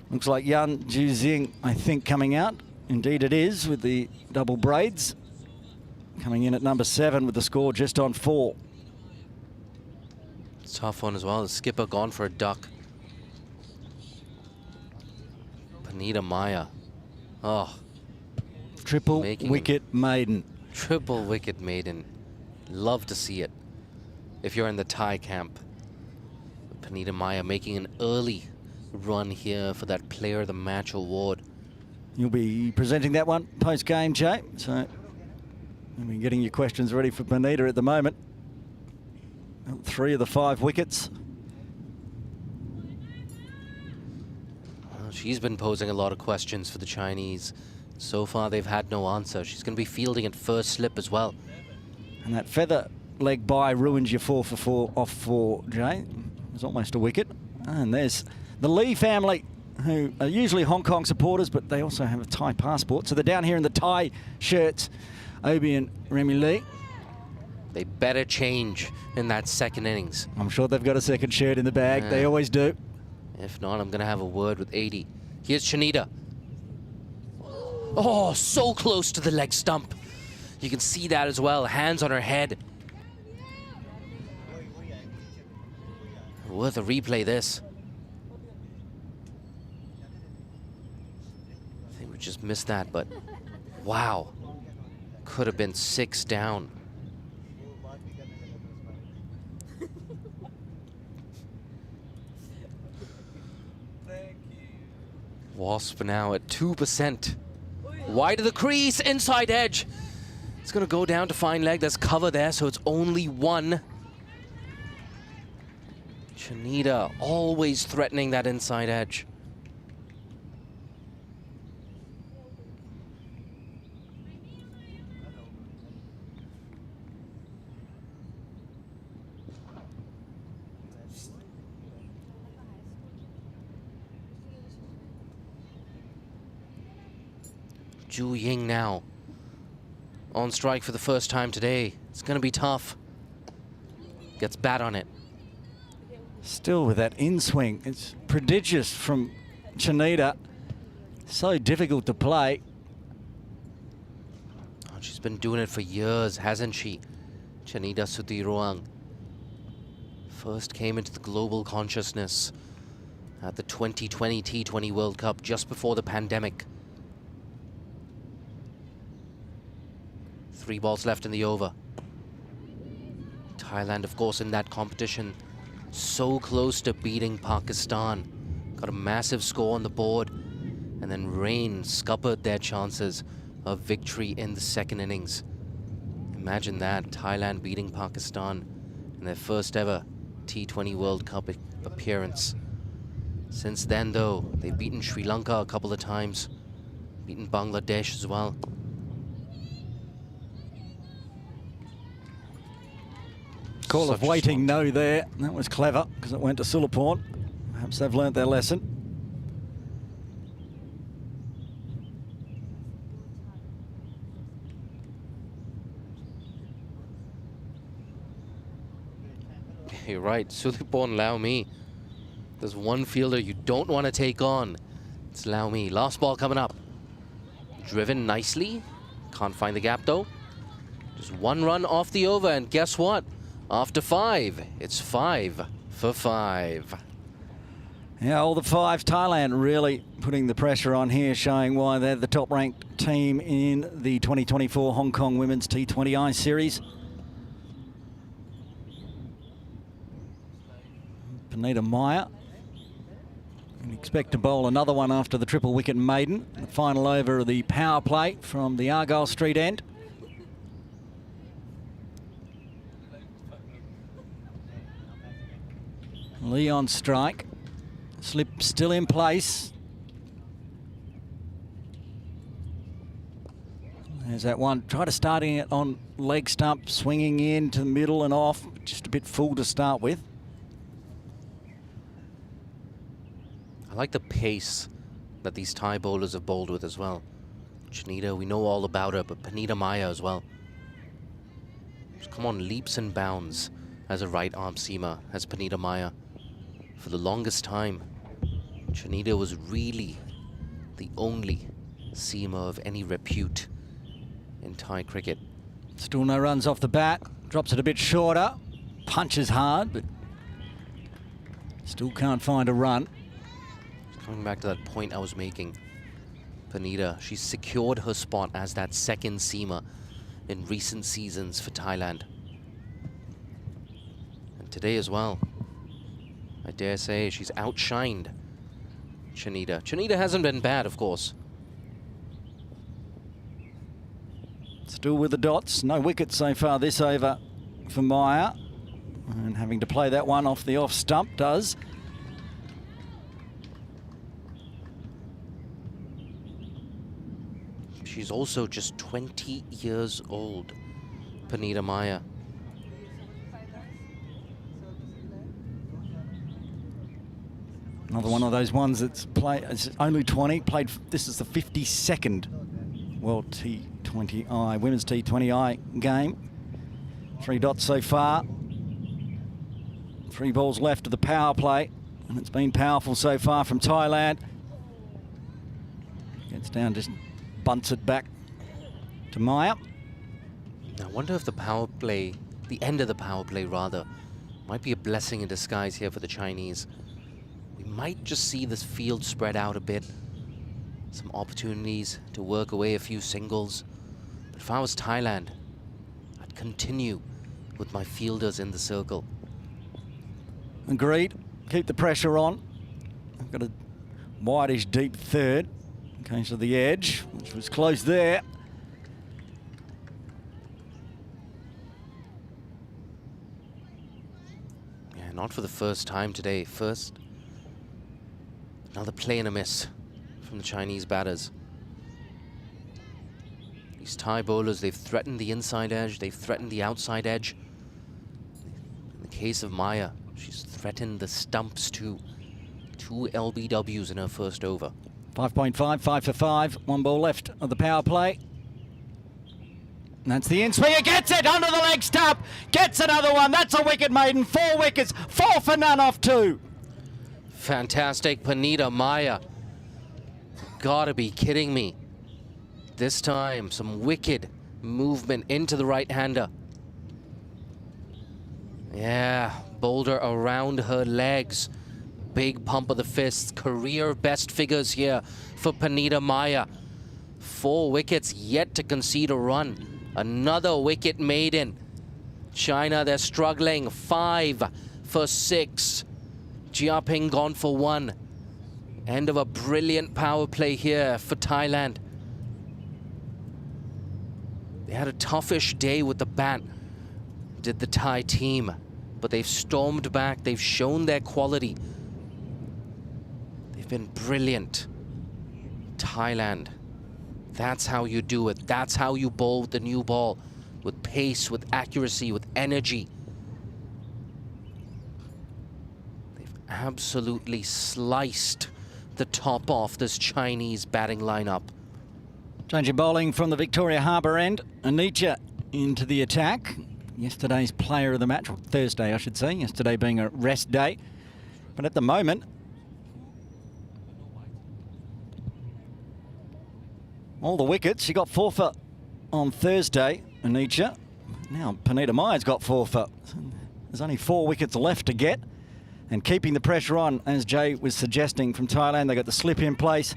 Looks like Yan Juzing, I think, coming out. Indeed it is, with the double braids. Coming in at number 7 with the score just on 4. Tough one as well. The skipper gone for a duck. Panita Maya. Oh. Triple wicket maiden. Triple wicket maiden. Love to see it. If you're in the Thai camp. Panita Maya making an early run here for that Player of the Match award. You'll be presenting that one post-game, Jay. So we'll be getting your questions ready for Panita at the moment. 3 of the 5 wickets. Well, she's been posing a lot of questions for the Chinese. So far, they've had no answer. She's going to be fielding at first slip as well. And that feather leg by ruins your 4 for 4 off 4, Jay. It's almost a wicket. And there's the Lee family, who are usually Hong Kong supporters, but they also have a Thai passport. So they're down here in the Thai shirts, Obi and Remy Lee. They better change in that second innings. I'm sure they've got a second shirt in the bag. They always do. If not, I'm going to have a word with 80. Here's Chanita. Oh, so close to the leg stump. You can see that as well. Hands on her head. Worth a replay, this. I think we just missed that, but wow. Could have been 6 down. Wasp now at 2%. Wide of the crease, inside edge. It's going to go down to fine leg. There's cover there, so it's only 1. Chanita always threatening that inside edge. Zhu Ying now on strike for the first time today. It's going to be tough. Gets bat on it. Still with that in-swing. It's prodigious from Chanita. So difficult to play. Oh, she's been doing it for years, hasn't she? Chanita Sutiruang. First came into the global consciousness at the 2020 T20 World Cup just before the pandemic. 3 balls left in the over. Thailand, of course, in that competition, so close to beating Pakistan. Got a massive score on the board, and then rain scuppered their chances of victory in the second innings. Imagine that, Thailand beating Pakistan in their first ever T20 World Cup appearance. Since then, though, they've beaten Sri Lanka a couple of times, beaten Bangladesh as well. Call of waiting no there. That was clever because it went to Sulaporn. Perhaps they've learnt their lesson. You're right, Sulaporn Lau Mi. There's one fielder you don't want to take on. It's Lau Mi. Last ball coming up. Driven nicely. Can't find the gap though. Just 1 run off the over, and guess what? After 5, it's 5 for 5. Yeah, all the 5s. Thailand really putting the pressure on here, showing why they're the top-ranked team in the 2024 Hong Kong Women's T20I series. Panita Maya Expect to bowl another one after the triple wicket maiden. The final over of the power play from the Argyle Street end. Lee on strike. Slip still in place. There's that one. Try to starting it on leg stump, swinging in to the middle and off. Just a bit full to start with. I like the pace that these Thai bowlers have bowled with as well. Chanita, we know all about her, but Panita Maya as well. She's come on leaps and bounds as a right arm seamer, as Panita Maya. For the longest time, Chanita was really the only seamer of any repute in Thai cricket. Still no runs off the bat. Drops it a bit shorter. Punches hard, but still can't find a run. Coming back to that point I was making, Panita, she's secured her spot as that second seamer in recent seasons for Thailand. And today as well, I dare say she's outshined Chanita. Chanita hasn't been bad, of course. Still with the dots. No wicket so far this over for Maya. And having to play that one off the off stump does. She's also just 20 years old, Panita Maya. Another one of those ones that's it's only 20. Played. This is the 52nd World T20I, Women's T20I game. 3 dots so far. 3 balls left of the power play. And it's been powerful so far from Thailand. Gets down, just bunts it back to Maya. I wonder if the power play, the end of the power play rather, might be a blessing in disguise here for the Chinese. We might just see this field spread out a bit. Some opportunities to work away a few singles. But if I was Thailand, I'd continue with my fielders in the circle. Agreed. Keep the pressure on. I've got a wideish deep third. In case of the edge, which was close there. Yeah, not for the first time today. First, another play and a miss from the Chinese batters. These Thai bowlers, they've threatened the inside edge, they've threatened the outside edge. In the case of Maya, she's threatened the stumps too. 2 LBWs in her first over. 5.5, 5 for 5. 1 ball left of the power play. And that's the in swinger. Gets it under the leg stump. Gets another one. That's a wicket maiden. 4 wickets. 4 for none off 2. Fantastic, Panita Maya. Gotta be kidding me. This time, some wicked movement into the right-hander. Yeah, boulder around her legs. Big pump of the fists. Career best figures here for Panita Maya. 4 wickets yet to concede a run. Another wicket maiden. China, they're struggling. 5 for 6. Jiaping gone for 1. End of a brilliant power play here for Thailand. They had a toughish day with the bat, did the Thai team. But they've stormed back. They've shown their quality. They've been brilliant. Thailand. That's how you do it. That's how you bowl with the new ball. With pace, with accuracy, with energy. They've absolutely sliced the top off this Chinese batting lineup. Changing bowling from the Victoria Harbour end. Anicha into the attack. Yesterday's player of the match, or Thursday I should say, yesterday being a rest day. But at the moment, all the wickets. She got 4 for on Thursday, Anicha. Now Panita Maya's got 4 for. There's only 4 wickets left to get. And keeping the pressure on, as Jay was suggesting from Thailand, they got the slip in place.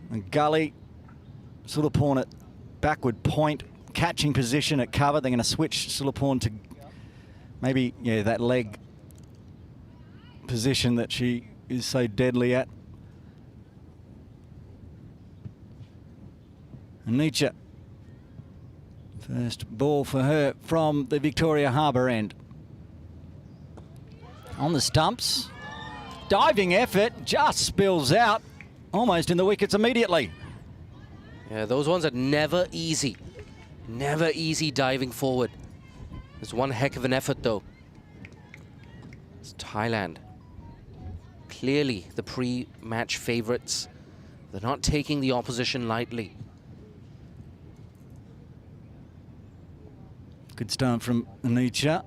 And Gully, Sulaporn at backward point, catching position at cover. They're going to switch Sulaporn to maybe, yeah, that leg position that she is so deadly at. Nietzsche. First ball for her from the Victoria Harbour end. On the stumps. Diving effort, just spills out. Almost in the wickets immediately. Yeah, those ones are never easy. Never easy diving forward. It's one heck of an effort though. It's Thailand. Clearly the pre-match favourites. They're not taking the opposition lightly. Good start from Nietzsche.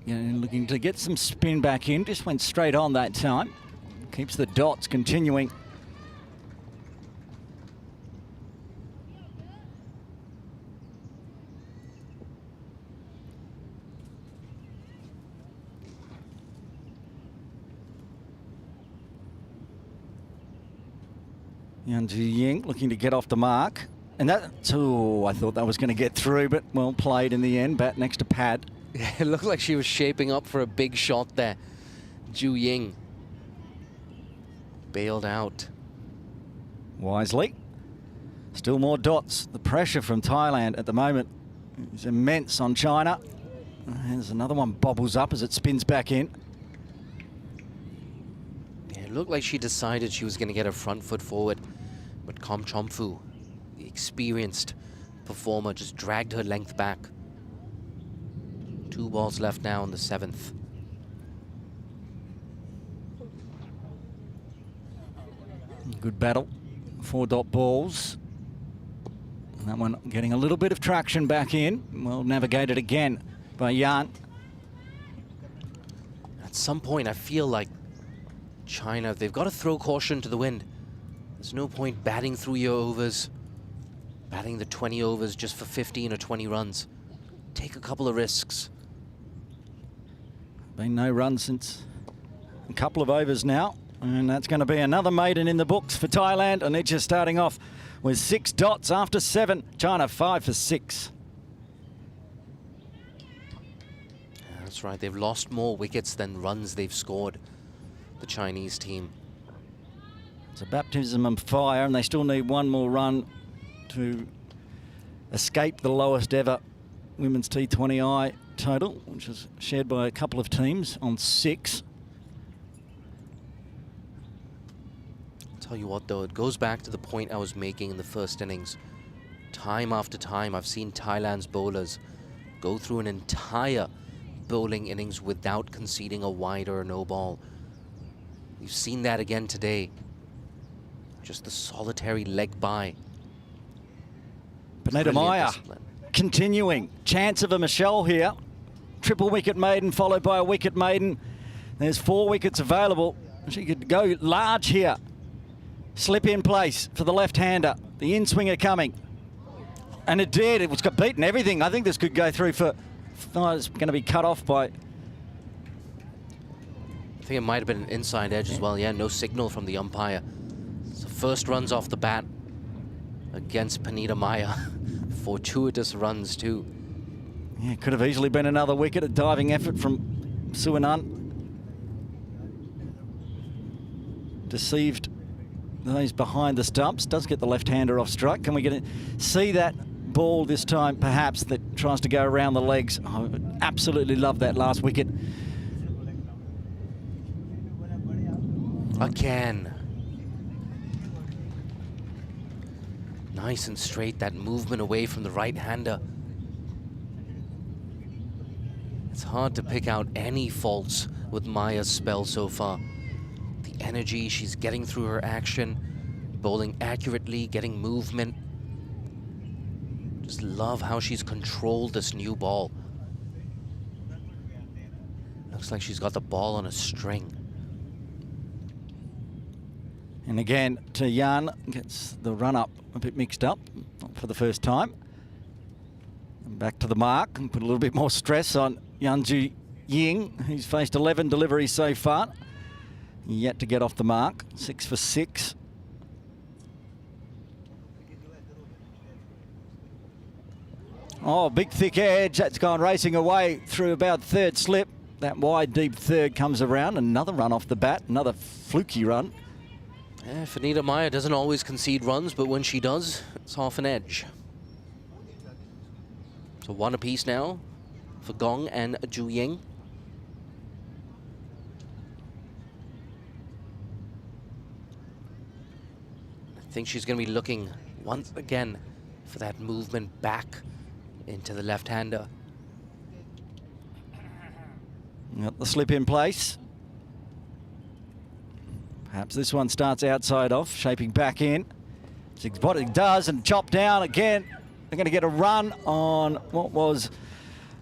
Looking to get some spin back in. Just went straight on that time. Keeps the dots continuing. Yan Ying looking to get off the mark. And that, oh, I thought that was going to get through, but well played in the end. Bat next to pad. Yeah, it looked like she was shaping up for a big shot there. Ju Ying bailed out. Wisely. Still more dots. The pressure from Thailand at the moment is immense on China. There's another one bobbles up as it spins back in. Yeah, it looked like she decided she was going to get her front foot forward, but Kom Chomfu, the experienced performer, just dragged her length back. 2 balls left now in the 7th. Good battle. 4 dot balls. And that one getting a little bit of traction back in. Well navigated again by Yan. At some point, I feel like China, they've got to throw caution to the wind. There's no point batting through your overs, batting the 20 overs just for 15 or 20 runs. Take a couple of risks. Been no run since a couple of overs now. And that's going to be another maiden in the books for Thailand. Anicha starting off with 6 dots after 7. China 5 for 6. That's right, they've lost more wickets than runs they've scored, the Chinese team. It's a baptism of fire, and they still need 1 more run to escape the lowest ever women's T20I total, which is shared by a couple of teams on 6. Tell you what though, it goes back to the point I was making in the first innings. Time after time, I've seen Thailand's bowlers go through an entire bowling innings without conceding a wide or a no ball. You've seen that again today. Just the solitary leg by. Benita Maya continuing. Chance of a Michelle here. Triple wicket maiden followed by a wicket maiden. There's 4 wickets available. She could go large here. Slip in place for the left-hander. The in-swinger coming. And it did. It was got beaten everything. I think this could go through for... Oh, it's going to be cut off by... I think it might have been an inside edge as well. Yeah, no signal from the umpire. So first runs off the bat against Benita Maya. Fortuitous runs too. Yeah, could have easily been another wicket. A diving effort from Suanan. Deceived those behind the stumps. Does get the left-hander off strike. Can we see that ball this time, perhaps, that tries to go around the legs? I absolutely love that last wicket. Again. Nice and straight, that movement away from the right-hander. It's hard to pick out any faults with Maya's spell so far. The energy she's getting through her action, bowling accurately, getting movement. Just love how she's controlled this new ball. Looks like she's got the ball on a string. And again, to Yan, gets the run-up a bit mixed up, not for the first time. And back to the mark and put a little bit more stress on Yanju Ying, who's faced 11 deliveries so far. Yet to get off the mark, 6 for 6. Oh, big thick edge, that's gone racing away through about 3rd slip. that wide deep third comes around. Another run off the bat, another fluky run. Yeah, Vanita Maya doesn't always concede runs, but when she does, it's off an edge. So 1 apiece now for Gong and Zhu Ying. I think she's going to be looking once again for that movement back into the left-hander. Got the slip in place. Perhaps this one starts outside off, shaping back in. It's what it does, and chop down again. They're going to get a run on what was,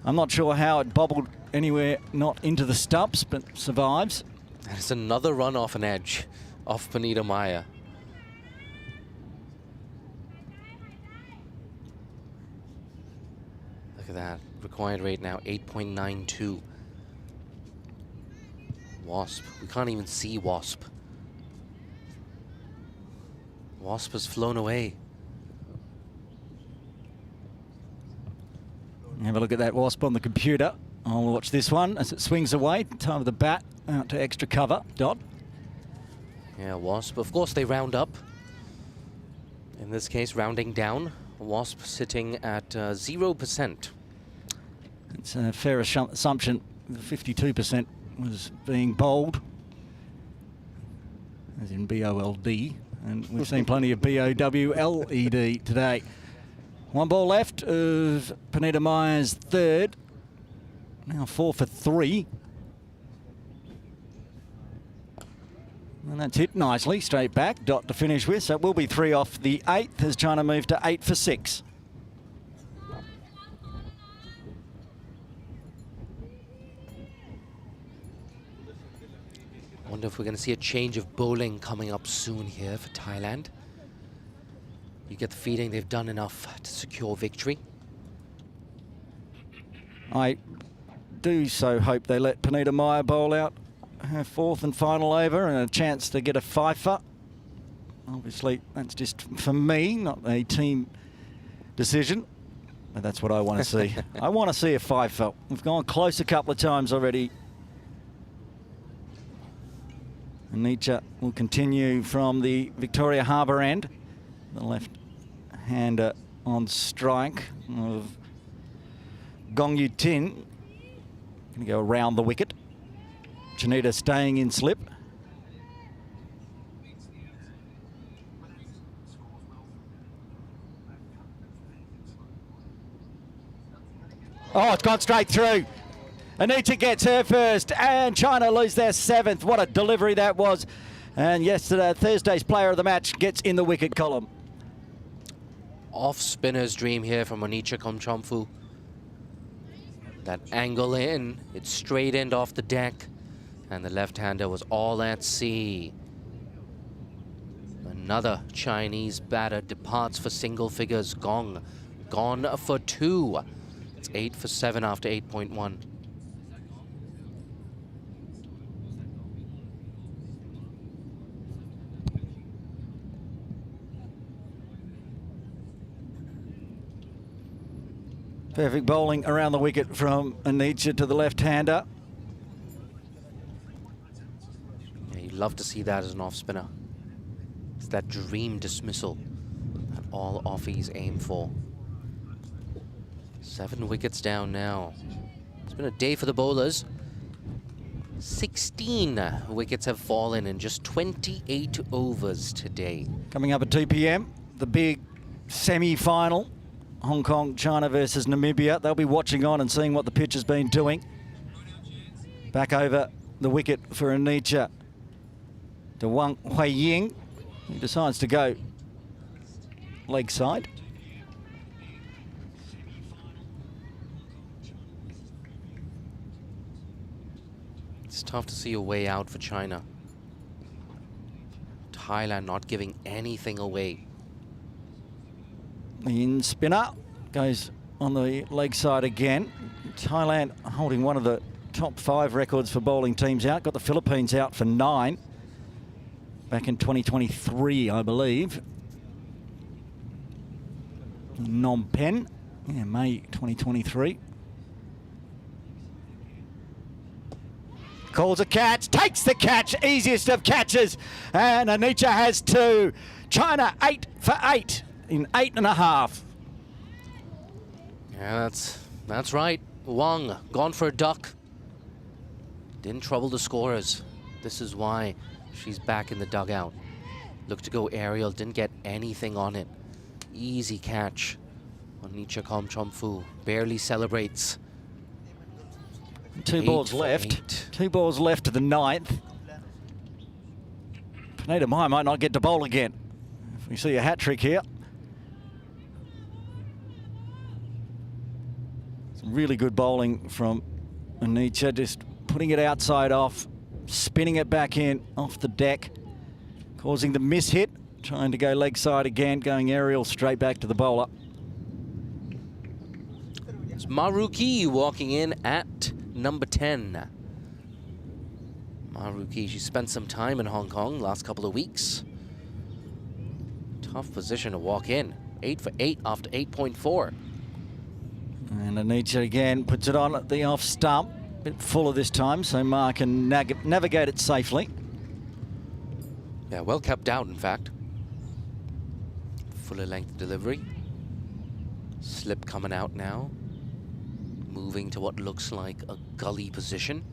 I'm not sure how it bobbled anywhere, not into the stumps, but survives. And it's another run off an edge off Vanita Maya. Look at that. Required rate now 8.92. Wasp. We can't even see Wasp. Wasp has flown away. Have a look at that Wasp on the computer. I'll watch this one as it swings away. Time of the bat out to extra cover. Dot. Yeah, Wasp. Of course, they round up. In this case, rounding down. Wasp sitting at 0%. It's a fair assumption. 52% was being bowled, as in B-O-L-D. And we've seen plenty of B-O-W-L-E-D today. 1 ball left of Vanita Maya's third. Now 4 for 3. And that's hit nicely, straight back. Dot to finish with, so it will be 3 off the 8th as China move to 8 for 6. I wonder if we're going to see a change of bowling coming up soon here for Thailand. You get the feeling they've done enough to secure victory. I do so hope they let Vanita Maya bowl out her 4th and final over and a chance to get a fifer. Obviously, that's just for me, not a team decision. But that's what I want to see. I want to see a fifer. We've gone close a couple of times already. And Nietzsche will continue from the Victoria Harbour end. The left-hander on strike of Gong Yu Tin. Going to go around the wicket. Chanita staying in slip. Oh, it's gone straight through. Anita gets her first, and China lose their 7th. What a delivery that was. And yesterday, Thursday's player of the match gets in the wicket column. Off spinner's dream here from Onicha Komchomfu. That angle in, it's straight end off the deck. And the left-hander was all at sea. Another Chinese batter departs for single figures. Gong gone for 2. It's 8 for 7 after 8.1. Perfect bowling around the wicket from Anicha to the left-hander. Yeah, you'd love to see that as an off-spinner. It's that dream dismissal that all offies aim for. 7 wickets down now. It's been a day for the bowlers. 16 wickets have fallen in just 28 overs today. Coming up at 2 p.m, the big semi-final. Hong Kong, China versus Namibia. They'll be watching on and seeing what the pitch has been doing. Back over the wicket for Anicha to Wang Hui Ying, who decides to go leg side. It's tough to see a way out for China. Thailand not giving anything away. The in spinner goes on the leg side again. Thailand holding one of the top 5 records for bowling teams out. Got the Philippines out for 9 back in 2023, I believe. Phnom Penh, yeah, May 2023. calls a catch, takes the catch, easiest of catches, and Anisha has 2. China 8 for 8 in 8.5. Yeah, that's right. Wang gone for a duck. Didn't trouble the scorers. This is why she's back in the dugout. Looked to go aerial, didn't get anything on it. Easy catch on Nicha Komchomfu. Barely celebrates. 2 balls left. 8. 2 balls left to the 9th. Panita Mai might not get to bowl again. If we see a hat trick here. Some really good bowling from Anisha, just putting it outside off, spinning it back in off the deck, causing the miss hit, trying to go leg side again, going aerial straight back to the bowler. It's Maruki walking in at number 10. Maruki, she spent some time in Hong Kong last couple of weeks. Tough position to walk in. 8 for 8 after 8.4. And Anisha again puts it on at the off stump. Bit fuller this time, so Ma can navigate it safely. Yeah, well kept out, in fact. Fuller length delivery. Slip coming out now. Moving to what looks like a gully position.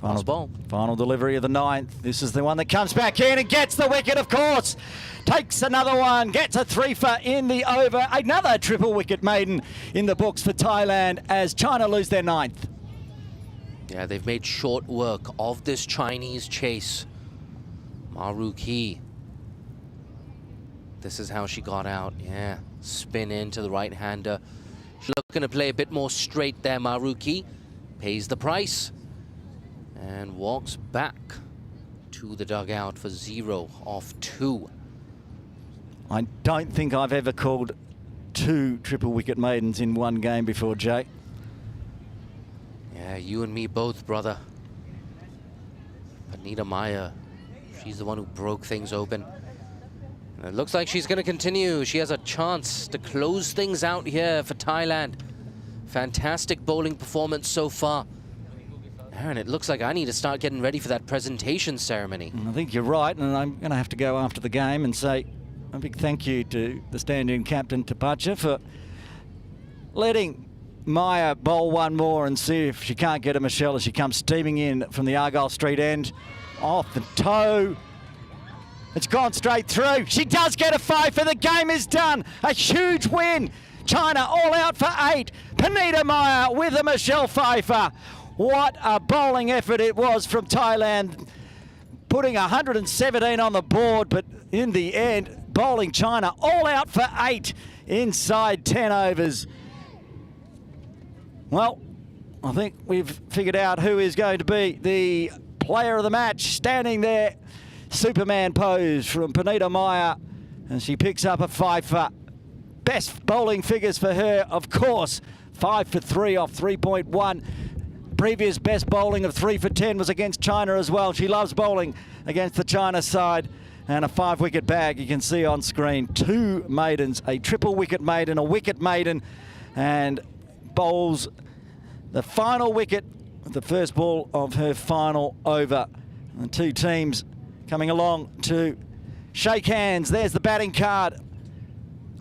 Final ball. Final delivery of the 9th. This is the one that comes back in and gets the wicket, of course. Takes another one, gets a 3 for in the over. Another triple wicket maiden in the books for Thailand as China lose their 9th. Yeah, they've made short work of this Chinese chase. Maruki. This is how she got out. Yeah, spin into the right-hander. She's looking to play a bit more straight there, Maruki. Pays the price. And walks back to the dugout for 0 off 2. I don't think I've ever called 2 triple wicket maidens in one game before, Jay. Yeah, you and me both, brother. Panita Maya, she's the one who broke things open. And it looks like she's going to continue. She has a chance to close things out here for Thailand. Fantastic bowling performance so far. Aaron, it looks like I need to start getting ready for that presentation ceremony. I think you're right, and I'm going to have to go after the game and say a big thank you to the stand-in captain, Tapacha, for letting Maya bowl one more and see if she can't get a Michelle as she comes steaming in from the Argyle Street end. Off the toe. It's gone straight through. She does get a 5 for the game is done. A huge win. China all out for 8. Panita Maya with a Michelle Pfeiffer. What a bowling effort it was from Thailand, putting 117 on the board, but in the end, bowling China all out for 8 inside 10 overs. Well, I think we've figured out who is going to be the player of the match. Standing there, Superman pose from Panita Maya, and she picks up a 5 for. Best bowling figures for her, of course, 5 for 3 off 3.1. Previous best bowling of 3 for 10 was against China as well. She loves bowling against the China side. And a 5-wicket bag you can see on screen. 2 maidens, a triple wicket maiden, a wicket maiden, and bowls the final wicket with the first ball of her final over. And 2 teams coming along to shake hands. There's the batting card.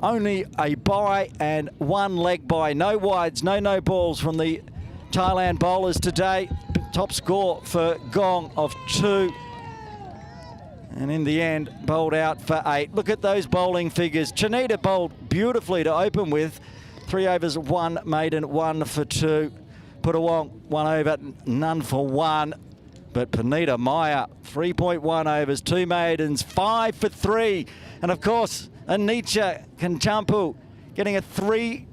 Only a bye and 1 leg bye. No wides, no balls from the Thailand bowlers today. Top score for Gong of 2. And in the end, bowled out for 8. Look at those bowling figures. Chanita bowled beautifully to open with. 3 overs, 1 maiden, 1 for 2. Putawong, 1 over, none for 1. But Panita Maya, 3.1 overs, 2 maidens, 5 for 3. And of course, Anisha Kanchampu getting a 3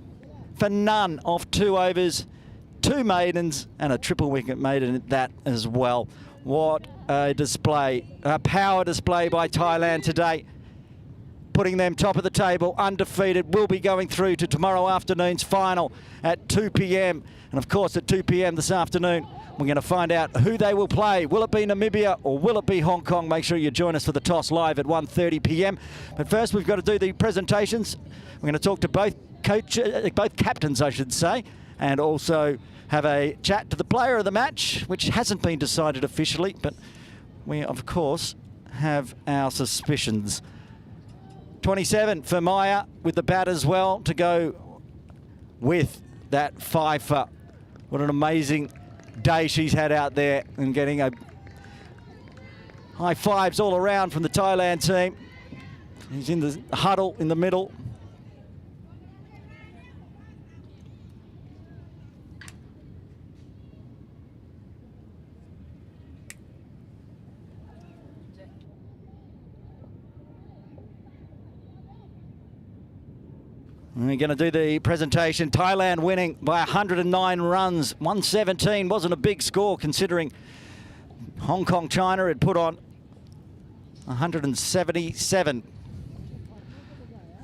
for none off 2 overs, 2 maidens, and a triple wicket maiden at that as well. What a display, a power display by Thailand today, putting them top of the table, undefeated. Will be going through to tomorrow afternoon's final at 2 p.m. And of course, at 2 p.m. this afternoon, we're going to find out who they will play. Will it be Namibia or will it be Hong Kong? Make sure you join us for the toss live at 1:30 p.m. But first, we've got to do the presentations. We're going to talk to both captains, I should say, and also have a chat to the player of the match, which hasn't been decided officially, but we, of course, have our suspicions. 27 for Maya with the bat as well to go with that fifer. What an amazing day she's had out there and getting a high fives all around from the Thailand team. He's in the huddle in the middle. We're going to do the presentation. Thailand winning by 109 runs. 117 wasn't a big score considering Hong Kong, China had put on 177.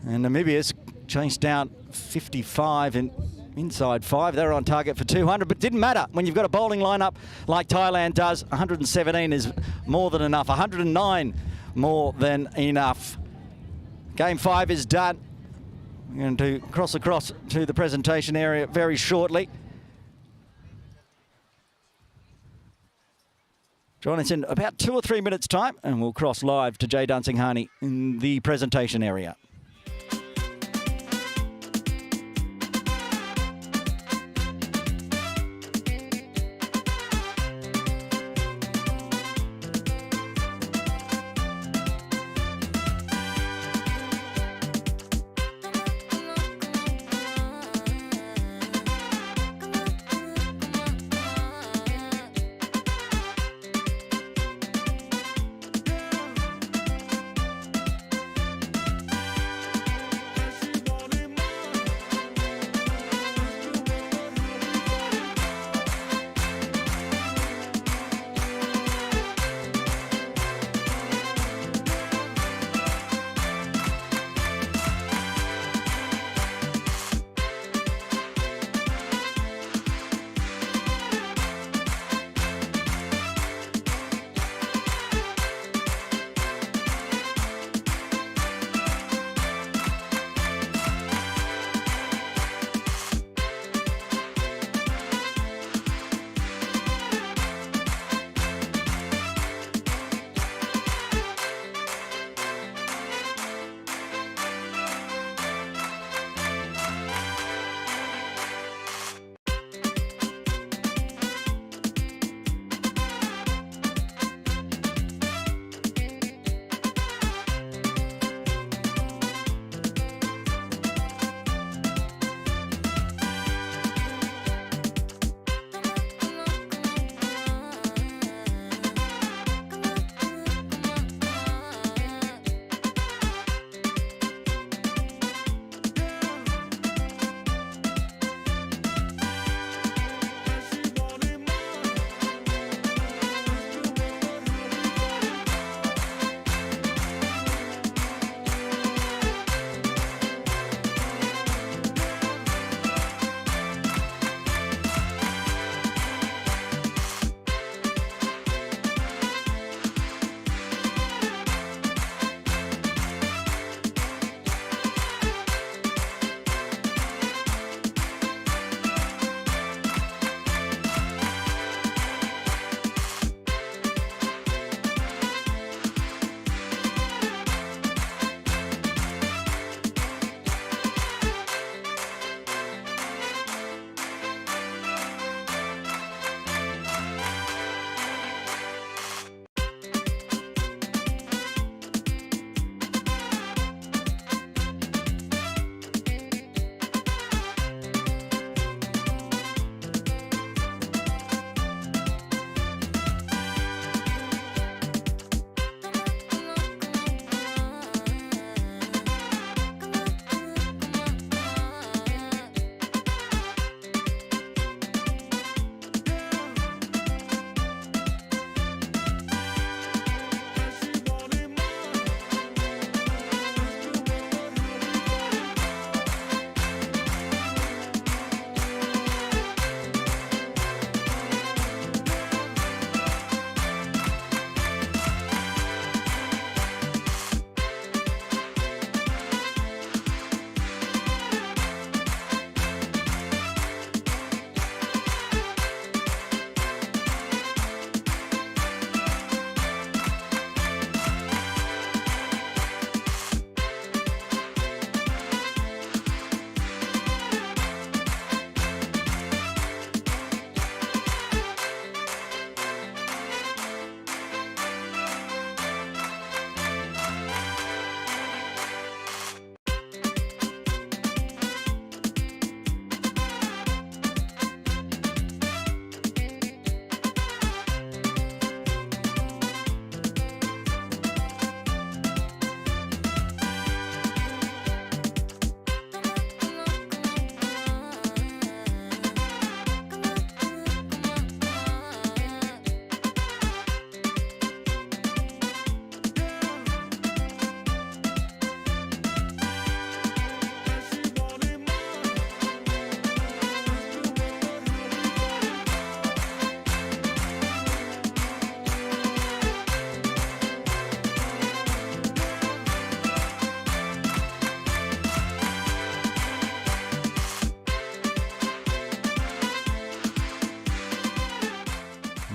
And Namibia's chased down 55 and inside 5. They're on target for 200, but didn't matter when you've got a bowling lineup like Thailand does. 117 is more than enough. 109 more than enough. Game 5 is done. We're going to cross across to the presentation area very shortly. Join us in about 2 or 3 minutes' time and we'll cross live to Jay Dunsinghani in the presentation area.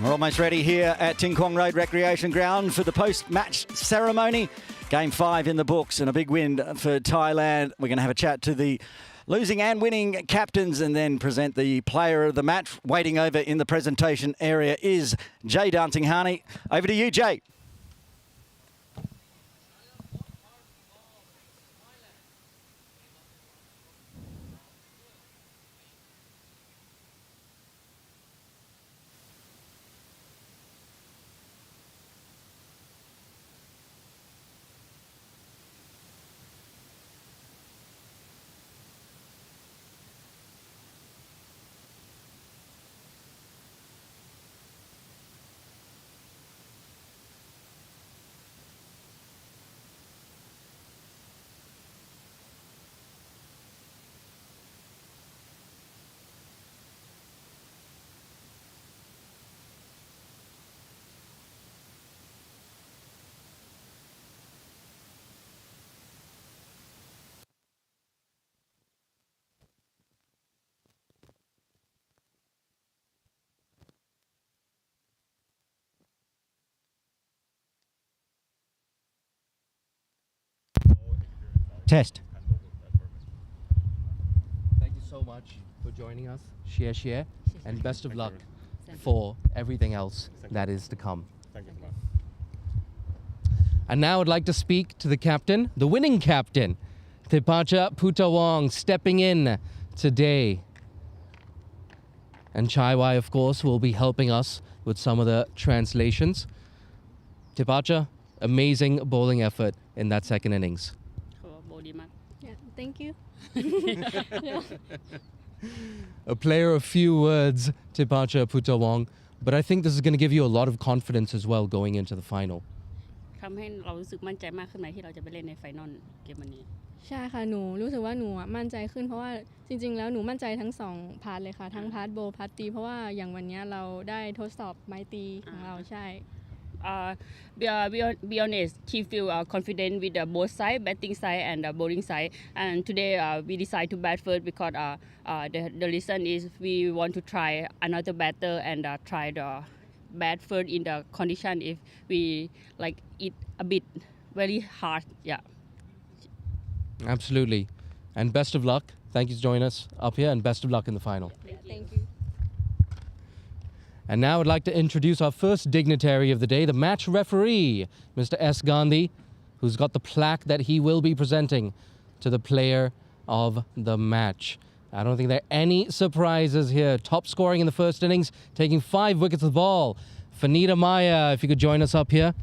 We're almost ready here at Ting Kwong Road Recreation Ground for the post-match ceremony. Game 5 in the books and a big win for Thailand. We're going to have a chat to the losing and winning captains and then present the player of the match. Waiting over in the presentation area is Jay Dancing Hani. Over to you, Jay. Test. Thank you so much for joining us. Share, and best of luck for everything else that is to come. Thank you so much. And now I'd like to speak to the captain, the winning captain, Thipacha Putawong, stepping in today. And Chaiwai, of course, will be helping us with some of the translations. Thipacha, amazing bowling effort in that second innings. Yeah, thank you. A player of few words, Thipacha Putawong, but I think this is going to give you a lot of confidence as well going into the final. ทำให้เรารู้สึกมั่นใจมากขึ้นไหมที่เราจะไปเล่นในไฟนอลเกมวันนี้ ใช่ค่ะหนูรู้สึกว่าหนูมั่นใจขึ้นเพราะว่าจริงๆแล้วหนูมั่นใจทั้งสองพาร์ทเลยค่ะทั้งพาร์ทโบว์พาร์ทตีเพราะว่าอย่างวันนี้เราได้ทดสอบไม้ตีของเราใช่ be honest, he feel confident with both side, batting side and bowling side. And today we decide to bat first because the reason is we want to try another batter and try the bat first in the condition if we like it a bit very hard. Yeah. Absolutely. And best of luck. Thank you for joining us up here and best of luck in the final. Thank you. And now I'd like to introduce our first dignitary of the day, the match referee, Mr. S. Gandhi, who's got the plaque that he will be presenting to the player of the match. I don't think there are any surprises here. Top scoring in the first innings, taking 5 wickets of the ball. Fanita Maya, if you could join us up here.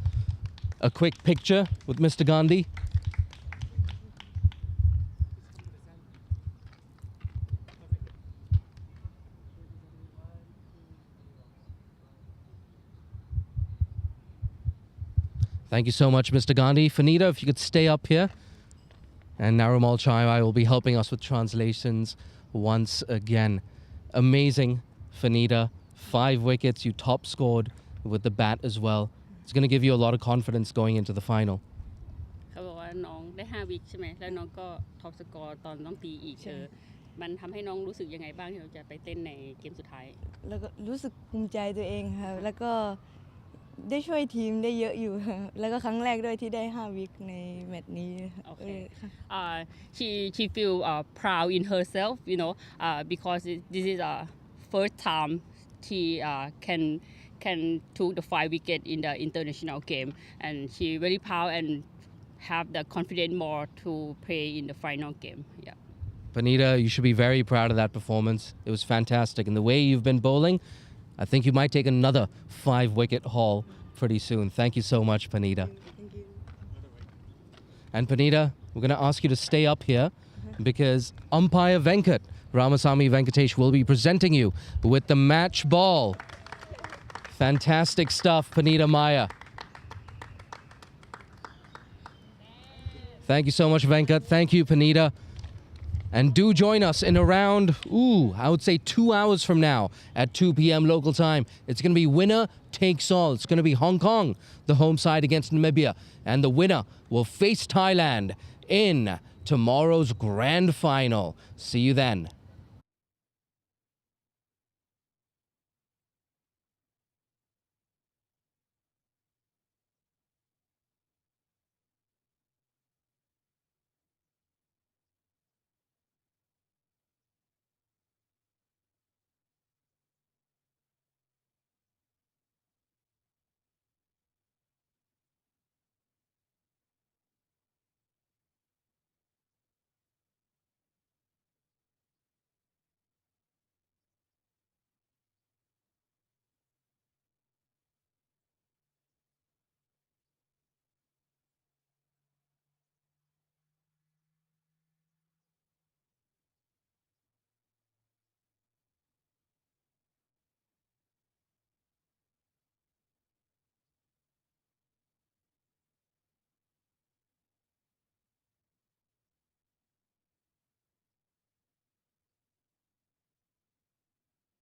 A quick picture with Mr. Gandhi. Thank you so much, Mr. Gandhi. Fanita, if you could stay up here. And Narumal Chaiwai will be helping us with translations once again. Amazing, Fanita. 5 wickets, you top scored with the bat as well. It's going to give you a lot of confidence going into the final. เขาบอกว่าน้องได้5วิกใช่ไหมแล้วน้องก็ท็อปสกอร์ตอนต้องตีอีกมันทำให้น้องรู้สึกยังไงบ้างที่เราจะไปเต้นในเกมสุดท้าย แล้วก็รู้สึกภูมิใจตัวเองค่ะแล้วก็ได้ช่วยทีมได้เยอะอยู่แล้วก็ครั้งแรกด้วยที่ได้5วิกในแมตช์นี้ Okay. She feel proud in herself, you know, because this is first time she can took the 5 wicket in the international game, and she very proud and have the confidence more to play in the final game. Yeah. Fanita, you should be very proud of that performance. It was fantastic. And the way you've been bowling, I think you might take another 5-wicket haul pretty soon. Thank you so much, Panita. Thank you. And Panita, we're going to ask you to stay up here because umpire Venkat, Ramasamy Venkatesh, will be presenting you with the match ball. Fantastic stuff, Panita Maya. Thank you so much, Venkat. Thank you, Panita. And do join us in around, I would say 2 hours from now at 2 p.m. local time. It's going to be winner takes all. It's going to be Hong Kong, the home side against Namibia. And the winner will face Thailand in tomorrow's grand final. See you then.